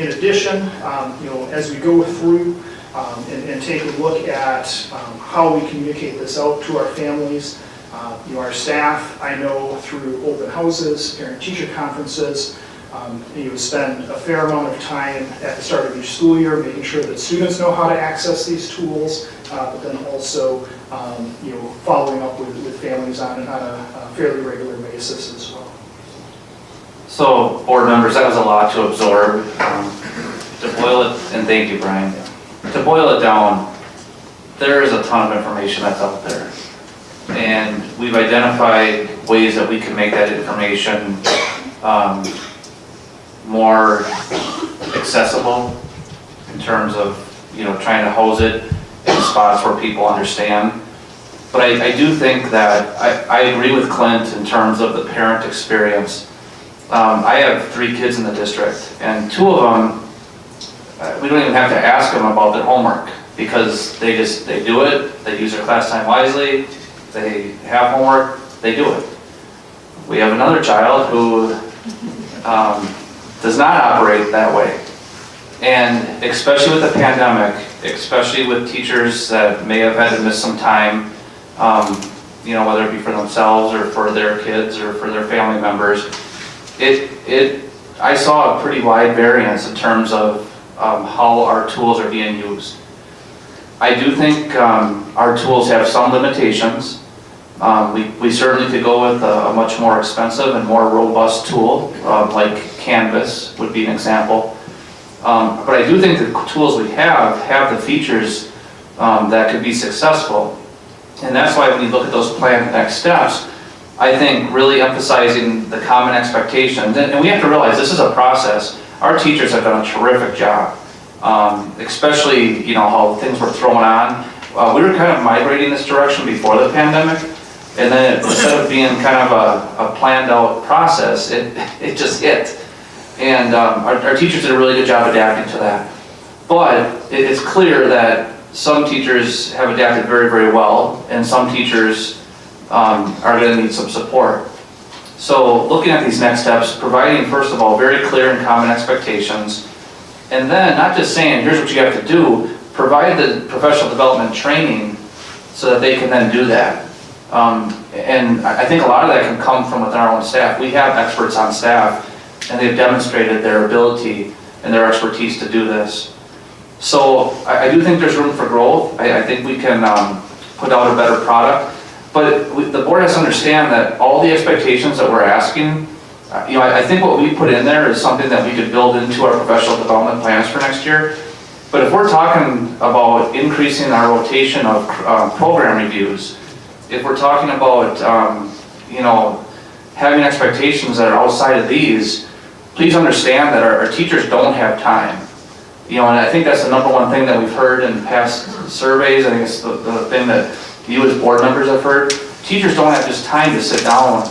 In addition, as we go through and take a look at how we communicate this out to our families, our staff, I know through open houses, parent-teacher conferences, spend a fair amount of time at the start of each school year making sure that students know how to access these tools, but then also following up with families on a fairly regular basis as well. So, board members, that was a lot to absorb. To boil it, and thank you, Brian. To boil it down, there is a ton of information that's out there. And we've identified ways that we can make that information more accessible in terms of, trying to house it in spots where people understand. But I do think that, I agree with Clint in terms of the parent experience. I have 3 kids in the district, and 2 of them, we don't even have to ask them about their homework because they do it, they use their class time wisely, they have homework, they do it. We have another child who does not operate that way. And especially with the pandemic, especially with teachers that may have had to miss some time, whether it be for themselves or for their kids or for their family members, I saw a pretty wide variance in terms of how our tools are being used. I do think our tools have some limitations. We certainly could go with a much more expensive and more robust tool, like Canvas would be an example. But I do think the tools we have the features that could be successful. And that's why when you look at those planned next steps, I think really emphasizing the common expectations, and we have to realize this is a process. Our teachers have done a terrific job, especially how things were thrown on. We were kind of migrating this direction before the pandemic, and then instead of being kind of a planned out process, it just hit. And our teachers did a really good job adapting to that. But it's clear that some teachers have adapted very, very well, and some teachers are going to need some support. So looking at these next steps, providing, first of all, very clear and common expectations, and then not just saying, here's what you have to do, provide the professional development training so that they can then do that. And I think a lot of that can come from within our own staff. We have experts on staff, and they've demonstrated their ability and their expertise to do this. So I do think there's room for growth. I think we can put out a better product. But the board has to understand that all the expectations that we're asking, I think what we put in there is something that we could build into our professional development plans for next year. But if we're talking about increasing our rotation of program reviews, if we're talking about, having expectations that are outside of these, please understand that our teachers don't have time. And I think that's the number one thing that we've heard in past surveys. I think it's the thing that you as board members have heard. Teachers don't have just time to sit down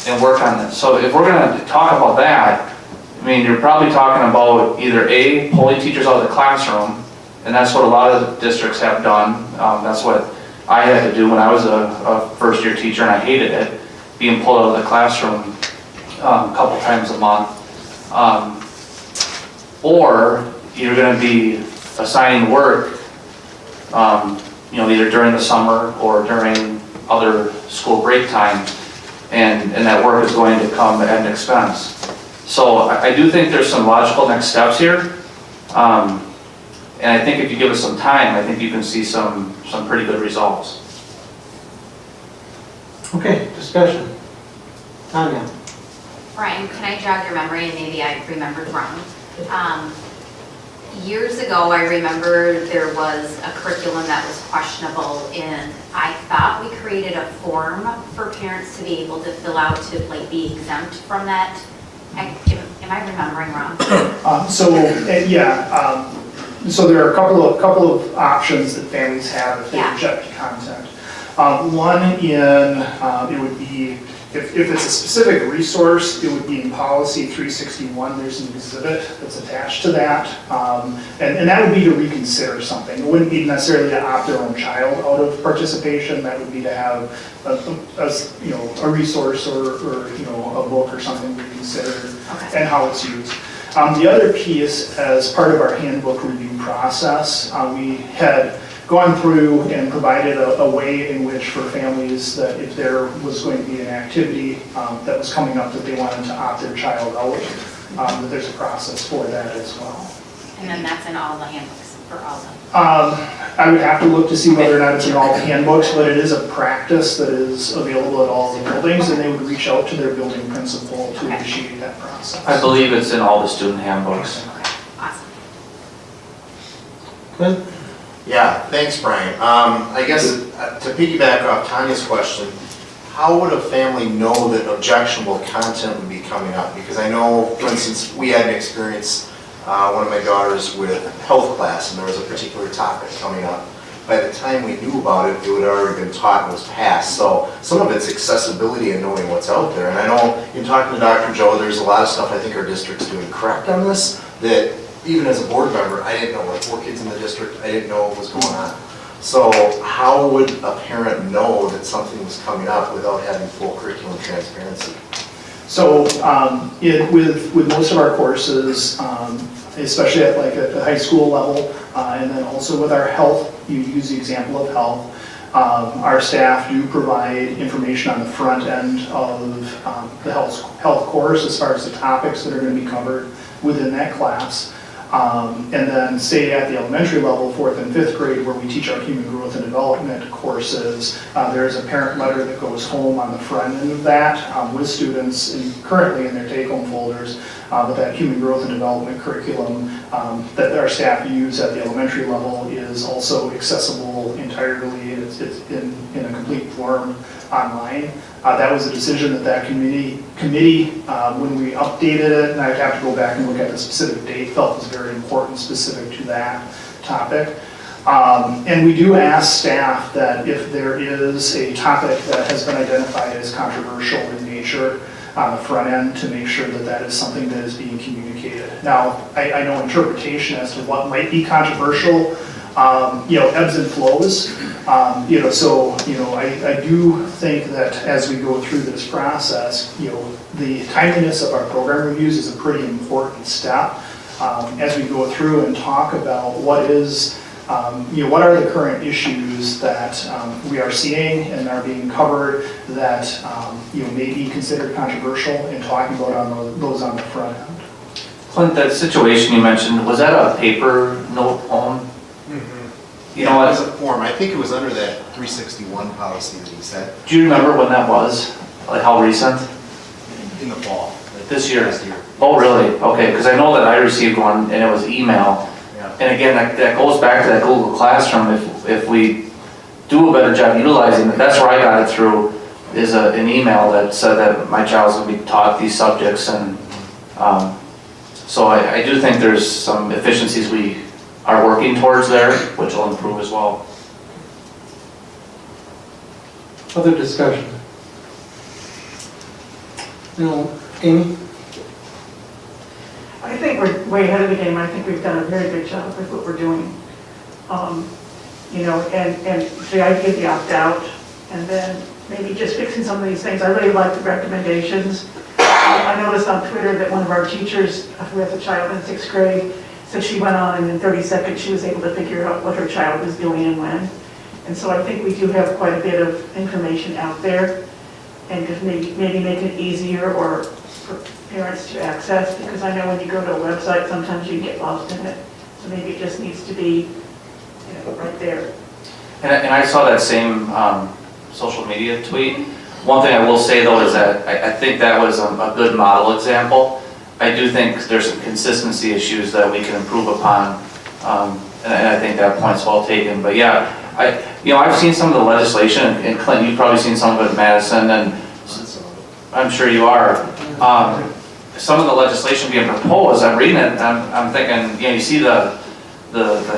and work on this. So if we're going to talk about that, you're probably talking about either A, pulling teachers out of the classroom, and that's what a lot of the districts have done. That's what I had to do when I was a first-year teacher, and I hated it, being pulled out of the classroom a couple times a month. Or you're going to be assigning work, either during the summer or during other school break time, and that work is going to come at an expense. So I do think there's some logical next steps here, and I think if you give us some time, I think you can see some pretty good results. Okay, discussion. Tanya. Brian, can I jog your memory, and maybe I remembered wrong? Years ago, I remember there was a curriculum that was questionable, and I thought we created a form for parents to be able to fill out to be exempt from that. Am I remembering wrong? So there are a couple of options that families have if they reject content. One it would be, if it's a specific resource, it would be in policy 361. There's an exhibit that's attached to that. And that would be to reconsider something. It wouldn't be necessarily to opt their own child out of participation. That would be to have a resource or a book or something reconsidered and how it's used. The other piece, as part of our handbook review process, we had gone through and provided a way in which for families that if there was going to be an activity that was coming up that they wanted to opt their child out, that there's a process for that as well. And then that's in all the handbooks for all the. I would have to look to see whether or not it's in all the handbooks, but it is a practice that is available at all the buildings, and they would reach out to their building principal to initiate that process. I believe it's in all the student handbooks. Awesome. Good. Yeah, thanks, Brian. I guess to piggyback off Tanya's question, how would a family know that objectionable content would be coming up? Because I know, for instance, we had an experience, one of my daughters with health class, and there was a particular topic coming up. By the time we knew about it, it would already been taught and was passed. So some of it's accessibility and knowing what's out there. And I know in talking to Dr. Joe, there's a lot of stuff I think our district's doing correct on this, that even as a board member, I didn't know, like 4 kids in the district, I didn't know what was going on. So how would a parent know that something was coming up without having full curriculum transparency? So with most of our courses, especially at like at the high school level, and then also with our health, you use the example of health. Our staff do provide information on the front end of the health course as far as the topics that are going to be covered within that class. And then say at the elementary level, 4th and 5th grade, where we teach our human growth and development courses, there's a parent letter that goes home on the front end of that with students currently in their take-home folders. But that human growth and development curriculum that our staff use at the elementary level is also accessible entirely. It's in a complete form online. That was a decision that committee, when we updated it, and I'd have to go back and look at the specific date, felt was very important, specific to that topic. And we do ask staff that if there is a topic that has been identified as controversial in nature on the front end, to make sure that that is something that is being communicated. Now, I know interpretation as to what might be controversial, ebbs and flows. I do think that as we go through this process, the timeliness of our program reviews is a pretty important step. As we go through and talk about what is, what are the current issues that we are seeing and are being covered that may be considered controversial, and talking about those on the front end. Clint, that situation you mentioned, was that a paper note poem? You know It what? was a form. I think it was under that 361 policy that he said. Do you remember when that was? Like how recent? In the fall. This year? Last year. Oh, really? Okay, because I know that I received one and it was email. Yeah. And again, that goes back to that Google Classroom. If we do a better job utilizing it, that's where I got it through, is an email that said that my child's going to be taught these subjects. And so I do think there's some efficiencies we are working towards there, which will improve as well. Other discussion? Amy? I think we're way ahead of the game. I think we've done a very good job with what we're doing. And the idea of the opt-out, and then maybe just fixing some of these things. I really like the recommendations. I noticed on Twitter that one of our teachers who has a child in 6th grade said she went on and in 30 seconds she was able to figure out what her child was doing and when. And so I think we do have quite a bit of information out there, and just maybe make it easier or for parents to access, because I know when you go to a website, sometimes you get lost in it. So maybe it just needs to be, right there. And I saw that same social media tweet. One thing I will say though is that I think that was a good model example. I do think there's some consistency issues that we can improve upon, and I think that point's well taken. But yeah, I've seen some of the legislation, and Clint, you've probably seen some of it in Madison, and I'm sure you are. Some of the legislation being proposed, I'm reading it, and I'm thinking, you see the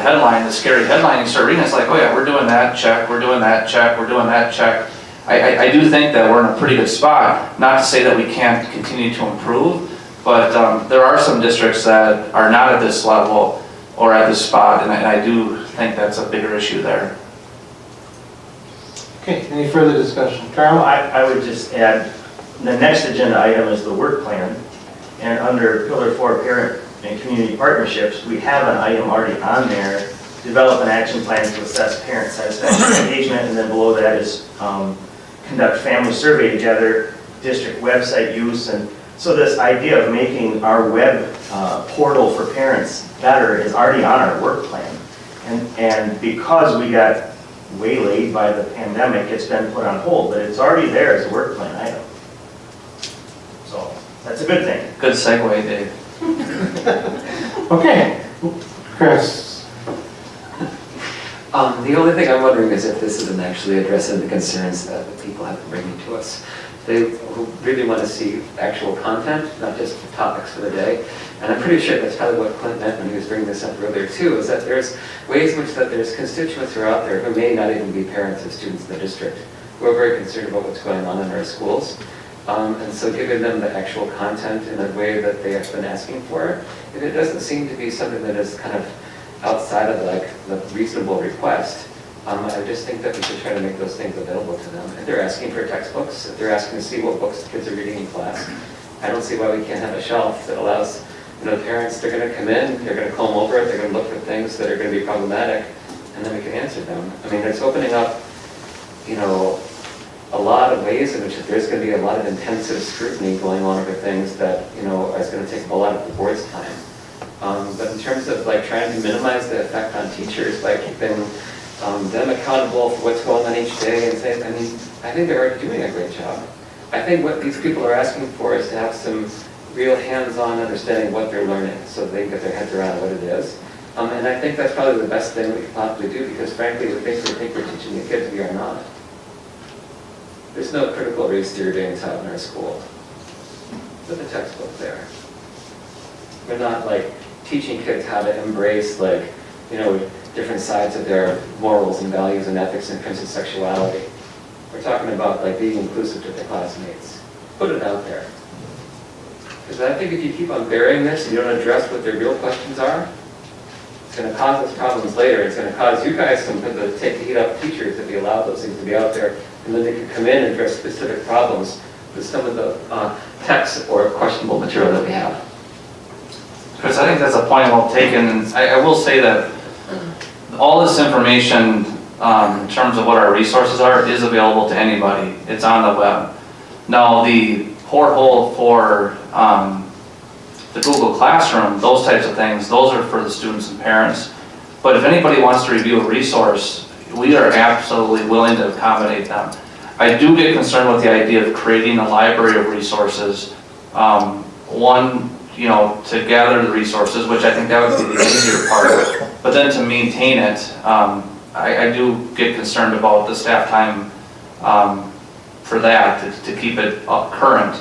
headline, the scary headline, you start reading it, it's like, oh yeah, we're doing that, check, we're doing that, check, we're doing that, check. I do think that we're in a pretty good spot, not to say that we can't continue to improve, but there are some districts that are not at this level or at this spot, and I do think that's a bigger issue there. Okay, any further discussion? Carl? I would just add, the next agenda item is the work plan. And under Pillar 4 parent and community partnerships, we have an item already on there, develop an action plan to assess parent satisfaction and engagement, and then below that is conduct family survey to gather district website use. And so this idea of making our web portal for parents better is already on our work plan. And because we got waylaid by the pandemic, it's been put on hold, but it's already there as a work plan item. So that's a good thing. Good segue, Dave. Okay, Chris. The only thing I'm wondering is if this isn't actually addressing the concerns that the people have been bringing to us. They really want to see actual content, not just topics for the day. And I'm pretty sure that's probably what Clint meant when he was bringing this up earlier too, is that there's ways in which that there's constituents who are out there who may not even be parents of students in the district, who are very concerned about what's going on in our schools. And so giving them the actual content in a way that they have been asking for, if it doesn't seem to be something that is kind of outside of like the reasonable request, I just think that we should try to make those things available to them. If they're asking for textbooks, if they're asking to see what books the kids are reading in class, I don't see why we can't have a shelf that allows, parents, they're going to come in, they're going to comb over it, they're going to look for things that are going to be problematic, and then we can answer them. I mean, it's opening up, a lot of ways in which there's going to be a lot of intensive scrutiny going on over things that, is going to take a lot of the board's time. But in terms of like trying to minimize the effect on teachers by keeping them accountable for what's going on each day and say, I think they're already doing a great job. I think what these people are asking for is to have some real hands-on understanding what they're learning so they can get their heads around what it is. And I think that's probably the best thing we could possibly do because frankly, the things we think we're teaching the kids, we are not. There's no critical race theory being taught in our school. There's a textbook there. We're not like teaching kids how to embrace different sides of their morals and values and ethics in terms of sexuality. We're talking about like being inclusive to their classmates. Put it out there. Because I think if you keep on burying this and you don't address what their real questions are, it's going to cause us problems later. It's going to cause you guys to take the heat off teachers if you allow those things to be out there. And then they can come in and address specific problems with some of the text or questionable material that we have. Chris, I think that's a point well taken. I will say that all this information in terms of what our resources are is available to anybody. It's on the web. Now the porthole for the Google Classroom, those types of things, those are for the students and parents. But if anybody wants to review a resource, we are absolutely willing to accommodate them. I do get concerned with the idea of creating a library of resources. One, to gather the resources, which I think that would be the easier part, but then to maintain it, I do get concerned about the staff time for that, to keep it up current.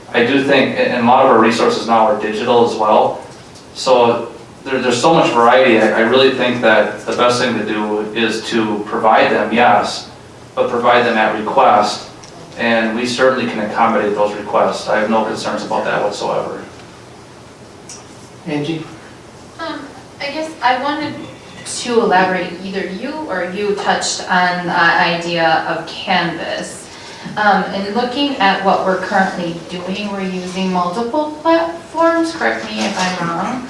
I do think, and a lot of our resources now are digital as well, so there's so much variety. I really think that the best thing to do is to provide them, yes, but provide them at request, and we certainly can accommodate those requests. I have no concerns about that whatsoever. Angie? I guess I wanted to elaborate, either you or you touched on the idea of Canvas. And looking at what we're currently doing, we're using multiple platforms, correct me if I'm wrong,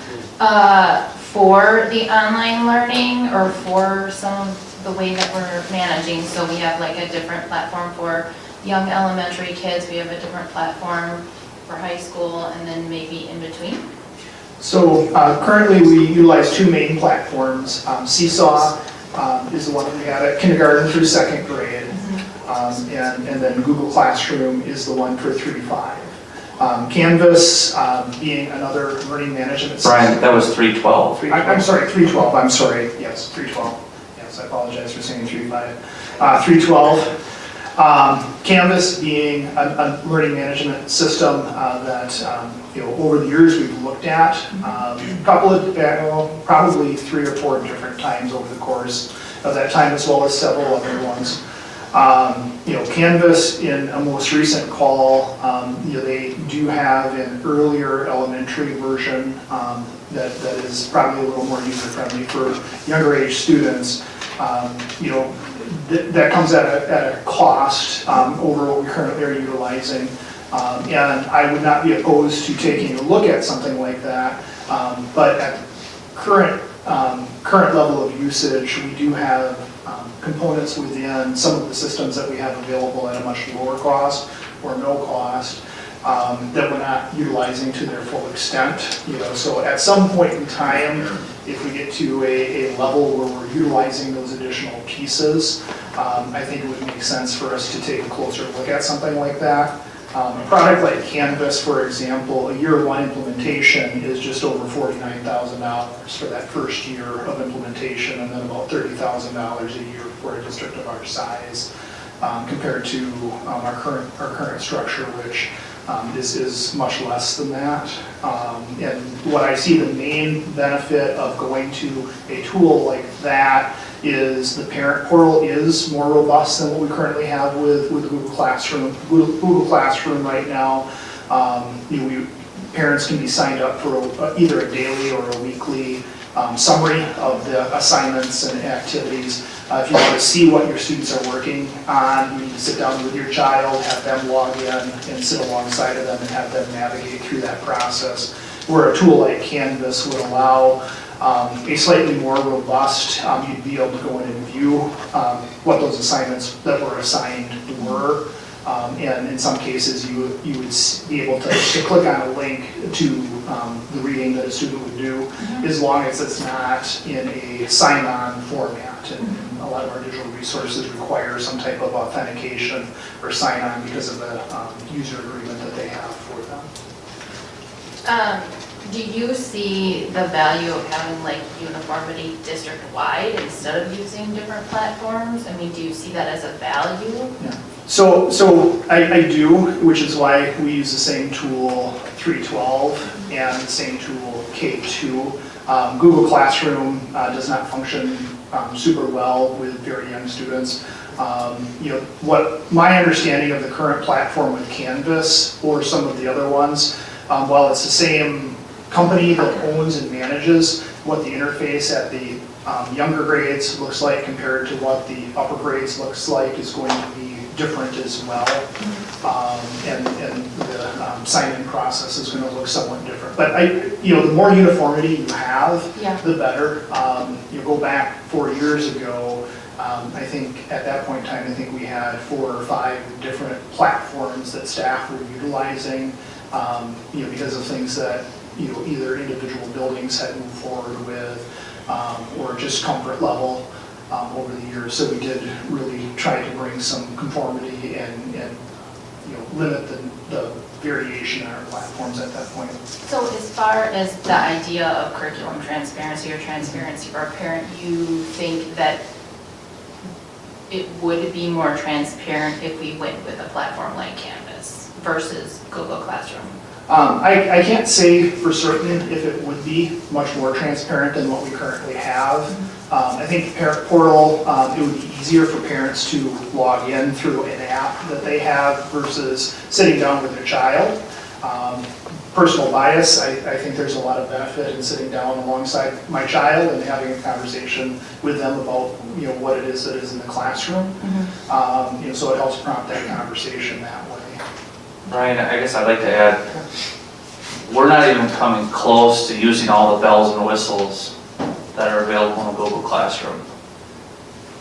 for the online learning or for some of the way that we're managing. So we have like a different platform for young elementary kids, we have a different platform for high school, and then maybe in between. So currently we utilize two main platforms. Seesaw is the one that we have at kindergarten through second grade. And then Google Classroom is the one for 3 to 5. Canvas being another learning management system. Brian, that was 312. I'm sorry, 312, I'm sorry, yes, 312. Yes, I apologize for saying 3 to 5. 312. Canvas being a learning management system that over the years we've looked at a couple of, probably 3 or 4 different times over the course of that time, as well as several other ones. Canvas in a most recent call, they do have an earlier elementary version that is probably a little more user-friendly for younger age students. That comes at a cost over what we currently are utilizing. And I would not be opposed to taking a look at something like that But at current level of usage, we do have components within some of the systems that we have available at a much lower cost or no cost that we're not utilizing to their full extent. So at some point in time, if we get to a level where we're utilizing those additional pieces, I think it would make sense for us to take a closer look at something like that. A product like Canvas, for example, a year one implementation is just over $49,000 for that first year of implementation, and then about $30,000 a year for a district of our size, compared to our current structure, which is much less than that. And what I see the main benefit of going to a tool like that is the parent portal is more robust than what we currently have with Google Classroom. Google Classroom right now, parents can be signed up for either a daily or a weekly summary of the assignments and activities. If you want to see what your students are working on, you need to sit down with your child, have them log in and sit alongside of them and have them navigate through that process. Where a tool like Canvas would allow a slightly more robust, you'd be able to go in and view what those assignments that were assigned were. And in some cases, you would be able to click on a link to the reading that a student would do, as long as it's not in a sign-on format. And a lot of our digital resources require some type of authentication or sign-on because of the user agreement that they have for them. Do you see the value of having like uniformity district-wide instead of using different platforms? I mean, do you see that as a value? Yeah. So I do, which is why we use the same tool 312 and the same tool K2. Google Classroom does not function super well with very young students. What my understanding of the current platform with Canvas or some of the other ones, while it's the same company that owns and manages, what the interface at the younger grades looks like compared to what the upper grades looks like is going to be different as well. And the sign-in process is going to look somewhat different. But the more uniformity you have, the better. You go back 4 years ago, I think at that point in time, I think we had 4 or 5 different platforms that staff were utilizing, because of things that either individual buildings had moved forward with, or just comfort level over the years. So we did really try to bring some conformity and limit the variation in our platforms at that point. So as far as the idea of curriculum transparency or transparency for a parent, you think that it would be more transparent if we went with a platform like Canvas versus Google Classroom? I can't say for certain if it would be much more transparent than what we currently have. I think the parent portal, it would be easier for parents to log in through an app that they have versus sitting down with their child. Personal bias, I think there's a lot of benefit in sitting down alongside my child and having a conversation with them about what it is that is in the classroom. So it helps prompt that conversation that way. Brian, I guess I'd like to add, we're not even coming close to using all the bells and whistles that are available in Google Classroom.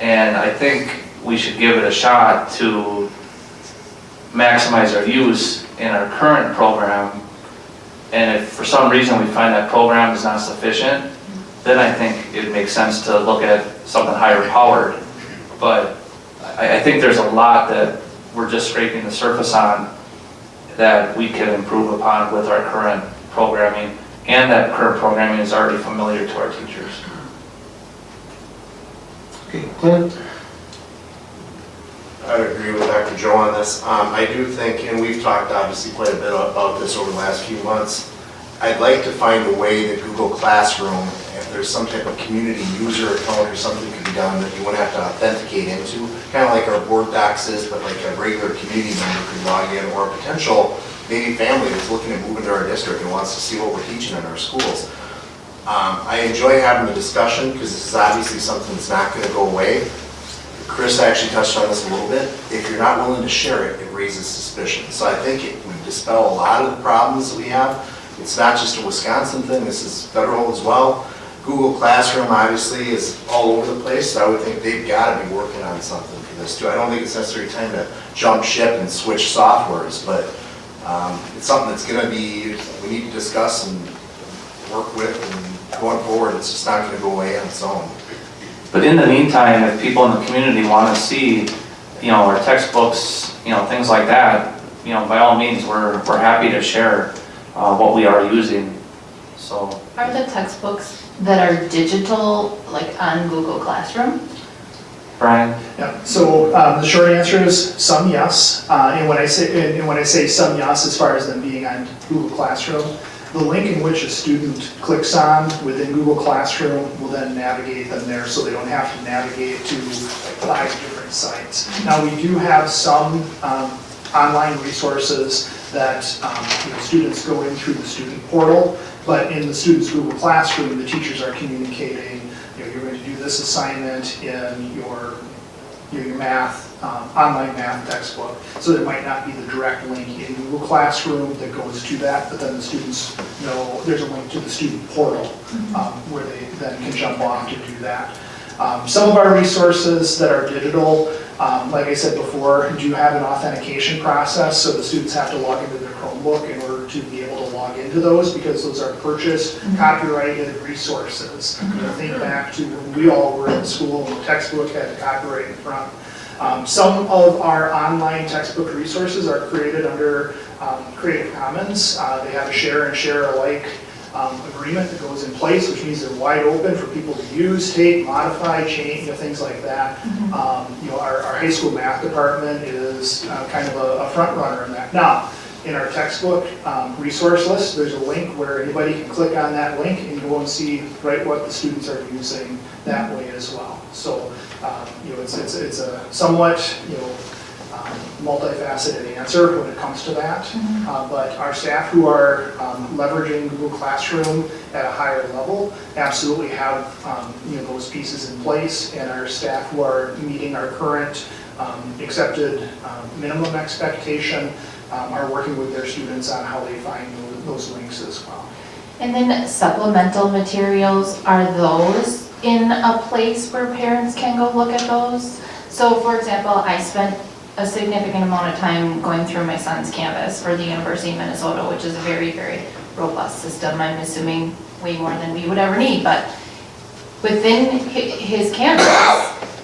And I think we should give it a shot to maximize our use in our current program. And if for some reason we find that program is not sufficient, then I think it makes sense to look at something higher powered. But I think there's a lot that we're just scraping the surface on that we can improve upon with our current programming, and that current programming is already familiar to our teachers. Okay, Clint? I would agree with Dr. Joe on this. I do think, and we've talked obviously quite a bit about this over the last few months, I'd like to find a way that Google Classroom, if there's some type of community user account or something could be done that you wouldn't have to authenticate into, kind of like our board docs is, but like a regular community member could log in, or a potential maybe family that's looking to move into our district and wants to see what we're teaching in our schools. I enjoy having the discussion because this is obviously something that's not going to go away. Chris actually touched on this a little bit. If you're not willing to share it, it raises suspicion. So I think it would dispel a lot of the problems that we have. it's not just a Wisconsin thing, this is federal as well. Google Classroom obviously is all over the place, so I would think they've got to be working on something for this too. I don't think it's necessarily time to jump ship and switch softwares, but it's something that's going to be, we need to discuss and work with, and going forward, it's just not going to go away on its own. But in the meantime, if people in the community want to see, our textbooks, things like that, by all means, we're happy to share what we are using, so. Are the textbooks that are digital, like on Google Classroom? Brian? Yeah, so the short answer is some yes, and when I say some yes, as far as them being on Google Classroom, the link in which a student clicks on within Google Classroom will then navigate them there, so they don't have to navigate to like 5 different sites. Now we do have some online resources that students go in through the student portal, but in the student's Google Classroom, the teachers are communicating, you're going to do this assignment in your math, online math textbook. So there might not be the direct link in Google Classroom that goes to that, but then the students know there's a link to the student portal where they then can jump off to do that. Some of our resources that are digital, like I said before, do have an authentication process, so the students have to log into their Chromebook in order to be able to log into those, because those are purchased, copyrighted resources. Think back to when we all were in school and the textbook had the copyright in front. Some of our online textbook resources are created under Creative Commons. They have a share and share alike agreement that goes in place, which means they're wide open for people to use, take, modify, change, things like that. Our high school math department is kind of a front runner in that. Now, in our textbook resource list, there's a link where anybody can click on that link and go and see what the students are using that way as well. So, it's a somewhat, multifaceted answer when it comes to that. But our staff who are leveraging Google Classroom at a higher level absolutely have those pieces in place, and our staff who are meeting our current accepted minimum expectation are working with their students on how they find those links as well. And then supplemental materials, are those in a place where parents can go look at those? So for example, I spent a significant amount of time going through my son's Canvas for the University of Minnesota, which is a very, very robust system. I'm assuming way more than we would ever need, but within his Canvas,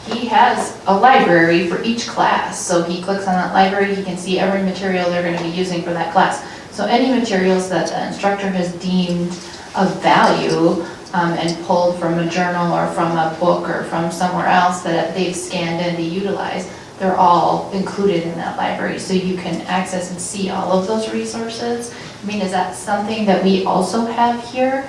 he has a library for each class. So he clicks on that library, he can see every material they're going to be using for that class. So any materials that the instructor has deemed of value and pulled from a journal or from a book or from somewhere else that they've scanned in to utilize, they're all included in that library, so you can access and see all of those resources. I mean, is that something that we also have here?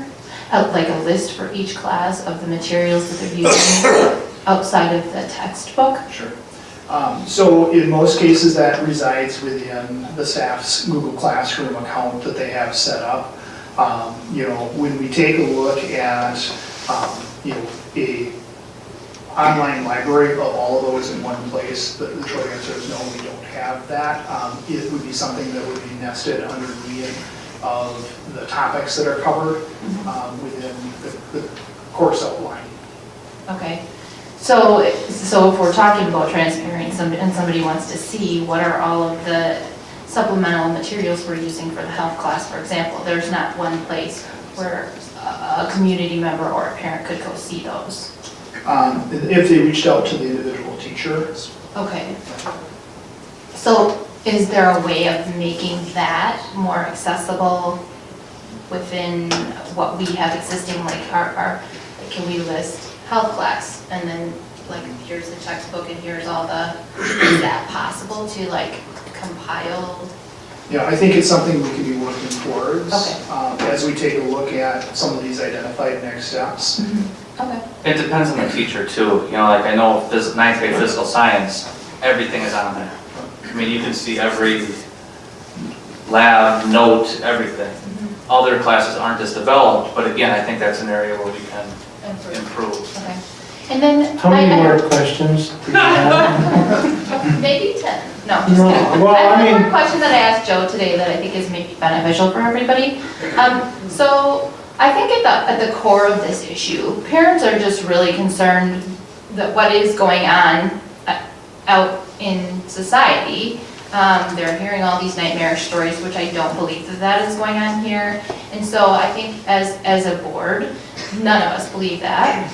Like a list for each class of the materials that they're using outside of the textbook? Sure. So in most cases, that resides within the staff's Google Classroom account that they have set up. When we take a look at, a online library of all of those in one place, the short answer is no, we don't have that. It would be something that would be nested underneath of the topics that are covered within the course outline. Okay. So if we're talking about transparency and somebody wants to see what are all of the supplemental materials we're using for the health class, for example, there's not one place where a community member or a parent could go see those. If they reached out to the individual teachers. Okay. So is there a way of making that more accessible within what we have existing, like can we list health class and then like here's the textbook and here's all the, is that possible to like compile? Yeah, I think it's something we can be working towards Okay. As we take a look at some of these identified next steps. Okay. It depends on the teacher too, like I know 9th grade physical science, everything is on there. I mean, you can see every lab, note, everything. Other classes aren't as developed, but again, I think that's an area where we can improve. Okay. And then How many more questions do you have? maybe 10. No, just No, kidding. well, I have I one mean- more question that I asked Joe today that I think is maybe beneficial for everybody. So I think at the core of this issue, parents are just really concerned that what is going on out in society. They're hearing all these nightmarish stories, which I don't believe that is going on here. And so I think as a board, none of us believe that.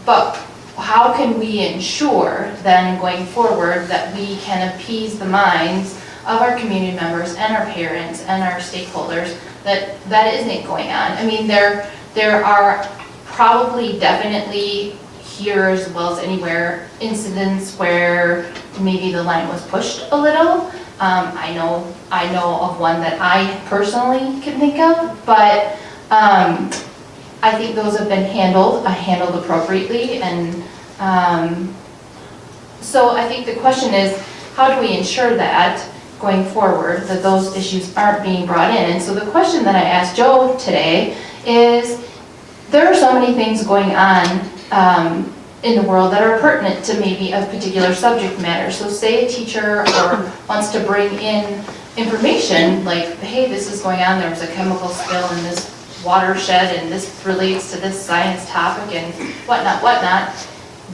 But how can we ensure then going forward that we can appease the minds of our community members and our parents and our stakeholders that that isn't going on? I mean, there are probably definitely here as well as anywhere incidents where maybe the line was pushed a little. I know of one that I personally can think of, but I think those have been handled appropriately, and so I think the question is, how do we ensure that going forward that those issues aren't being brought in? And so the question that I asked Joe today is, there are so many things going on in the world that are pertinent to maybe a particular subject matter. So say a teacher wants to bring in information like, hey, this is going on, there was a chemical spill in this watershed and this relates to this science topic and whatnot,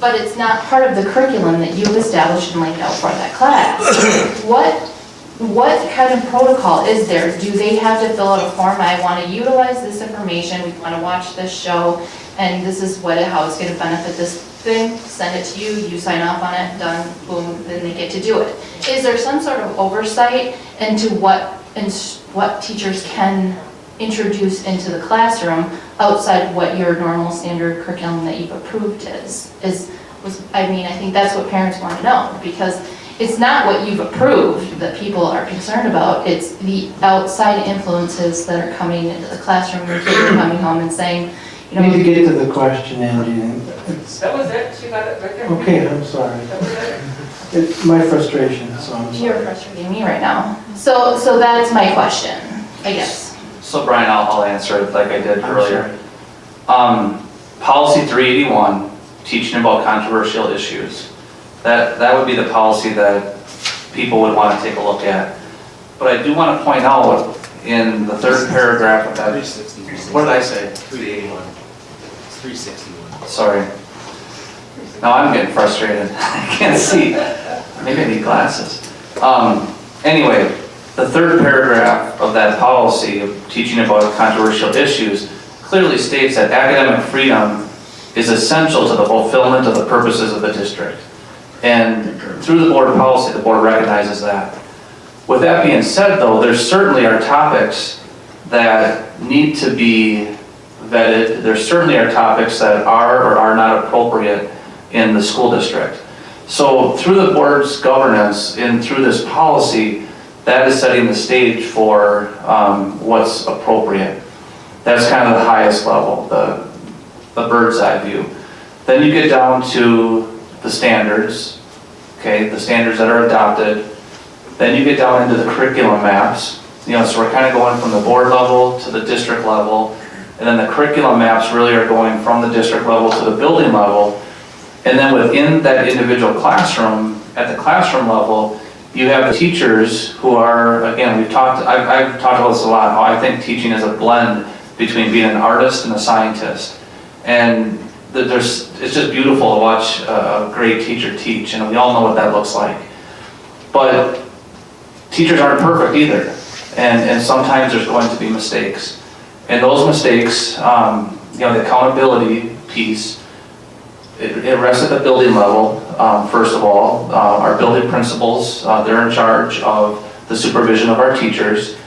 but it's not part of the curriculum that you've established and laid out for that class. What kind of protocol is there? Do they have to fill out a form? I want to utilize this information, we want to watch this show, and this is how it's going to benefit this thing, send it to you, you sign off on it, done, boom, then they get to do it. Is there some sort of oversight into what teachers can introduce into the classroom outside what your normal standard curriculum that you've approved is? I think that's what parents want to know, because it's not what you've approved that people are concerned about, it's the outside influences that are coming into the classroom, and kids are coming home and saying, You need to get to the question, Angie. That was it, she got it right there. Okay, I'm sorry. That was it. It's my frustration, so I'm sorry. You're frustrating me right now. So that's my question, I guess. So Brian, I'll answer it like I did I'm earlier. Policy 381, teaching about controversial issues. That would be the policy that people would want to take a look at. But I do want to point out in the third paragraph of that. 361. What did I say? 381. It's 361. Sorry. Now I'm getting frustrated. I can't see. Maybe I need glasses. Anyway, the third paragraph of that policy of teaching about controversial issues clearly states that academic freedom is essential to the fulfillment of the purposes of the district. And through the board policy, the board recognizes that. With that being said, though, there certainly are topics that need to be vetted. There certainly are topics that are or are not appropriate in the school district. So through the board's governance and through this policy, that is setting the stage for what's appropriate. That's kind of the highest level, the bird's eye view. Then you get down to the standards, okay, the standards that are adopted. Then you get down into the curriculum maps. So we're kind of going from the board level to the district level, and then the curriculum maps really are going from the district level to the building level. And then within that individual classroom, at the classroom level, you have the teachers who are, again, I've talked about this a lot, how I think teaching is a blend between being an artist and a scientist. And it's just beautiful to watch a great teacher teach, and we all know what that looks like. But teachers aren't perfect either, and sometimes there's going to be mistakes. And those mistakes, the accountability piece, it rests at the building level, first of all. Our building principals, they're in charge of the supervision of our teachers.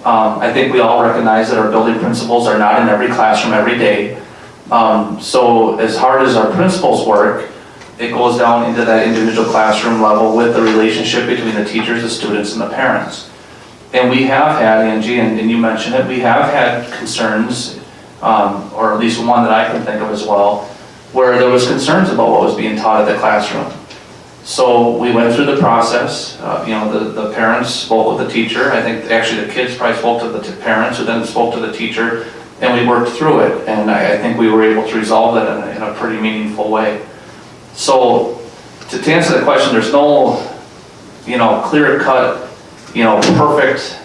I think we all recognize that our building principals are not in every classroom every day. So as hard as our principals work, it goes down into that individual classroom level with the relationship between the teachers, the students, and the parents. And we have had, Angie, and you mentioned it, we have had concerns, or at least one that I can think of as well, where there was concerns about what was being taught at the classroom. So we went through the process. The parents spoke with the teacher. I think actually the kids probably spoke to the parents, who then spoke to the teacher, and we worked through it. And I think we were able to resolve that in a pretty meaningful way. So to answer the question, there's no clear cut, perfect,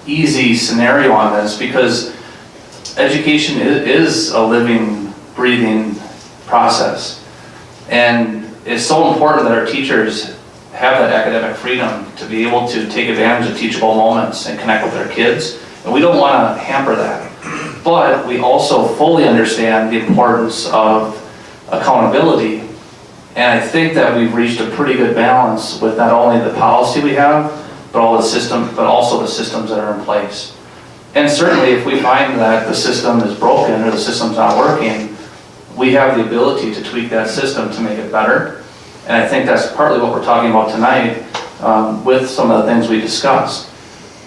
easy scenario on this, because education is a living, breathing process. And it's so important that our teachers have that academic freedom to be able to take advantage of teachable moments and connect with their kids. And we don't want to hamper that. But we also fully understand the importance of accountability. And I think that we've reached a pretty good balance with not only the policy we have, but also the systems that are in place. And certainly if we find that the system is broken or the system's not working, we have the ability to tweak that system to make it better. And I think that's partly what we're talking about tonight with some of the things we discussed.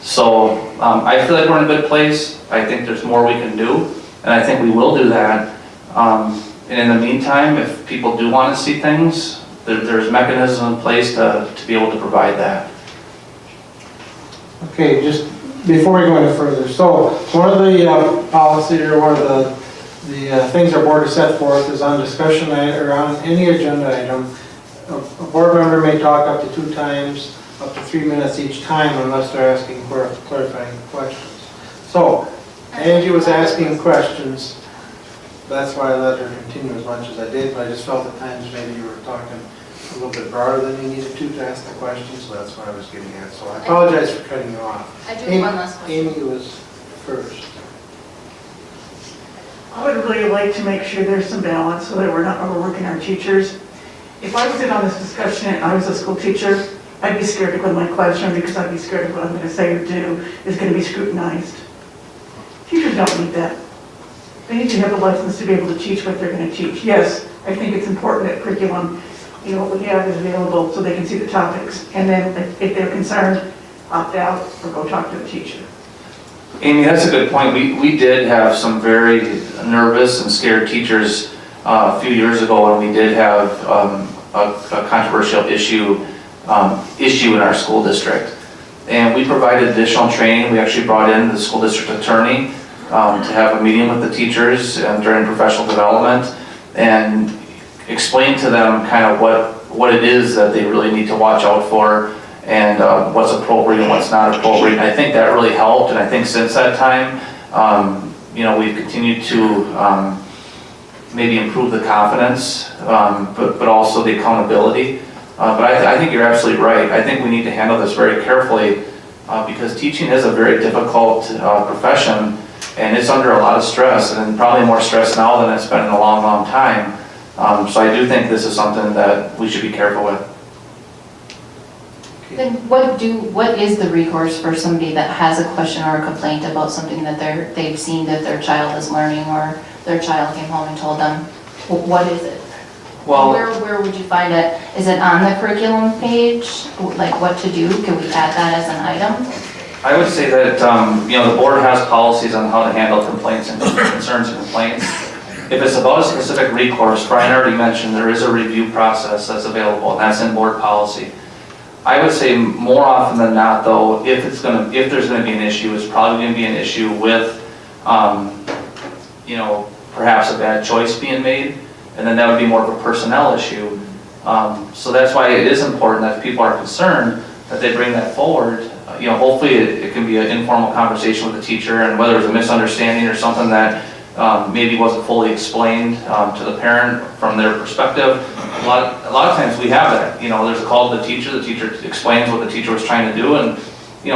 So I feel like we're in a good place. I think there's more we can do, and I think we will do that. And in the meantime, if people do want to see things, there's mechanisms in place to be able to provide that. Okay, just before we go any further, so one of the policy or one of the things our board has set forth is on discussion or on any agenda item. A board member may talk up to 2 times, up to 3 minutes each time, unless they're asking for clarifying questions. So Angie was asking questions. That's why I let her continue as much as I did, but I just felt at times maybe you were talking a little bit broader than you needed to ask the question, so that's what I was getting at. So I apologize for cutting you off. I do have one last question. Amy was first. I would really like to make sure there's some balance so that we're not overworking our teachers. If I was in on this discussion and I was a school teacher, I'd be scared to go to my classroom because I'd be scared of what I'm going to say or do is going to be scrutinized. Teachers don't need that. They need to have a license to be able to teach what they're going to teach. Yes, I think it's important that curriculum, what we have is available so they can see the topics. And then if they're concerned, opt out or go talk to the teacher. Amy, that's a good point. We did have some very nervous and scared teachers a few years ago when we did have a controversial issue in our school district. And we provided additional training. We actually brought in the school district attorney to have a meeting with the teachers during professional development and explain to them kind of what it is that they really need to watch out for and what's appropriate and what's not appropriate. And I think that really helped, and I think since that time, we've continued to maybe improve the confidence, but also the accountability. But I think you're absolutely right. I think we need to handle this very carefully because teaching is a very difficult profession, and it's under a lot of stress, and probably more stress now than it's been in a long, long time. So I do think this is something that we should be careful with. Then what is the recourse for somebody that has a question or a complaint about something that they've seen that their child is learning or their child came home and told them? What is it? Well, where would you find it? Is it on the curriculum page? Like what to do? Can we add that as an item? I would say that the board has policies on how to handle complaints and concerns and complaints. If it's about a specific recourse, Brian already mentioned there is a review process that's available, and that's in board policy. I would say more often than not, though, if there's going to be an issue, it's probably going to be an issue with, perhaps a bad choice being made, and then that would be more of a personnel issue. So that's why it is important that if people are concerned that they bring that forward. Hopefully it can be an informal conversation with the teacher, and whether it's a misunderstanding or something that maybe wasn't fully explained to the parent from their perspective. A lot of times we have that. There's a call to the teacher explains what the teacher was trying to do, and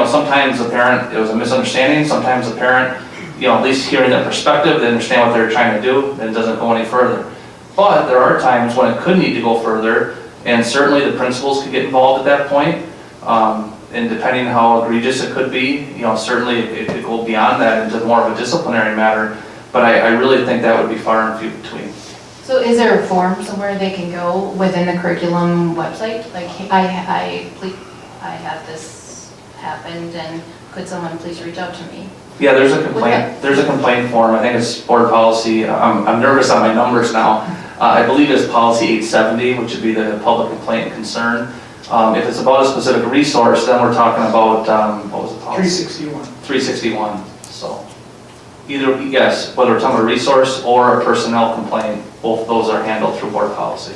sometimes the parent, it was a misunderstanding, sometimes the parent, at least hearing their perspective, they understand what they're trying to do, and it doesn't go any further. But there are times when it could need to go further, and certainly the principals could get involved at that point. And depending on how egregious it could be, certainly it could go beyond that into more of a disciplinary matter. But I really think that would be far and few between. So is there a form somewhere they can go within the curriculum website? Like, I have this happened, and could someone please reach out to me? Yeah, there's a complaint. There's a complaint form. I think it's board policy. I'm nervous on my numbers now. I believe it's policy 870, which would be the public complaint and concern. If it's about a specific resource, then we're talking about, what was the policy? 361. 361, so. Either, yes, whether we're talking about a resource or a personnel complaint, both of those are handled through board policy.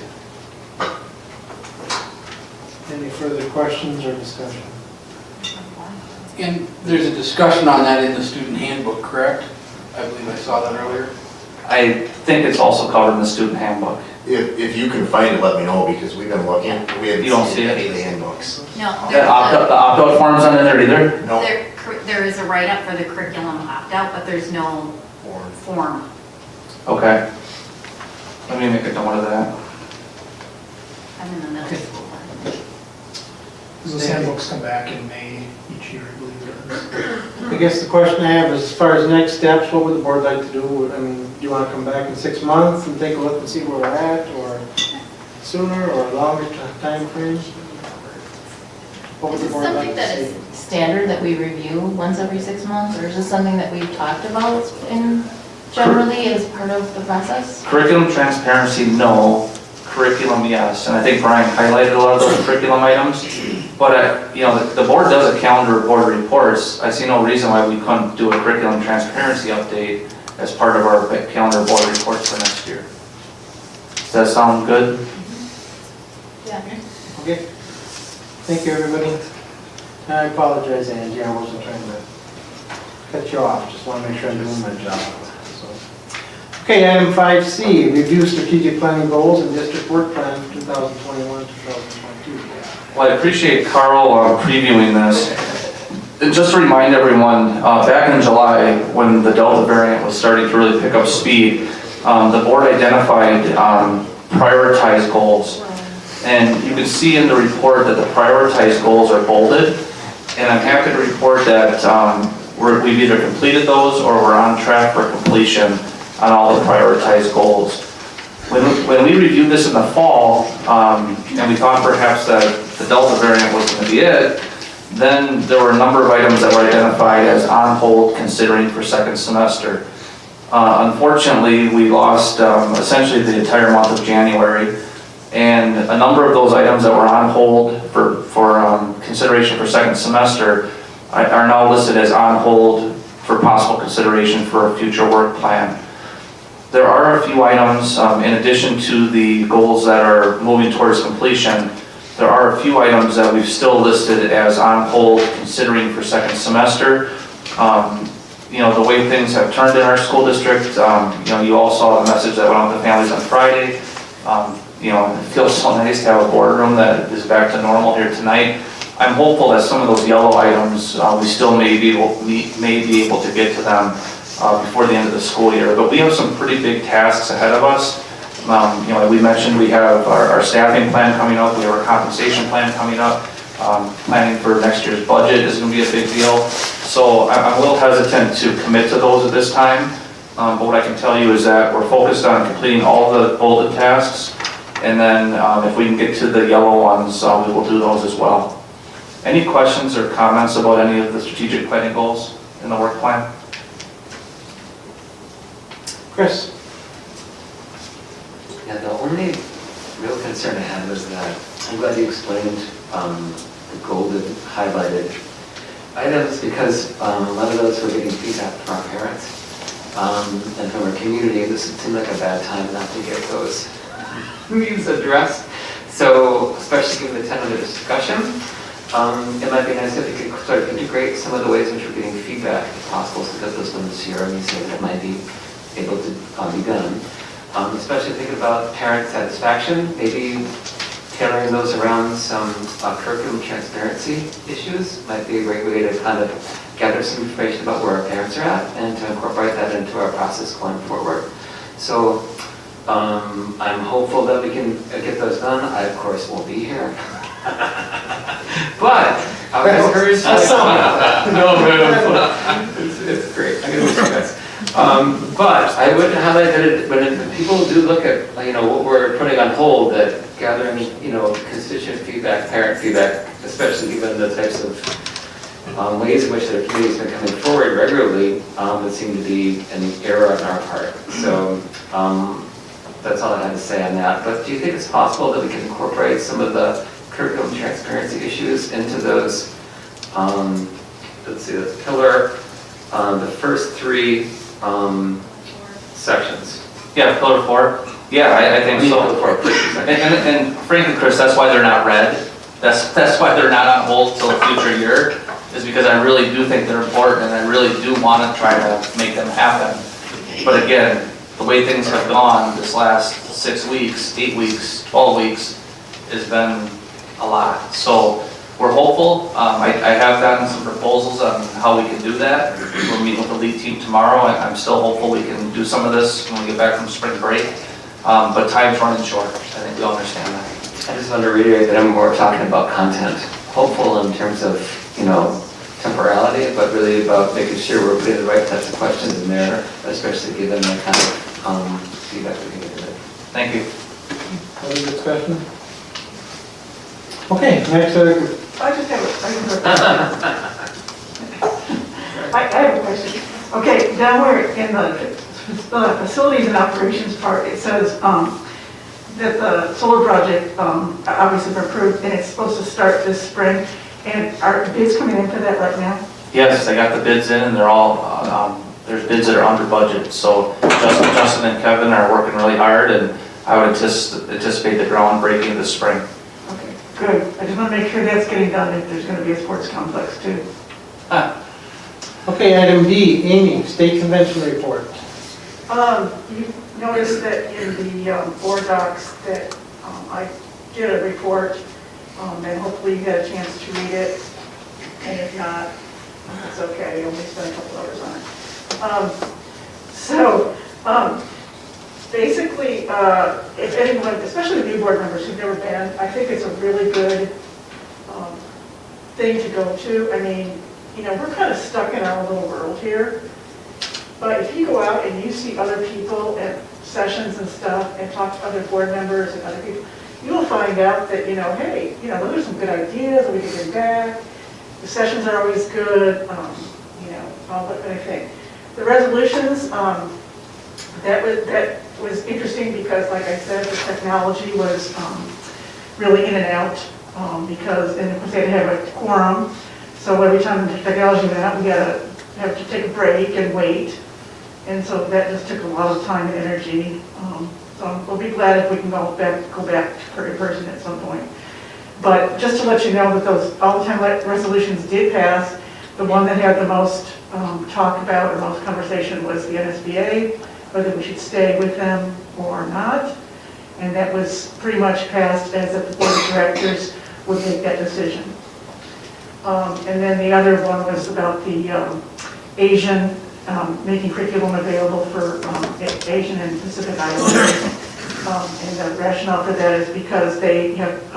Any further questions or discussion? And there's a discussion on that in the student handbook, correct? I believe I saw that earlier. I think it's also covered in the student handbook. If you can find it, let me know, because we've been looking, we haven't You don't seen see it? any of the handbooks. No, The opt-out form's not in there either? No. there is a write-up for the curriculum opt-out, but there's no form. Okay. Let me make a note of that. I'm in the middle school. Those handbooks come back in May each year, I believe it is. I guess the question I have is, as far as next steps, what would the board like to do? I mean, do you want to come back in 6 months and take a look and see where we're at, or sooner, or longer time frame? What would Is the this board like something to that see? is standard that we review once every 6 months, or is this something that we've talked about in generally as part of the process? Curriculum transparency, no. Curriculum, yes. And I think Brian highlighted a lot of those curriculum items. But, you know, the board does a calendar of board reports. I see no reason why we couldn't do a curriculum transparency update as part of our calendar of board reports for next year. Does that sound good? Yeah. Okay. Thank you, everybody. I apologize, Angie, I wasn't trying to cut you off. Just want to make sure I'm doing my job. So. Okay, item 5C, review strategic planning goals and district work plan for 2021-2022. Well, I appreciate Carl previewing this. And just to remind everyone, back in July, when the Delta variant was starting to really pick up speed, the board identified prioritized goals. And you can see in the report that the prioritized goals are bolded. And I'm happy to report that we've either completed those or we're on track for completion on all the prioritized goals. When we reviewed this in the fall, and we thought perhaps that the Delta variant was going to be it, then there were a number of items that were identified as on hold considering for second semester. Unfortunately, we lost essentially the entire month of January, and a number of those items that were on hold for consideration for second semester are now listed as on hold for possible consideration for a future work plan. There are a few items, in addition to the goals that are moving towards completion, there are a few items that we've still listed as on hold considering for second semester. You know, the way things have turned in our school district, you know, you all saw the message that went out to families on Friday. You know, it feels so nice to have a boardroom that is back to normal here tonight. I'm hopeful that some of those yellow items, we still may be able to get to them before the end of the school year. But we have some pretty big tasks ahead of us. You know, like we mentioned, we have our staffing plan coming up, we have our compensation plan coming up. Planning for next year's budget is going to be a big deal. So I'm a little hesitant to commit to those at this time. But what I can tell you is that we're focused on completing all the bolded tasks. And then if we can get to the yellow ones, we will do those as well. Any questions or comments about any of the strategic planning goals in the work plan? Chris? Yeah, the only real concern I have is that I'm glad you explained the golden highlighted items, because a lot of those were getting feedback from our parents and from our community. This would seem like a bad time not to get those needs addressed. So, especially given the time of the discussion, it might be nice if we could sort of integrate some of the ways in which we're getting feedback, if possible, so that those ones here, and you say that might be able to be done. Especially thinking about parent satisfaction, maybe tailoring those around some curriculum transparency issues might be a great way to kind of gather some information about where our parents are at and to incorporate that into our process going forward. So I'm hopeful that we can get those done. I, of course, won't be here. But I was encouraged by no, it's great. I'm going to miss you guys. But I would highlight that when people do look at what we're putting on hold, that gathering constituent feedback, parent feedback, especially given the types of ways in which the community has been coming forward regularly, would seem to be an error on our part. So that's all I had to say on that. But do you think it's possible that we can incorporate some of the curriculum transparency issues into those? Let's see, that's pillar. The first three sections. Yeah, pillar 4. Yeah, I think so. And frankly, Chris, that's why they're not red. That's why they're not on hold till a future year, is because I really do think they're important and I really do want to try to make them happen. But again, the way things have gone this last 6 weeks, 8 weeks, 12 weeks, has been a lot. So we're hopeful. I have gotten some proposals on how we can do that. We're meeting with the league team tomorrow, and I'm still hopeful we can do some of this when we get back from spring break. But time's running short. I think we all understand that. I just want to reiterate that I'm more talking about content, hopeful in terms of, temporality, but really about making sure we're putting the right types of questions in there, especially given the kind of feedback we can get. Thank you. Other discussion? Okay, next, I just have I have a question. Okay, down where in the facilities and operations part, it says that the solar project obviously been approved and it's supposed to start this spring. And are bids coming in for that right now? Yes, I got the bids in and they're all, there's bids that are under budget. So Justin and Kevin are working really hard and I would anticipate the groundbreaking this spring. Okay, good. I just want to make sure that's getting done if there's going to be a sports complex too. okay, item D, Amy, state convention report. You noticed that in the board docs that I did a report, and hopefully you had a chance to read it, and if not, it's okay, you only spent a couple hours on it. Basically, if anyone, especially new board members who've never been, I think it's a really good thing to go to. I mean, we're kind of stuck in our little world here, but if you go out and you see other people at sessions and stuff and talk to other board members and other people, you will find out that, hey, there's some good ideas that we can bring back. The sessions are always good, all that kind of thing. The resolutions, that was interesting because, like I said, the technology was really in and out because, and of course, they had to have a quorum. So every time the technology went out, we have to take a break and wait. And so that just took a lot of time and energy. So we'll be glad if we can go back in person at some point. But just to let you know that those all-the-time resolutions did pass. The one that had the most talk about or most conversation was the NSBA, whether we should stay with them or not. And that was pretty much passed as if the board of directors would make that decision. And then the other one was about the Asian, making curriculum available for Asian and Pacific Islanders. And the rationale for that is because they have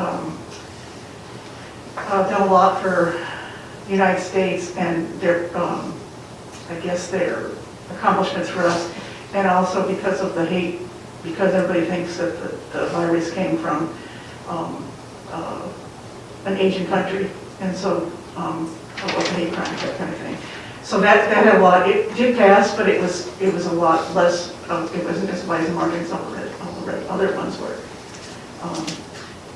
done a lot for the United States and their, I guess, their accomplishments for us, and also because of the hate, because everybody thinks that the virus came from an Asian country, and so about hate crime, that kind of thing. So that had a lot. It did pass, but it was a lot less. It wasn't as wide as the margins all the other ones were.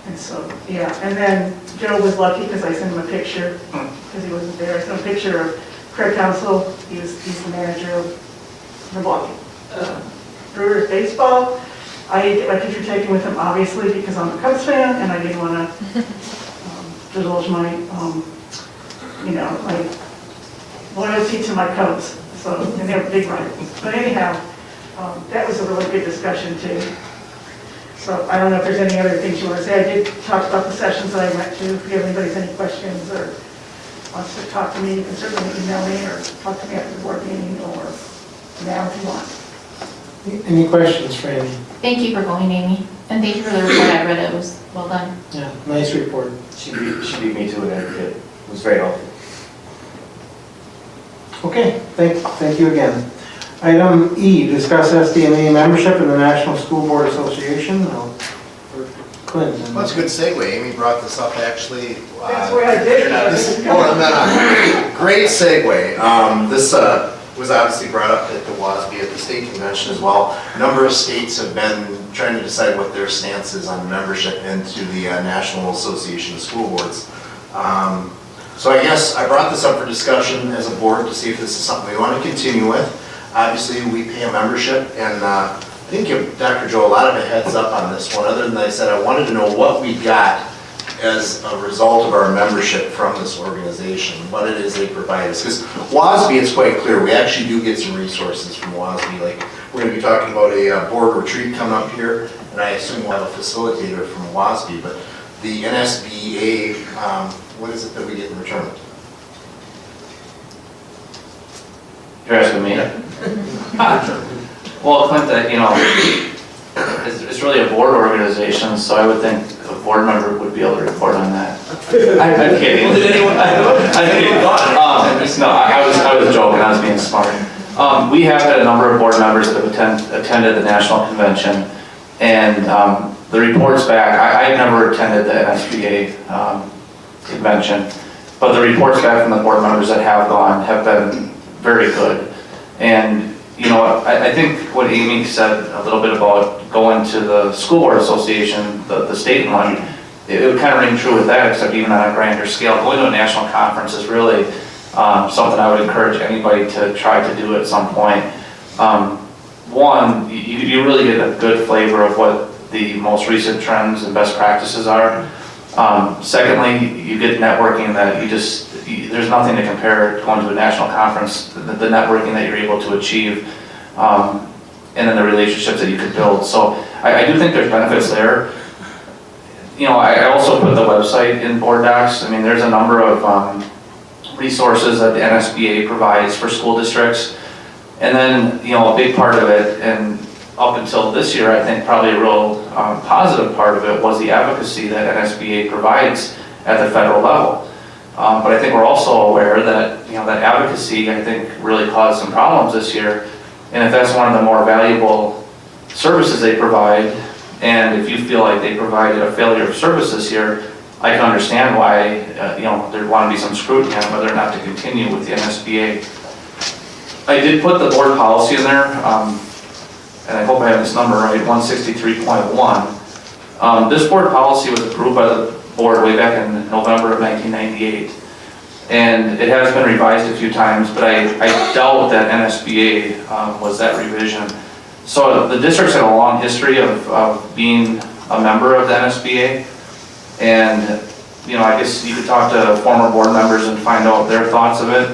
And so, yeah. And then Joe was lucky because I sent him a picture because he wasn't there. I sent him a picture of Craig Council. He's the manager of Milwaukee Brewers baseball. I didn't get my picture taken with him, obviously, because I'm a Cubs fan, and I didn't want to divulge my, my loyalty to my Cubs. So, and they're big rivals. But anyhow, that was a really good discussion too. So I don't know if there's any other things you want to say. I did talk about the sessions that I went to. If anybody has any questions or wants to talk to me, you can certainly email me or talk to me after the board meeting or now if you want. Any questions for Amy? Thank you for going, Amy. And thank you for the report. I read it. It was well done. Yeah, nice report. She beat me to it. It was very helpful. Okay, thank you again. Item E, discuss SDMA membership in the National School Board Association. Clint. Well, that's a good segue. Amy brought this up, actually. That's where I did. Great segue. This was obviously brought up at the WASB at the state convention as well. A number of states have been trying to decide what their stance is on membership into the National Association of School Boards. So I guess I brought this up for discussion as a board to see if this is something we want to continue with. Obviously, we pay a membership, and I didn't give Dr. Joe a lot of a heads up on this one, other than I said I wanted to know what we got as a result of our membership from this organization, what it is they provide us. Because WASB, it's quite clear, we actually do get some resources from WASB. Like, we're going to be talking about a board retreat coming up here, and I assume we'll have a facilitator from WASB, but the NSBA, what is it that we get in return? You're asking me? Well, Clint, you know, it's really a board organization, so I would think a board member would be able to report on that. I'm kidding. Did anyone? I'm kidding. No, I was joking, I was being smart. We have had a number of board members that have attended the national convention, and the reports back, I've never attended the NSBA convention, but the reports back from the board members that have gone have been very good. And you know, I think what Amy said a little bit about going to the school board association, the state one, it would kind of ring true with that, except even on a grander scale. Going to a national conference is really something I would encourage anybody to try to do at some point. One, you really get a good flavor of what the most recent trends and best practices are. Secondly, you get networking that there's nothing to compare going to a national conference, the networking that you're able to achieve, and then the relationships that you could build. So I do think there's benefits there. You know, I also put the website in board docs. I mean, there's a number of resources that the NSBA provides for school districts. And then, you know, a big part of it, and up until this year, I think probably a real positive part of it was the advocacy that NSBA provides at the federal level. But I think we're also aware that, you know, that advocacy, I think, really caused some problems this year. And if that's one of the more valuable services they provide, and if you feel like they provided a failure of service this year, I can understand why, you know, there'd want to be some scrutiny on whether or not to continue with the NSBA. I did put the board policy in there, and I hope I have this number right, 163.1. This board policy was approved by the board way back in November of 1998. And it has been revised a few times, but I doubt that NSBA was that revision. So the district's had a long history of being a member of the NSBA. And, you know, I guess you could talk to former board members and find out their thoughts of it.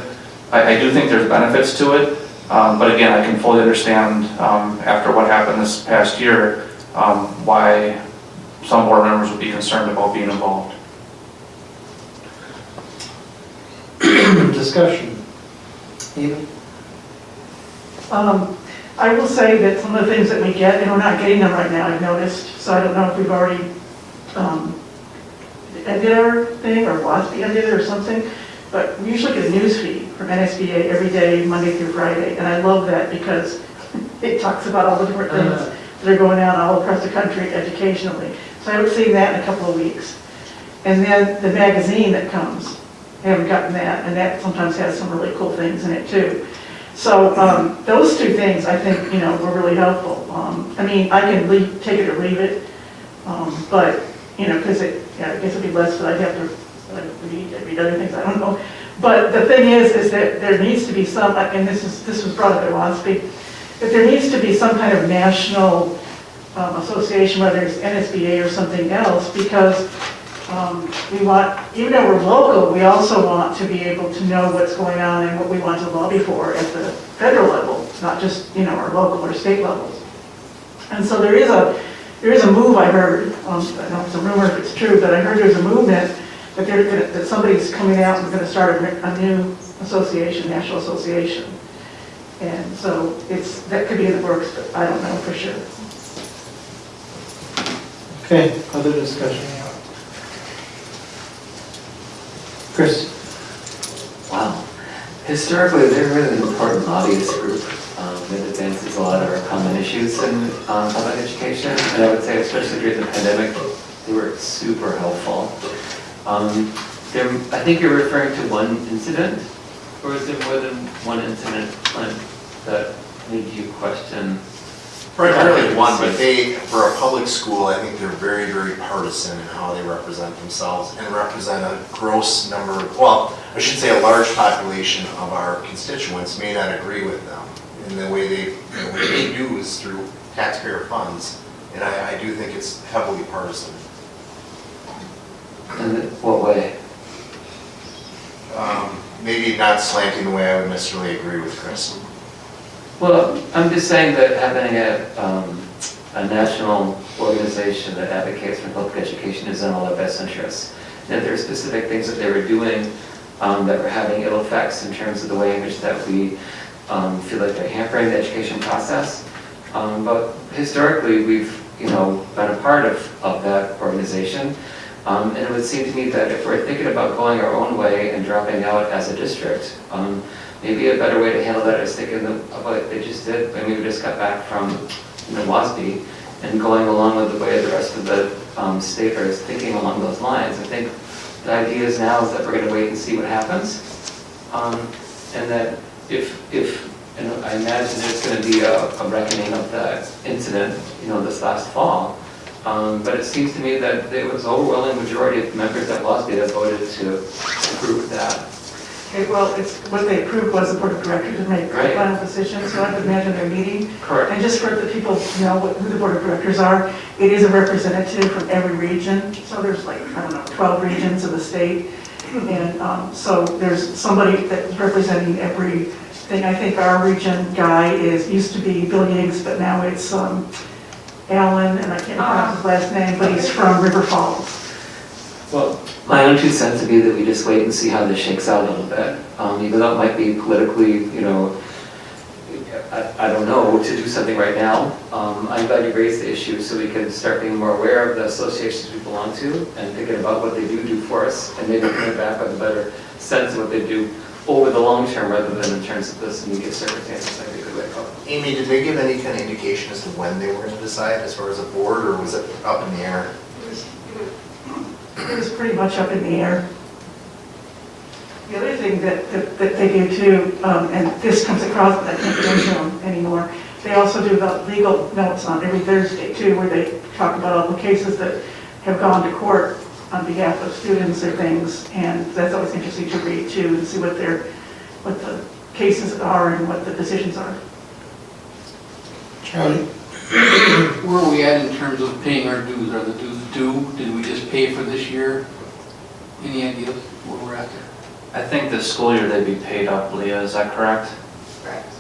I do think there's benefits to it. But again, I can fully understand after what happened this past year, why some board members would be concerned about being involved. Discussion. Eva? I will say that some of the things that we get, and we're not getting them right now, I've noticed, so I don't know if we've already ended our thing, or WASB ended it or something, but we usually get a news feed from NSBA every day, Monday through Friday, and I love that because it talks about all the different things that are going on all across the country educationally. So I haven't seen that in a couple of weeks. And then the magazine that comes, I haven't gotten that, and that sometimes has some really cool things in it too. So those two things, I think, you know, were really helpful. I mean, I can take it or leave it, but, you know, because I guess it'd be less, but I'd have to read other things, I don't know. But the thing is that there needs to be some, and this was brought up at WASB, that there needs to be some kind of national association, whether it's NSBA or something else, because we want, even though we're local, we also want to be able to know what's going on and what we want to lobby for at the federal level, not just, you know, our local or state levels. And so there is a move I heard, I don't know if it's a rumor if it's true, but I heard there's a movement that somebody's coming out and going to start a new association, national association. And so that could be in the works, but I don't know for sure. Okay, other discussion? Chris? Wow. Historically, they're really an important lobbyist group that advances a lot of our common issues in public education. And I would say, especially during the pandemic, they were super helpful. I think you're referring to one incident, or is there more than one incident, Clint, that made you question? Primarily one, but for a public school, I think they're very, very partisan in how they represent themselves and represent a gross number, well, I should say a large population of our constituents may not agree with them. And the way they do is through taxpayer funds, and I do think it's heavily partisan. In what way? Maybe not slanting the way I would necessarily agree with Chris. Well, I'm just saying that having a national organization that advocates for public education is in all our best interests. And there are specific things that they were doing that were having ill effects in terms of the way in which that we feel like they're hampering the education process. But historically, we've been a part of that organization. And it would seem to me that if we're thinking about going our own way and dropping out as a district, maybe a better way to handle that is thinking of what they just did when we just got back from WASB and going along with the way the rest of the state is thinking along those lines. I think the idea is now is that we're going to wait and see what happens. And that and I imagine there's going to be a reckoning of that incident, this last fall. But it seems to me that there was an overwhelming majority of members at WASB that voted to approve that. Okay, well, what they approved was the board of directors to make the Right. final decision, so I would imagine they're meeting. Correct. And just for the people who know who the board of directors are, it is a representative from every region. So there's 12 regions of the state. And so there's somebody that's representing everything. I think our region guy used to be Bill Yiggs, but now it's Alan, and I can't pronounce his last name, but he's from River Falls. Well, my own 2 cents would be that we just wait and see how this shakes out a little bit. Even though it might be politically, I don't know, to do something right now. I'm glad you raised the issue so we can start being more aware of the associations we belong to and thinking about what they do for us and maybe coming back with a better sense of what they do over the long term rather than in terms of this immediate circumstances. Might be a good way to go. Amy, did they give any kind of indication as to when they were going to decide as far as a board, or was it up in the air? It was pretty much up in the air. The other thing that they do too, and this comes across, but I can't get into them anymore, they also do the legal notes on every Thursday too, where they talk about all the cases that have gone to court on behalf of students or things, and that's always interesting to read too, and see what the cases are and what the decisions are. Charlie? Where are we at in terms of paying our dues? Are the dues due? Did we just pay for this year? Any ideas where we're at there? I think this school year they'd be paid up, Leah, is that correct? Correct.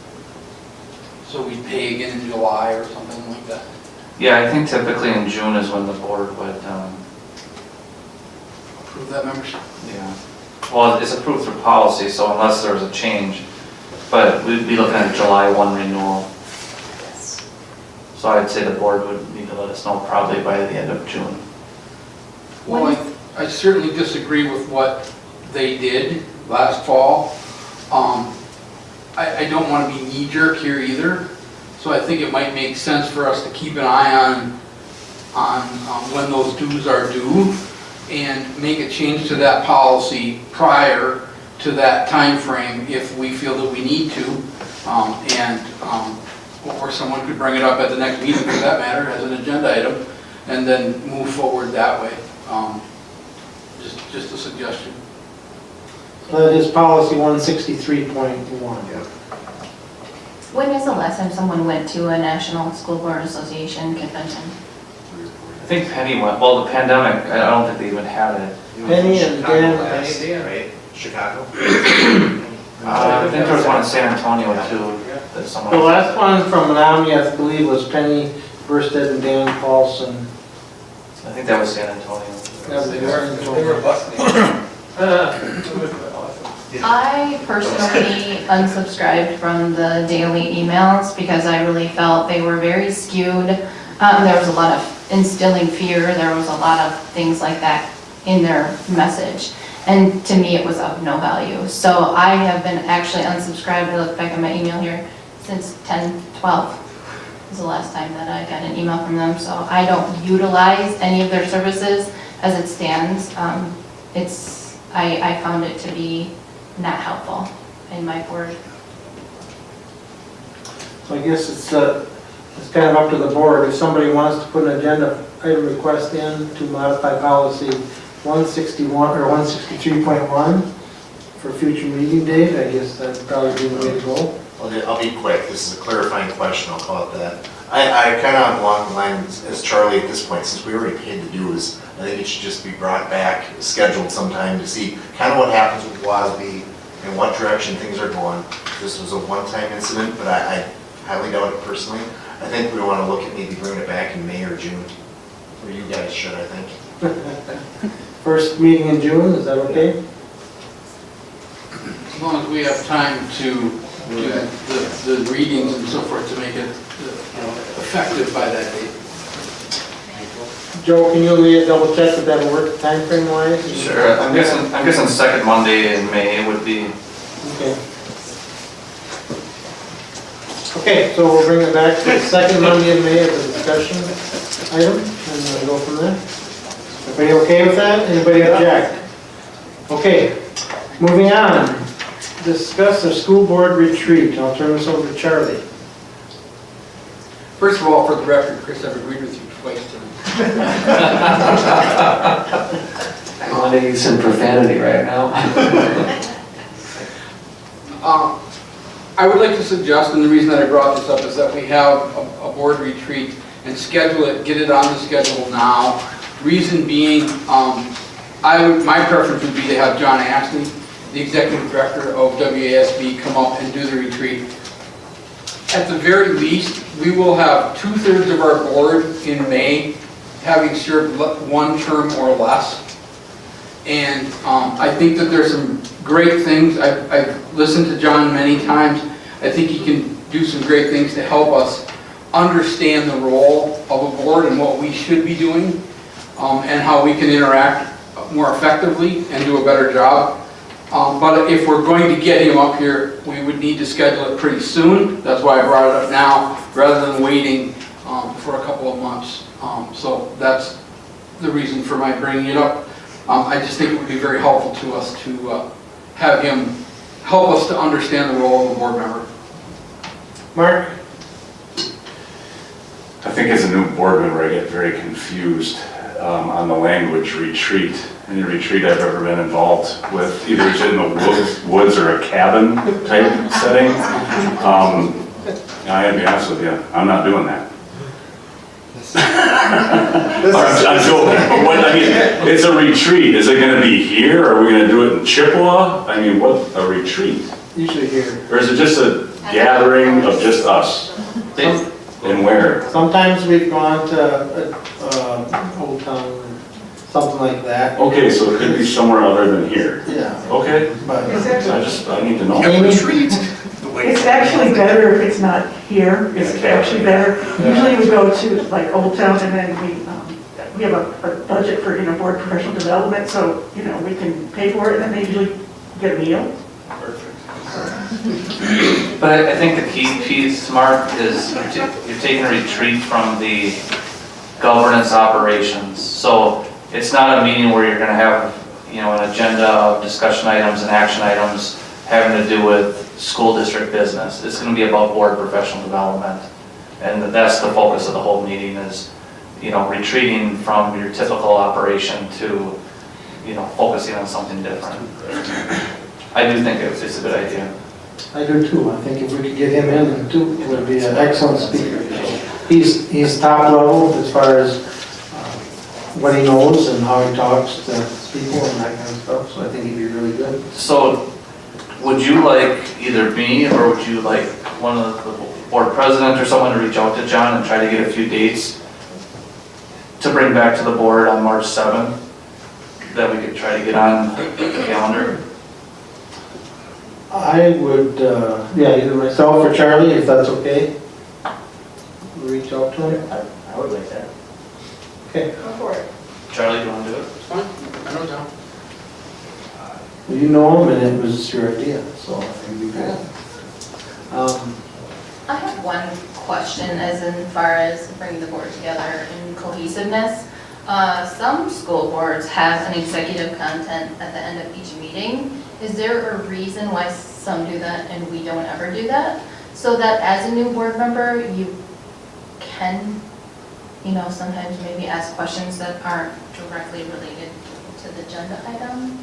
So we pay again in July or something like that? Yeah, I think typically in June is when the board would, Approve that membership? yeah. Well, it's approved through policy, so unless there's a change, but we'd be looking at July 1 renewal. Yes. So I'd say the board would need to let us know probably by the end of June. Well, I certainly disagree with what they did last fall. I don't want to be knee-jerk here either, so I think it might make sense for us to keep an eye on when those dues are due and make a change to that policy prior to that time frame if we feel that we need to. Or someone could bring it up at the next meeting for that matter as an agenda item and then move forward that way. Just a suggestion. That is policy 163.1. When is the last time someone went to a National School Board Association convention? I think Penny went, well, the pandemic, I don't think they even had it. Penny and Dan. Right? Chicago? I think there was one in San Antonio too. That someone. The last one from Menomonie, I believe, was Penny Burstead and Dan Paulson. I think that was San Antonio. That was San Antonio. They were busting. I personally unsubscribed from the daily emails because I really felt they were very skewed. There was a lot of instilling fear. There was a lot of things like that in their message. And to me, it was of no value. So I have been actually unsubscribed. I look back at my email here since 10/12 was the last time that I got an email from them. So I don't utilize any of their services as it stands. I found it to be not helpful in my board. So I guess it's kind of up to the board. If somebody wants to put an agenda item request in to modify policy 161 or 163.1 for future meeting date, I guess that'd probably be the way to go. I'll be quick. This is a clarifying question. I'll call it that. I kind of along the lines as Charlie at this point, since we already paid the dues, I think it should just be brought back, scheduled sometime to see kind of what happens with WASB and what direction things are going. This was a one-time incident, but I highly doubt it personally. I think we want to look at maybe bringing it back in May or June, or you guys should, I think. First meeting in June, is that okay? As long as we have time to do the readings and so forth to make it effective by that date. Joe, can you double check that that'll work time frame wise? Sure, I'm guessing second Monday in May would be. Okay. Okay, so we'll bring it back to the second Monday in May as a discussion item, and we'll go from there. Everybody okay with that? Anybody object? Okay, moving on. Discuss the school board retreat. I'll turn this over to Charlie. First of all, for the record, Chris, I've agreed with you twice tonight. I want to use some profanity right now. I would like to suggest, and the reason that I brought this up is that we have a board retreat and schedule it, get it on the schedule now. Reason being, my preference would be to have John Ashley, the executive director of WASB, come up and do the retreat. At the very least, we will have 2/3 of our board in May having served one term or less. And I think that there's some great things. I've listened to John many times. I think he can do some great things to help us understand the role of a board and what we should be doing, and how we can interact more effectively and do a better job. But if we're going to get him up here, we would need to schedule it pretty soon. That's why I brought it up now, rather than waiting for a couple of months. So that's the reason for my bringing it up. I just think it would be very helpful to us to have him help us to understand the role of a board member. Mark? I think as a new board member, I get very confused on the language retreat. Any retreat I've ever been involved with, either it's in the woods or a cabin type setting. I gotta be honest with you, I'm not doing that. I'm joking, but what, I mean, it's a retreat. Is it gonna be here? Are we gonna do it in Chippewa? I mean, what, a retreat? Usually here. Or is it just a gathering of just us? And where? Sometimes we've gone to Old Town, something like that. Okay, so it could be somewhere other than here. Yeah. Okay, But I need to know. It's actually better if it's not here. It's actually better. Usually we go to like Old Town and then we have a budget for, board professional development, so, we can pay for it and then they usually get a meal. But I think the key piece, Mark, is you're taking a retreat from the governance operations. So it's not a meeting where you're going to have, an agenda of discussion items and action items having to do with school district business. It's going to be about board professional development. And that's the focus of the whole meeting is, retreating from your typical operation to, focusing on something different. I do think it's a good idea. I do too. I think if we could get him in too, it would be an excellent speaker. He's top level as far as what he knows and how he talks to people and that kind of stuff, so I think he'd be really good. So would you like either me or would you like one of the board president or someone to reach out to John and try to get a few dates to bring back to the board on March 7th that we could try to get on the calendar? I would, either myself or Charlie, if that's okay. Reach out to him. I would like that. Okay. Go for it. Charlie, do you want to do it? Fine, I know John. Well, you know him and it was your idea, so I think it'd be good. I have one question as in far as bringing the board together in cohesiveness. Some school boards have an executive content at the end of each meeting. Is there a reason why some do that and we don't ever do that? So that as a new board member, you can, sometimes maybe ask questions that aren't directly related to the agenda item?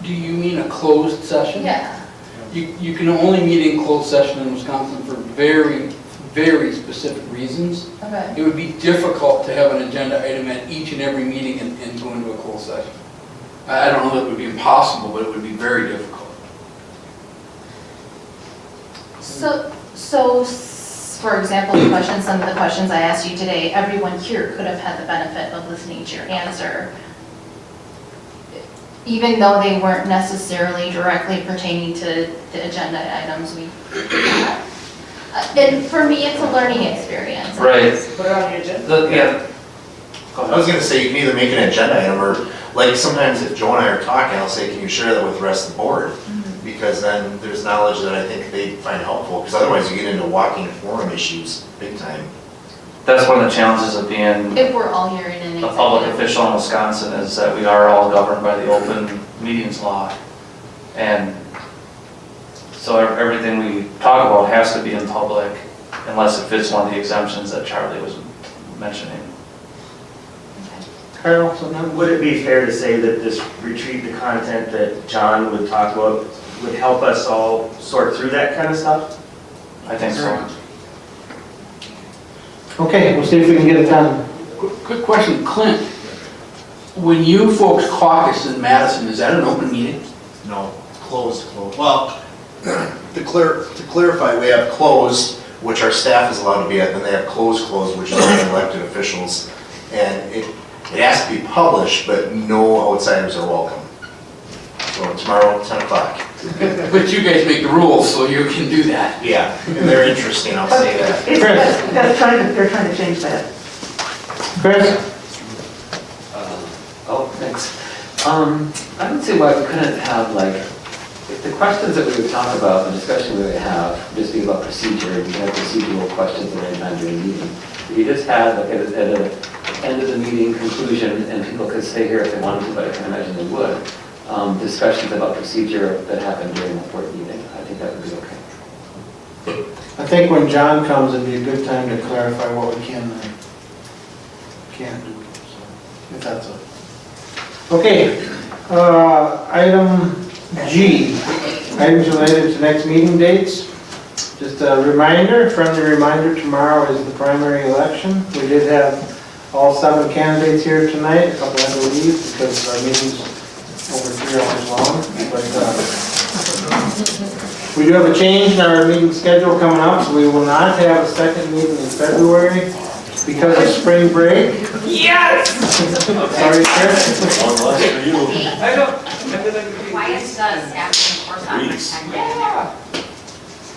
Do you mean a closed session? Yeah. You can only meet in closed session in Wisconsin for very, very specific reasons, Okay. it would be difficult to have an agenda item at each and every meeting and go into a closed session. I don't know that it would be impossible, but it would be very difficult. So, for example, some of the questions I asked you today, everyone here could have had the benefit of listening to your answer, even though they weren't necessarily directly pertaining to the agenda items we had. And for me, it's a learning experience. Right. Put it on the agenda. Yeah. I was gonna say, you can either make an agenda item, or, like, sometimes if Joe and I are talking, I'll say, can you share that with the rest of the board? Because then there's knowledge that I think they find helpful, because otherwise you get into walking forum issues big time. That's one of the challenges of being If we're all here in an a public executive. official in Wisconsin is that we are all governed by the open meetings law. And so everything we talk about has to be in public unless it fits one of the exemptions that Charlie was mentioning. Carl, so now, Would it be fair to say that this retreat, the content that John would talk about, would help us all sort through that kind of stuff? I think so. okay, we'll see if we can get it done. Quick question, Clint, when you folks caucus in Madison, is that an open meeting? No, closed. Well, to clarify, we have closed, which our staff is allowed to be at, then they have closed, which is only elected officials. And it has to be published, but no outsiders are welcome. So tomorrow, 10 o'clock. But you guys make the rules, so you can do that. Yeah, and they're interesting, I'll say that. They're trying to change that. Chris? Oh, thanks. I would say why we couldn't have like, if the questions that we would talk about, the discussion we would have, just be about procedure, we have procedural questions at any time during the meeting. If you just had like at the end of the meeting conclusion, and people could stay here if they wanted to, but I can imagine they would, discussions about procedure that happened during the board meeting, I think that would be okay. I think when John comes, it'd be a good time to clarify what we can and can't do, so, if that's a. Okay, item G, items related to next meeting dates. Just a reminder, friendly reminder, tomorrow is the primary election. We did have all 7 candidates here tonight, a couple had to leave because our meeting's over 3 hours long. But we do have a change in our meeting schedule coming up, so we will not have a second meeting in February because of spring break. Yes! Sorry, Chris. I know. Why is the staff course offering time getting there?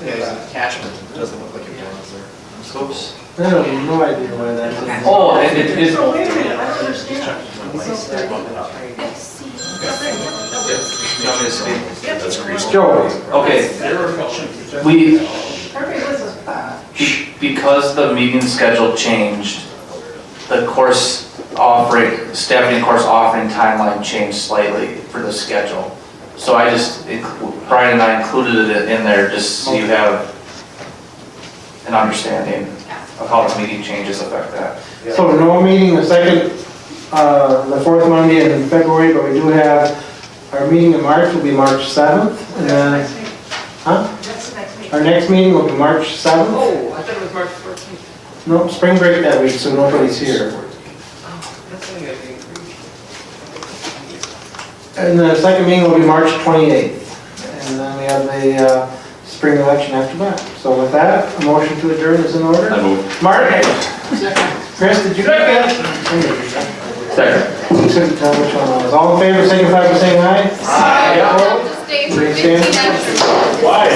Yeah, there's an attachment, it doesn't look like it belongs there. Oops. I have no idea why that is. Oh, it is. So wait a minute, I don't understand. That's crazy. Joe, Okay, because the meeting schedule changed, the course offering, staffing course offering timeline changed slightly for the schedule. So I just, Brian and I included it in there just so you have an understanding of how the meeting changes affect that. so no meeting the fourth Monday in February, but we do have, our meeting in March will be March 7th. And then, huh? That's the next meeting. Our next meeting will be March 7th. Oh, I thought it was March 14th. No, spring break that week, so nobody's here. That's only gonna be increased. And the second meeting will be March 28th. And then we have the spring election after that. So with that, a motion to adjourn is in order. I move. Mark? Chris, did you get that? Second. You couldn't tell which one it was. All in favor, signify by saying aye. Just stay for Please stand. 15 minutes. Why?